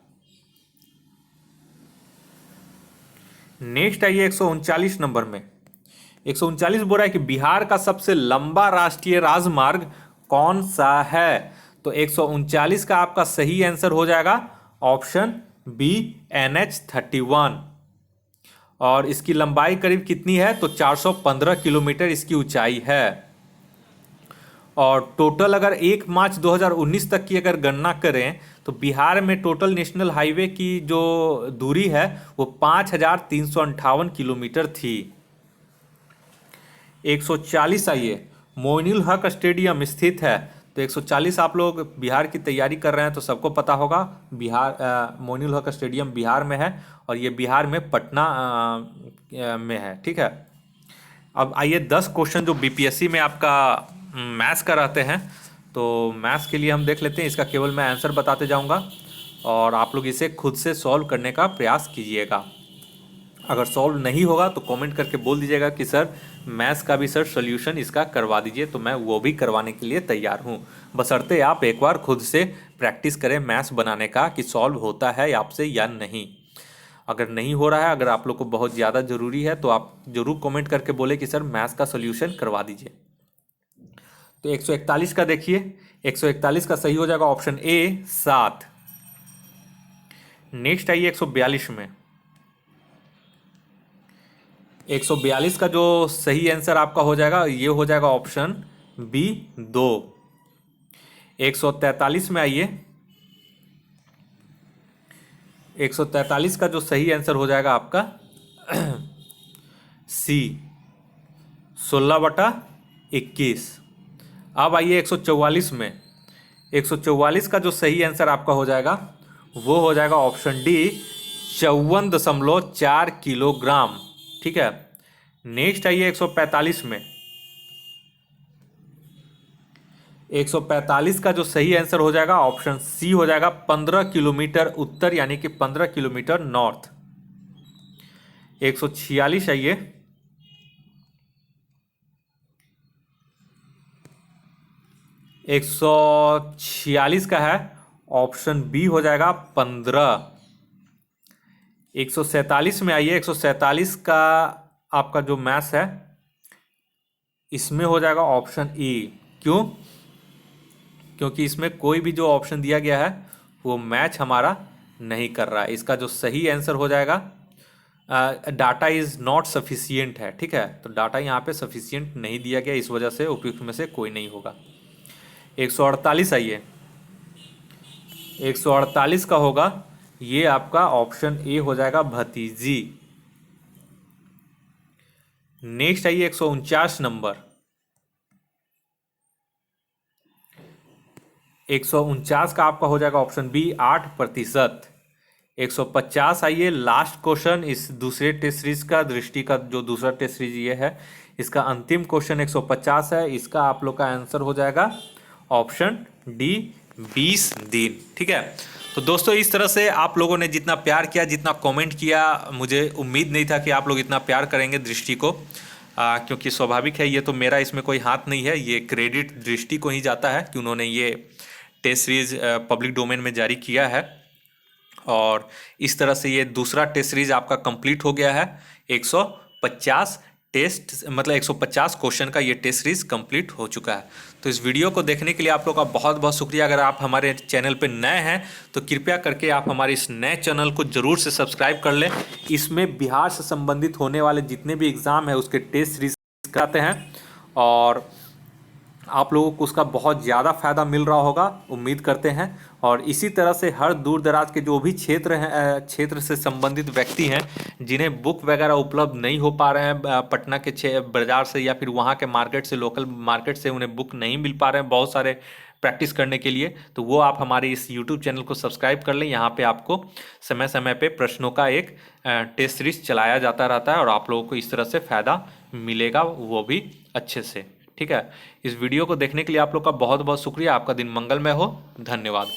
नेक्स्ट आइए 139 नंबर में। 139 बोल रहा है कि बिहार का सबसे लंबा राष्ट्रीय राजमार्ग कौन सा है। तो 139 का आपका सही आंसर हो जाएगा ऑप्शन बी, NH-31। और इसकी लंबाई करीब कितनी है, तो 415 किलोमीटर इसकी ऊंचाई है। और टोटल अगर 1 मार्च 2019 तक की अगर गणना करें तो बिहार में टोटल नेशनल हाईवे की जो दूरी है वो 5358 किलोमीटर थी। 140 आइए। मोइनुल हक स्टेडियम स्थित है। तो 140 आप लोग बिहार की तैयारी कर रहे हैं तो सबको पता होगा, बिहार मोइनुल हक स्टेडियम बिहार में है और ये बिहार में पटना में है, ठीक है। अब आइए 10 क्वेश्चन जो बीपीएससी में आपका मैथ्स का रहते हैं, तो मैथ्स के लिए हम देख लेते हैं। इसका केवल मैं आंसर बताते जाऊंगा और आप लोग इसे खुद से सॉल्व करने का प्रयास कीजिएगा। अगर सॉल्व नहीं होगा तो कमेंट करके बोल दीजिएगा कि सर मैथ्स का भी सर सोल्यूशन इसका करवा दीजिए, तो मैं वो भी करवाने के लिए तैयार हूँ। बशर्ते आप एक बार खुद से प्रैक्टिस करें मैथ्स बनाने का कि सॉल्व होता है आपसे या नहीं। अगर नहीं हो रहा है, अगर आप लोग को बहुत ज़्यादा ज़रूरी है तो आप ज़रूर कमेंट करके बोले कि सर मैथ्स का सोल्यूशन करवा दीजिए। तो 141 का देखिए। 141 का सही हो जाएगा ऑप्शन ए, 7। नेक्स्ट आइए 142 में। 142 का जो सही आंसर आपका हो जाएगा ये हो जाएगा ऑप्शन बी, 2। 143 में आइए। 143 का जो सही आंसर हो जाएगा आपका सी, 16/21। अब आइए 144 में। 144 का जो सही आंसर आपका हो जाएगा वो हो जाएगा ऑप्शन डी, 54.4 किलोग्राम, ठीक है। नेक्स्ट आइए 145 में। 145 का जो सही आंसर हो जाएगा ऑप्शन सी हो जाएगा 15 किलोमीटर उत्तर, यानी कि 15 किलोमीटर नॉर्थ। 146 आइए। 146 का है ऑप्शन बी हो जाएगा 15। 147 में आइए। 147 का आपका जो मैथ्स है इसमें हो जाएगा ऑप्शन ई। क्यों? क्योंकि इसमें कोई भी जो ऑप्शन दिया गया है वो मैच हमारा नहीं कर रहा है। इसका जो सही आंसर हो जाएगा डाटा इज़ नॉट सफिशियंट है, ठीक है। तो डाटा यहाँ पे सफिशियंट नहीं दिया गया, इस वजह से उपयुक्त में से कोई नहीं होगा। 148 आइए। 148 का होगा ये आपका ऑप्शन ए हो जाएगा भतीजी। नेक्स्ट आइए 149 नंबर। 149 का आपका हो जाएगा ऑप्शन बी, 8%। 150 आइए। लास्ट क्वेश्चन इस दूसरे टेस्ट सीरीज का, दृष्टि का जो दूसरा टेस्ट सीरीज ये है, इसका अंतिम क्वेश्चन 150 है। इसका आप लोग का आंसर हो जाएगा ऑप्शन डी 20 दिन। ठीक है, तो दोस्तों इस तरह से आप लोगों ने जितना प्यार किया, जितना कमेंट किया, मुझे उम्मीद नहीं था कि आप लोग इतना प्यार करेंगे दृष्टि को, क्योंकि स्वाभाविक है, ये तो मेरा इसमें कोई हाथ नहीं है, ये क्रेडिट दृष्टि को ही जाता है कि उन्होंने ये टेस्ट सीरीज पब्लिक डोमेन में जारी किया है। और इस तरह से ये दूसरा टेस्ट सीरीज आपका कंप्लीट हो गया है। 150 टेस्ट, मतलब 150 क्वेश्चन का ये टेस्ट सीरीज कंप्लीट हो चुका है। तो इस वीडियो को देखने के लिए आप लोग का बहुत बहुत शुक्रिया। अगर आप हमारे चैनल पे नए हैं तो कृपया करके आप हमारे इस नए चैनल को ज़रूर से सब्सक्राइब कर लें। इसमें बिहार से संबंधित होने वाले जितने भी एग्ज़ाम है उसके टेस्ट सीरीज कराते हैं और आप लोगों को उसका बहुत ज़्यादा फ़ायदा मिल रहा होगा, उम्मीद करते हैं। और इसी तरह से हर दूर दराज के जो भी क्षेत्र हैं, क्षेत्र से संबंधित व्यक्ति हैं जिन्हें बुक वगैरह उपलब्ध नहीं हो पा रहे हैं पटना के बाज़ार से या फिर वहाँ के मार्केट से, लोकल मार्केट से उन्हें बुक नहीं मिल पा रहे हैं बहुत सारे प्रैक्टिस करने के लिए, तो वो आप हमारे इस यूट्यूब चैनल को सब्सक्राइब कर लें। यहाँ पे आपको समय समय पे प्रश्नों का एक टेस्ट सीरीज चलाया जाता रहता है और आप लोगों को इस तरह से फ़ायदा मिलेगा, वो भी अच्छे से। ठीक है, इस वीडियो को देखने के लिए आप लोग का बहुत बहुत शुक्रिया। आपका दिन मंगलमय हो। धन्यवाद।